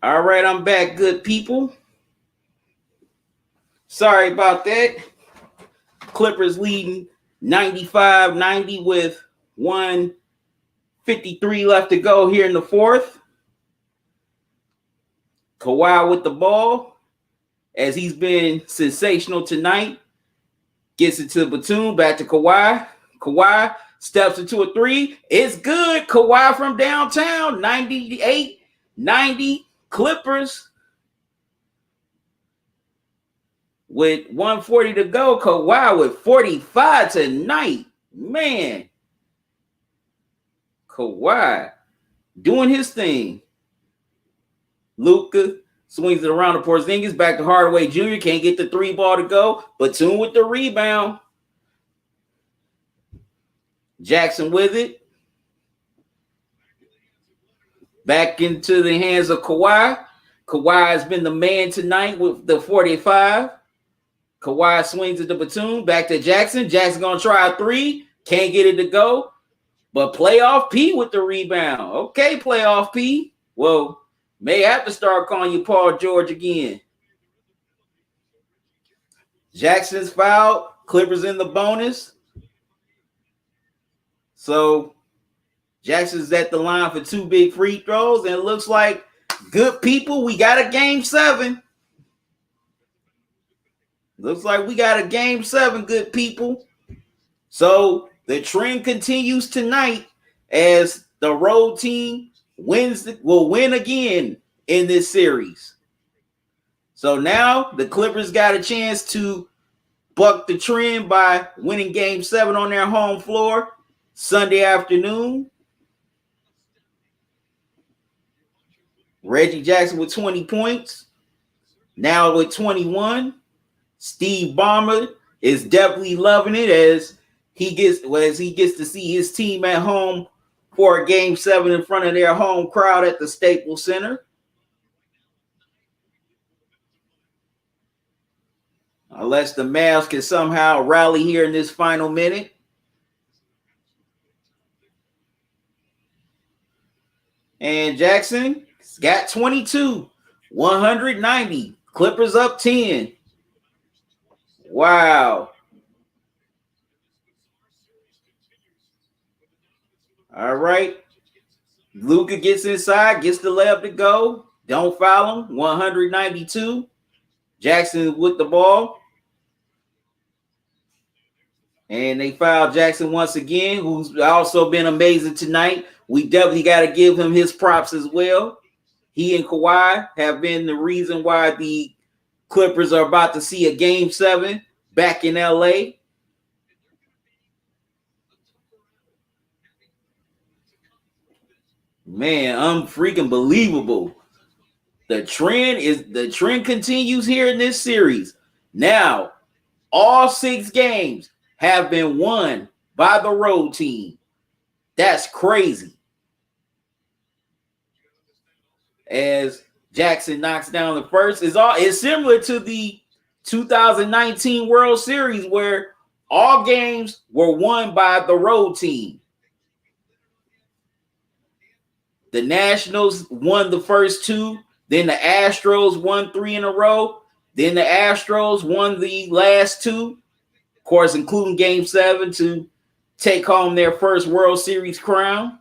All right, I'm back, good people. Sorry about that. Clippers leading 95-90 with 1:53 left to go here in the fourth. Kawhi with the ball, as he's been sensational tonight. Gets it to Batum, back to Kawhi. Kawhi steps into a three. It's good. Kawhi from downtown, 98-90 Clippers. With 140 to go, Kawhi with 45 tonight. Man, Kawhi doing his thing. Luka swings it around to Porzingis, back to Hardaway Jr. Can't get the three ball to go. Batum with the rebound. Jackson with it. Back into the hands of Kawhi. Kawhi has been the man tonight with the 45. Kawhi swings it to Batum. Back to Jackson. Jackson going to try a three. Can't get it to go. But playoff P with the rebound. Okay, playoff P. Whoa. May have to start calling you Paul George again. Jackson's fouled. Clippers in the bonus. So Jackson's at the line for two big free throws. And it looks like, good people, we got a game 7. Looks like we got a game 7, good people. So the trend continues tonight as the road team will win again in this series. So now the Clippers got a chance to buck the trend by winning game 7 on their home floor Sunday afternoon. Reggie Jackson with 20 points. Now with 21. Steve Ballmer is definitely loving it as he gets to see his team at home for a game 7 in front of their home crowd at the Staples Center. Unless the Mavs can somehow rally here in this final minute. And Jackson got 22, 190. Clippers up 10. Wow. All right. Luka gets inside, gets the layup to go. Don't foul him. 192. Jackson with the ball. And they fouled Jackson once again, who's also been amazing tonight. We definitely got to give him his props as well. He and Kawhi have been the reason why the Clippers are about to see a game 7 back in LA. Man, unfreaking believable. The trend continues here in this series. Now, all 6 games have been won by the road team. That's crazy. As Jackson knocks down the first, it's similar to the 2019 World Series where all games were won by the road team. The Nationals won the first 2, then the Astros won 3 in a row, then the Astros won the last 2, of course, including game 7 to take home their first World Series crown.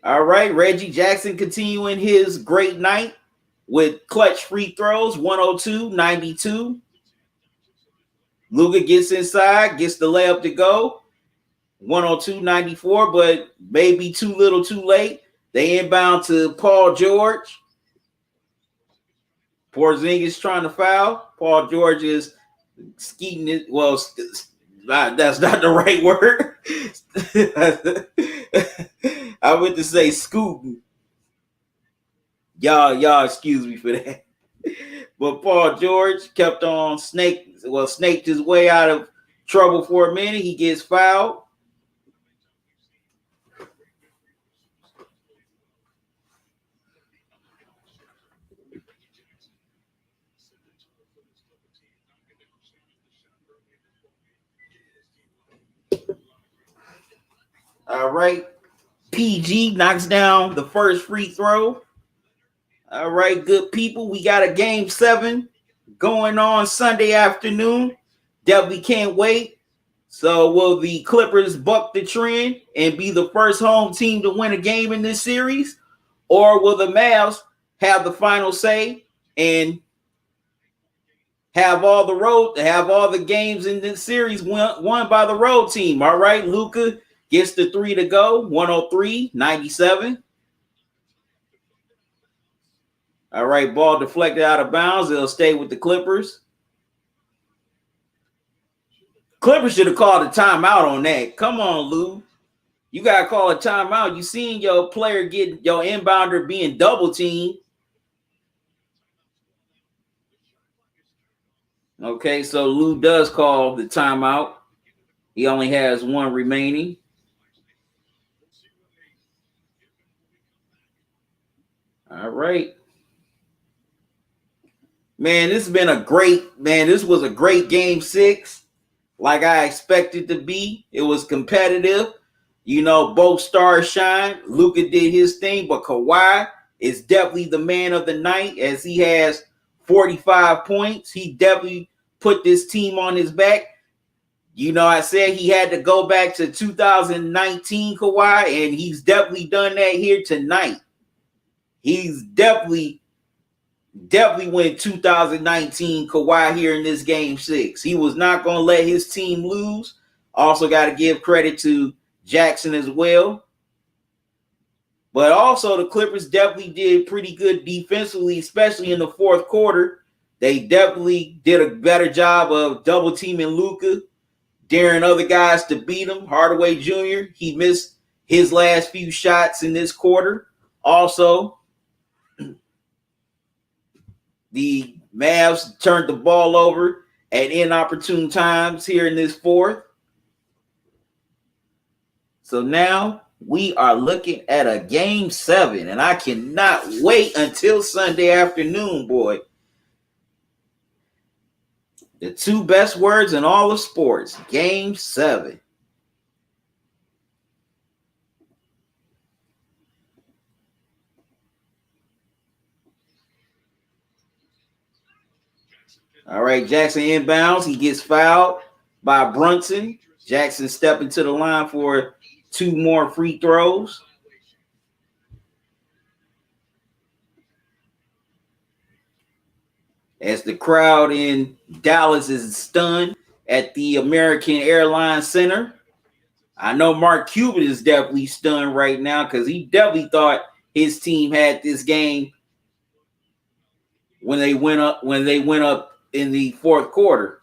All right, Reggie Jackson continuing his great night with clutch free throws, 102-92. Luka gets inside, gets the layup to go, 102-94, but maybe too little too late. They inbound to Paul George. Porzingis trying to foul. Paul George is skeeting it. Well, that's not the right word. I went to say scooting. Y'all excuse me for that. But Paul George kept on snaked his way out of trouble for a minute. He gets fouled. All right. PG knocks down the first free throw. All right, good people. We got a game 7 going on Sunday afternoon. Definitely can't wait. So will the Clippers buck the trend and be the first home team to win a game in this series? Or will the Mavs have the final say and have all the games in this series won by the road team? All right, Luka gets the 3 to go, 103-97. All right, ball deflected out of bounds. It'll stay with the Clippers. Clippers should have called a timeout on that. Come on, Lou. You got to call a timeout. You seen your player get your inbounder being double teamed. Okay, so Lou does call the timeout. He only has one remaining. All right. Man, this was a great game 6. Like I expected to be. It was competitive. You know, both stars shine. Luka did his thing, but Kawhi is definitely the man of the night as he has 45 points. He definitely put this team on his back. You know, I said he had to go back to 2019 Kawhi, and he's definitely done that here tonight. He's definitely went 2019 Kawhi here in this game 6. He was not going to let his team lose. Also got to give credit to Jackson as well. But also the Clippers definitely did pretty good defensively, especially in the fourth quarter. They definitely did a better job of double teaming Luka, daring other guys to beat him. Hardaway Jr., he missed his last few shots in this quarter. Also, the Mavs turned the ball over at inopportune times here in this fourth. So now we are looking at a game 7, and I cannot wait until Sunday afternoon, boy. The 2 best words in all of sports, game 7. All right, Jackson inbounds. He gets fouled by Brunson. Jackson stepping to the line for 2 more free throws. As the crowd in Dallas is stunned at the American Airlines Center. I know Mark Cuban is definitely stunned right now because he definitely thought his team had this game when they went up in the fourth quarter.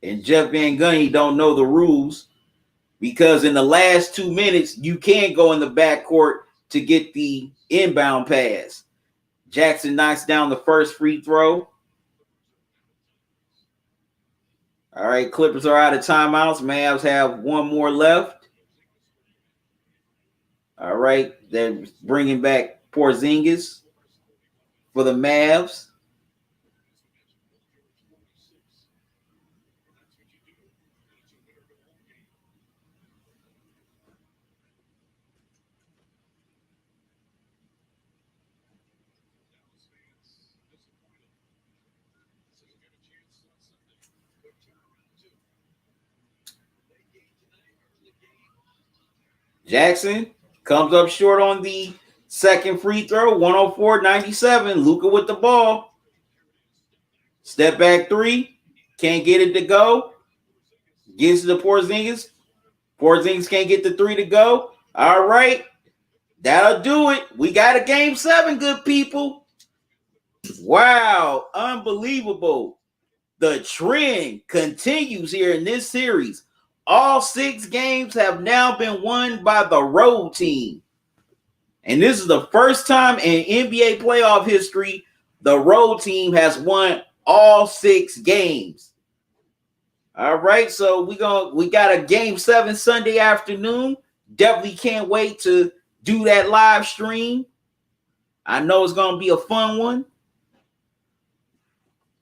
And Jeff Van Gundy don't know the rules because in the last 2 minutes, you can't go in the backcourt to get the inbound pass. Jackson knocks down the first free throw. All right, Clippers are out of timeouts. Mavs have 1 more left. All right, they're bringing back Porzingis for the Mavs. Jackson comes up short on the second free throw, 104-97. Luka with the ball. Step back 3. Can't get it to go. Gives it to Porzingis. Porzingis can't get the 3 to go. All right. That'll do it. We got a game 7, good people. Wow. Unbelievable. The trend continues here in this series. All 6 games have now been won by the road team. And this is the first time in NBA playoff history the road team has won all 6 games. All right, so we got a game 7 Sunday afternoon. Definitely can't wait to do that live stream. I know it's going to be a fun one.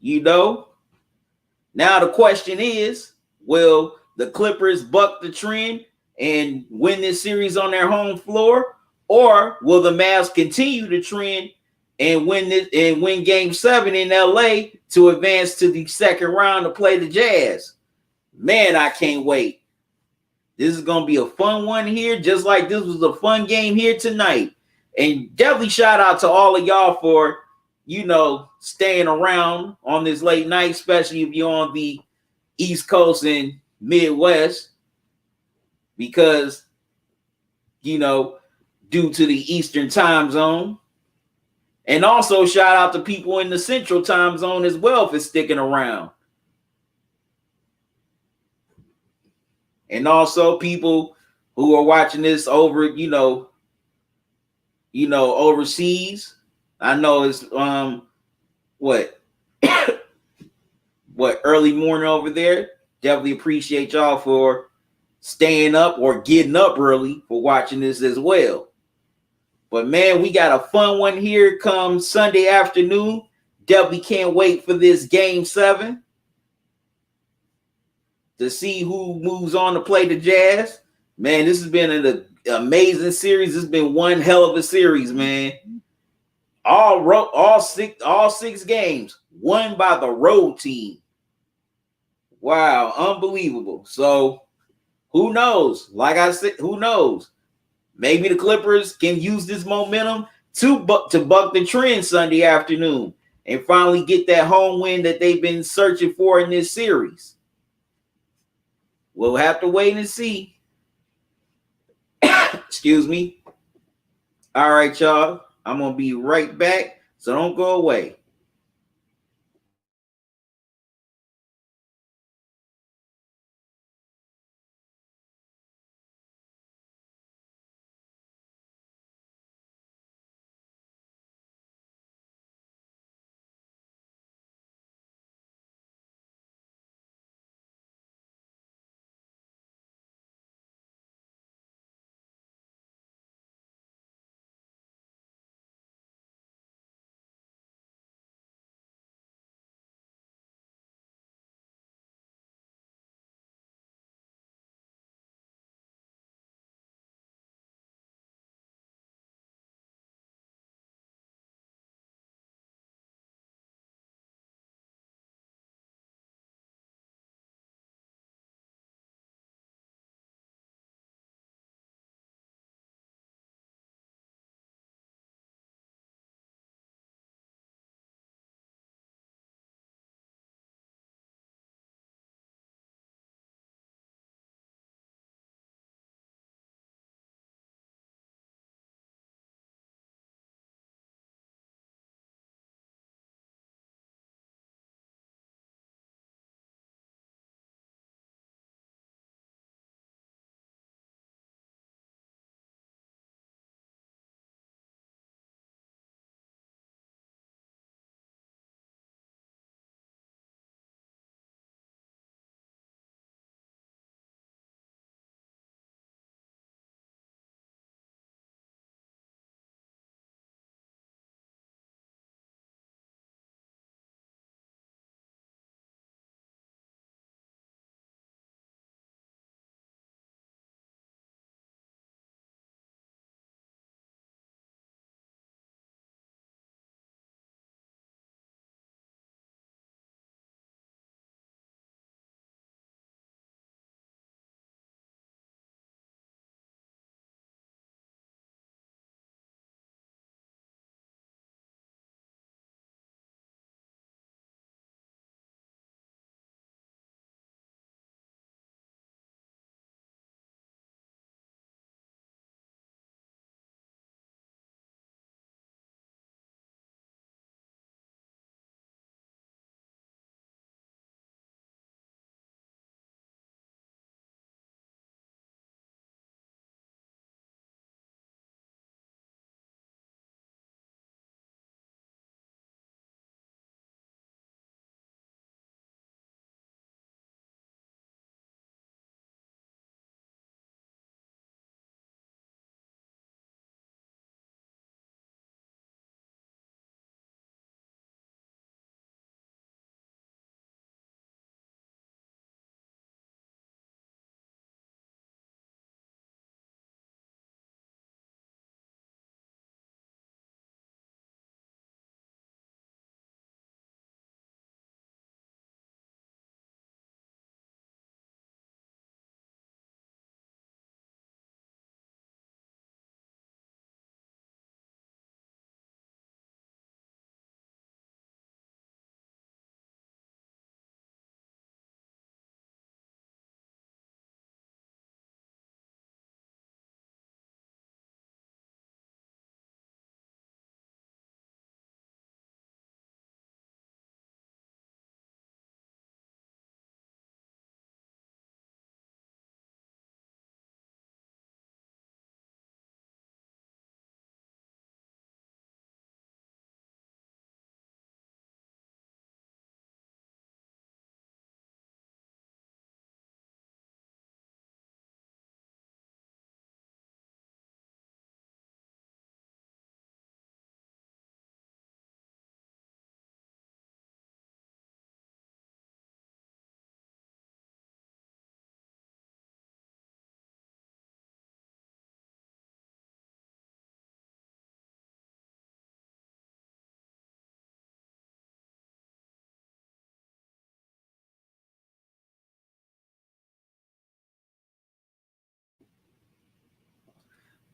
You know, Now the question is, will the Clippers buck the trend and win this series on their home floor, or will the Mavs continue the trend and win Game 7 in LA to advance to the second round to play the Jazz? Man, I can't wait. This is gonna be a fun one here, just like this was a fun game here tonight. And definitely shout out to all of y'all for, staying around on this late night, especially if you're on the East Coast and Midwest, because, due to the Eastern time zone. And also shout out to people in the Central time zone as well for sticking around. And also people who are watching this over, overseas. I know it's what early morning over there. Definitely appreciate y'all for staying up or getting up early for watching this as well. But man, we got a fun one here come Sunday afternoon. Definitely can't wait for this Game 7 to see who moves on to play the Jazz. Man, this has been an amazing series. It's been one hell of a series, man. All six games won by the road team. Wow, unbelievable. So who knows? Like I said, who knows? Maybe the Clippers can use this momentum to buck the trend Sunday afternoon and finally get that home win that they've been searching for in this series. We'll have to wait and see. Excuse me. All right, y'all. I'm going to be right back, so don't go away.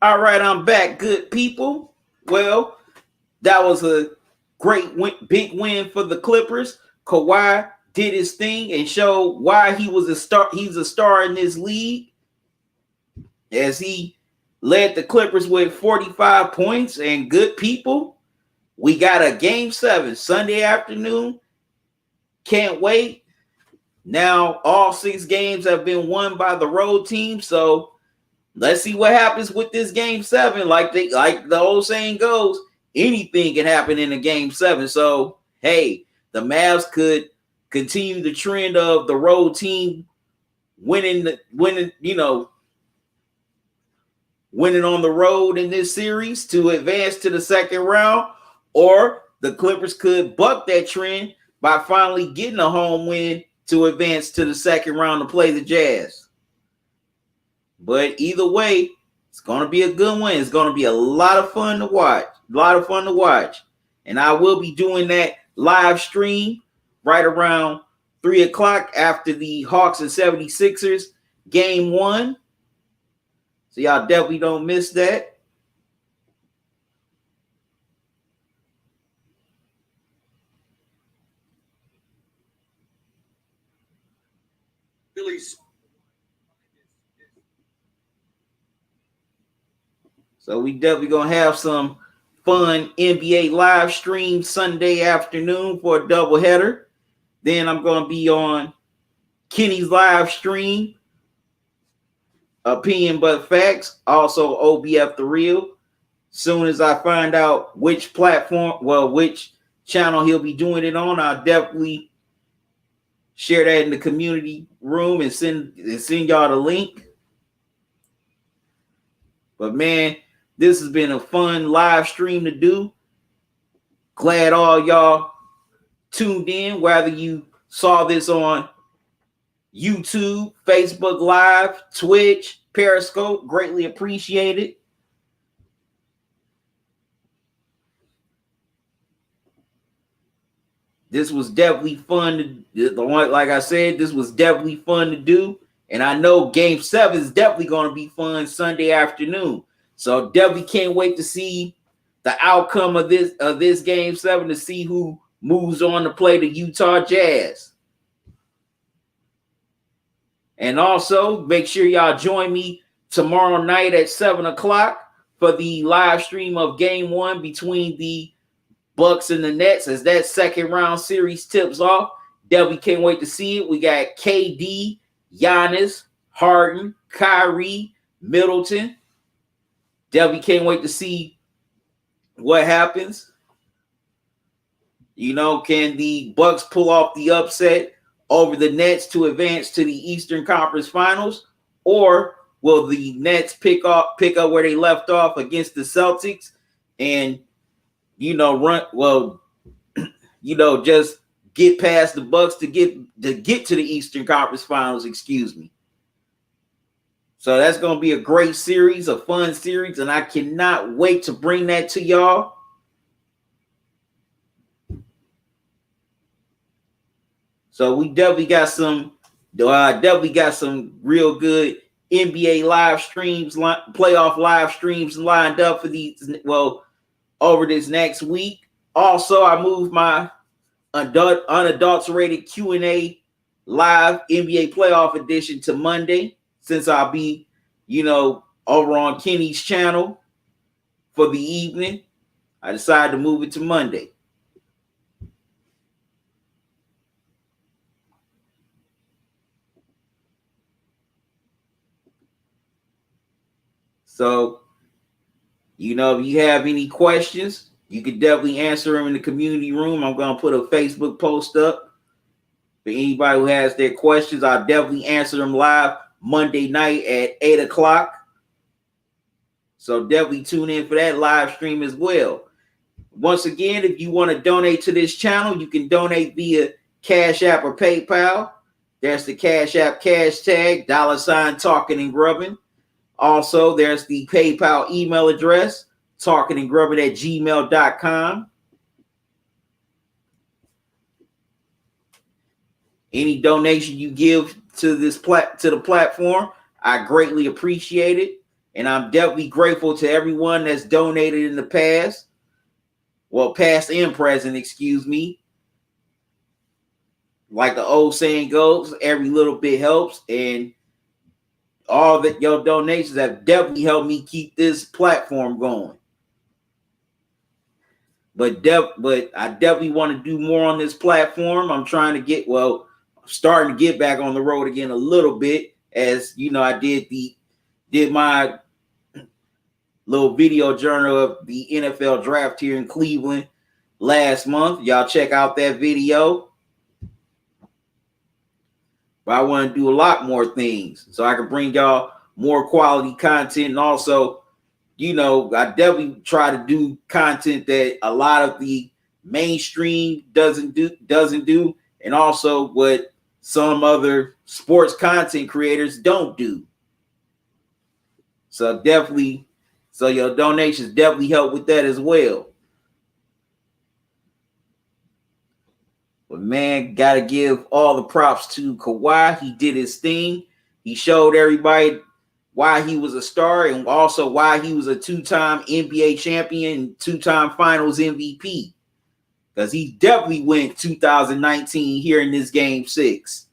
All right, I'm back, good people. Well, that was a big win for the Clippers. Kawhi did his thing and showed why he was a star. He's a star in this league as he led the Clippers with 45 points. And good people, we got a game 7 Sunday afternoon. Can't wait. Now all 6 games have been won by the road team, so let's see what happens with this game 7. Like the old saying goes, anything can happen in a game 7. So hey, the Mavs could continue the trend of the road team winning on the road in this series to advance to the second round, or the Clippers could buck that trend by finally getting a home win to advance to the second round to play the Jazz. But either way, it's going to be a good one. It's going to be a lot of fun to watch. And I will be doing that live stream right around 3 o'clock after the Hawks and 76ers game 1. So y'all definitely don't miss that. So we definitely going to have some fun NBA live stream Sunday afternoon for a doubleheader. Then I'm going to be on Kenny's live stream, Opinion But Facts, also OBF The Real. Soon as I find out which channel he'll be doing it on, I'll definitely share that in the community room and send y'all the link. But man, this has been a fun live stream to do. Glad all y'all tuned in, whether you saw this on YouTube, Facebook Live, Twitch, Periscope. Greatly appreciated. This was definitely fun. Like I said, this was definitely fun to do. And I know game 7 is definitely going to be fun Sunday afternoon. So definitely can't wait to see the outcome of this game 7, to see who moves on to play the Utah Jazz. And also make sure y'all join me tomorrow night at 7 o'clock for the live stream of game 1 between the Bucks and the Nets as that second round series tips off. Definitely can't wait to see it. We got KD, Giannis, Harden, Kyrie, Middleton. Definitely can't wait to see what happens. Can the Bucks pull off the upset over the Nets to advance to the Eastern Conference Finals, or will the Nets pick up where they left off against the Celtics and just get past the Bucks to get to the Eastern Conference Finals, excuse me. So that's going to be a great series, a fun series, and I cannot wait to bring that to y'all. So we definitely got some real good NBA live streams, playoff live streams lined up for over this next week. Also, I moved my unadulterated Q&A live NBA playoff edition to Monday, since I'll be, over on Kenny's channel for the evening. I decided to move it to Monday. So, if you have any questions, you can definitely answer them in the community room. I'm going to put a Facebook post up for anybody who has their questions. I'll definitely answer them live Monday night at 8 o'clock. So definitely tune in for that live stream as well. Once again, if you want to donate to this channel, you can donate via Cash App or PayPal. There's the Cash App cash tag, $ Talkin and Grubbin. Also, there's the PayPal email address, talkinandgrubbin@gmail.com. Any donation you give to the platform, I greatly appreciate it. And I'm definitely grateful to everyone that's donated in the past. Well, past and present, excuse me. Like the old saying goes, every little bit helps. And all that your donations have definitely helped me keep this platform going. But I definitely want to do more on this platform. I'm trying to get, starting to get back on the road again a little bit. As you know, I did my little video journal of the NFL draft here in Cleveland last month. Y'all check out that video. But I want to do a lot more things so I can bring y'all more quality content. And also, you know, I definitely try to do content that a lot of the mainstream doesn't do, and also what some other sports content creators don't do. So your donations definitely help with that as well. But man, gotta give all the props to Kawhi. He did his thing. He showed everybody why he was a star and also why he was a two-time NBA champion, two-time Finals MVP. Because he definitely went 2019 here in this Game 6.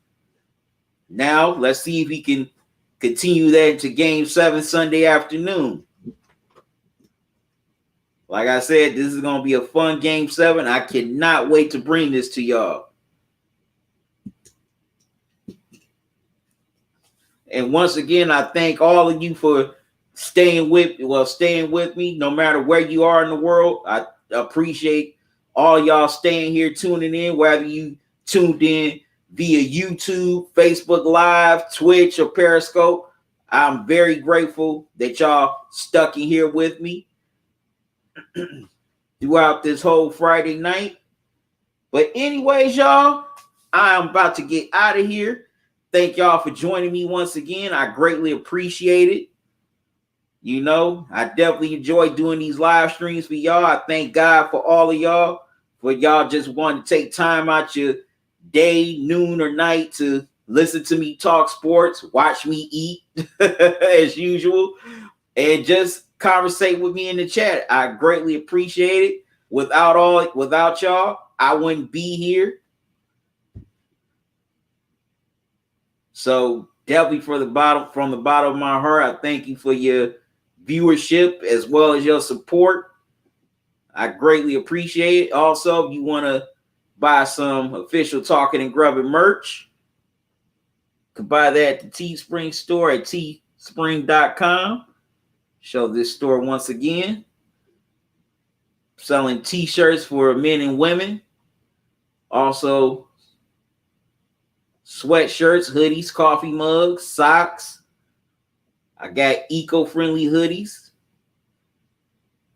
Now, let's see if he can continue that into Game 7 Sunday afternoon. Like I said, this is going to be a fun Game 7. I cannot wait to bring this to y'all. And once again, I thank all of you for staying with me, no matter where you are in the world. I appreciate all y'all staying here, tuning in, whether you tuned in via YouTube, Facebook Live, Twitch, or Periscope. I'm very grateful that y'all stuck in here with me throughout this whole Friday night. But anyways, y'all, I'm about to get out of here. Thank y'all for joining me once again. I greatly appreciate it. You know, I definitely enjoy doing these live streams for y'all. I thank God for all of y'all, for y'all just wanting to take time out your day, noon, or night to listen to me talk sports, watch me eat as usual, and just conversate with me in the chat. I greatly appreciate it. Without y'all, I wouldn't be here. So definitely from the bottom of my heart, I thank you for your viewership as well as your support. I greatly appreciate it. Also, if you want to buy some official Talkin and Grubbin merch, you can buy that at the Teespring store at teespring.com. Show this store once again. Selling t-shirts for men and women. Also, sweatshirts, hoodies, coffee mugs, socks. I got eco-friendly hoodies,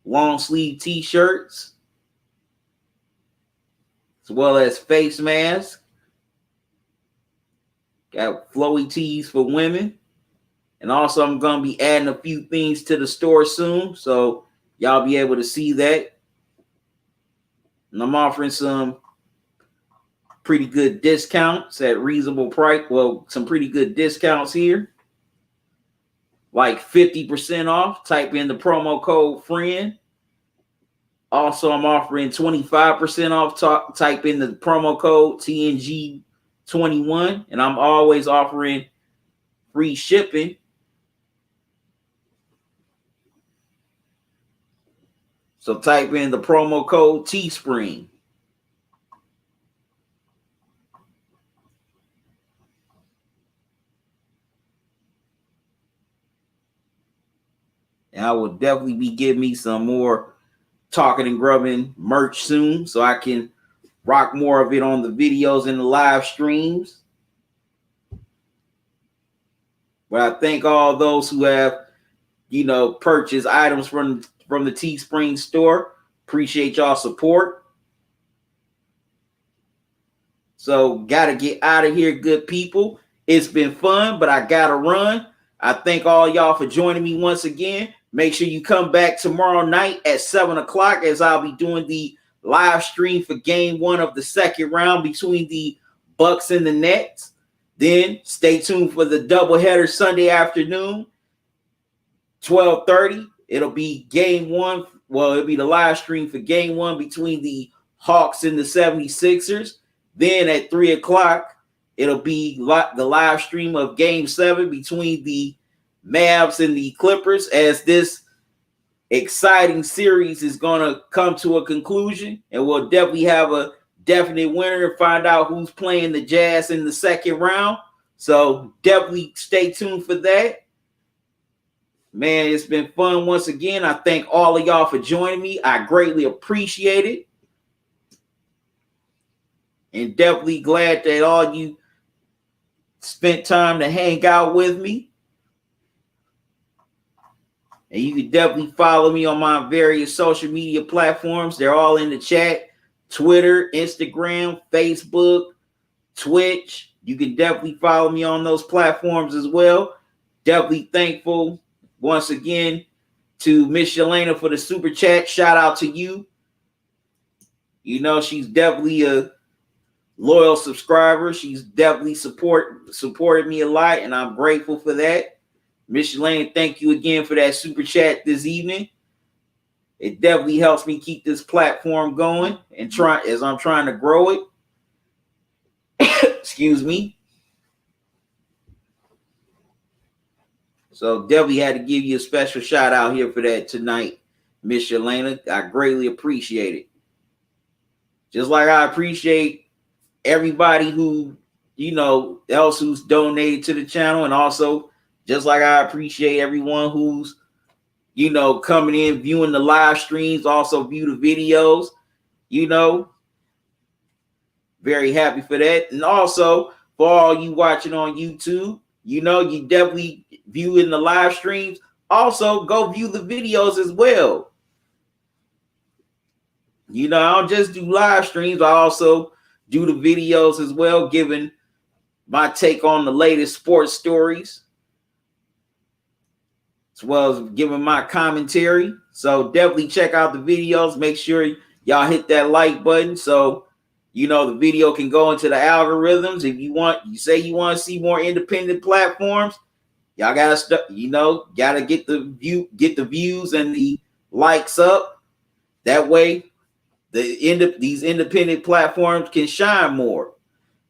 long sleeve t-shirts, as well as face masks. Got flowy tees for women. And also I'm going to be adding a few things to the store soon, so y'all be able to see that. And I'm offering some pretty good discounts at reasonable price. Well, some pretty good discounts here. Like 50% off. Type in the promo code FRIEND. Also, I'm offering 25% off. Type in the promo code TNG21. And I'm always offering free shipping. So type in the promo code Teespring. And I will definitely be giving me some more Talkin and Grubbin merch soon so I can rock more of it on the videos and the live streams. But I thank all those who have, purchased items from the Teespring store. Appreciate y'all support. So gotta get out of here, good people. It's been fun, but I gotta run. I thank all y'all for joining me once again. Make sure you come back tomorrow night at 7 o'clock as I'll be doing the live stream for Game 1 of the second round between the Bucks and the Nets. Then stay tuned for the doubleheader Sunday afternoon. 12:30, it'll be game one. Well, it'll be the live stream for game one between the Hawks and the 76ers. Then at 3 o'clock, it'll be the live stream of game 7 between the Mavs and the Clippers, as this exciting series is going to come to a conclusion. And we'll definitely have a definite winner and find out who's playing the Jazz in the second round. So definitely stay tuned for that. Man, it's been fun once again. I thank all of y'all for joining me. I greatly appreciate it. And definitely glad that all you spent time to hang out with me. And you can definitely follow me on my various social media platforms. They're all in the chat. Twitter, Instagram, Facebook, Twitch. You can definitely follow me on those platforms as well. Definitely thankful once again to Miss Yelena for the super chat. Shout out to you. You know, she's definitely a loyal subscriber. She's definitely supported me a lot, and I'm grateful for that. Miss Yelena, thank you again for that super chat this evening. It definitely helps me keep this platform going and as I'm trying to grow it. Excuse me. So definitely had to give you a special shout out here for that tonight, Miss Yelena. I greatly appreciate it. Just like I appreciate everybody who, else who's donated to the channel. And also, just like I appreciate everyone who's, coming in, viewing the live streams, also view the videos, very happy for that. And also, for all you watching on YouTube, you definitely viewing the live streams. Also, go view the videos as well. I don't just do live streams. I also do the videos as well, giving my take on the latest sports stories, as well as giving my commentary. So definitely check out the videos. Make sure y'all hit that like button so the video can go into the algorithms. If you say you want to see more independent platforms, y'all gotta get the views and the likes up. That way, these independent platforms can shine more.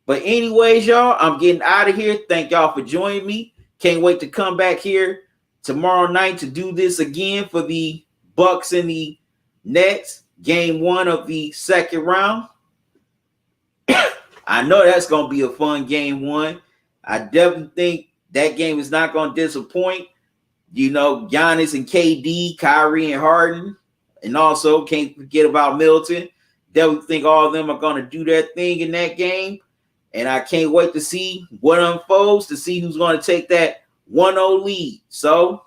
But anyways, y'all, I'm getting out of here. Thank y'all for joining me. Can't wait to come back here tomorrow night to do this again for the Bucks and the Nets, game 1 of the second round. I know that's going to be a fun game 1. I definitely think that game is not going to disappoint. Giannis and KD, Kyrie and Harden, and also can't forget about Middleton. Definitely think all of them are going to do their thing in that game. And I can't wait to see what unfolds, to see who's going to take that 1-0 lead. So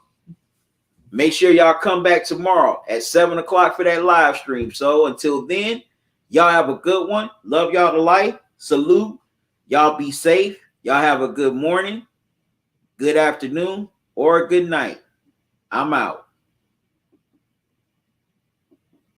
make sure y'all come back tomorrow at 7 o'clock for that live stream. So until then, y'all have a good one. Love y'all to life. Salute. Y'all be safe. Y'all have a good morning, good afternoon, or a good night. I'm out.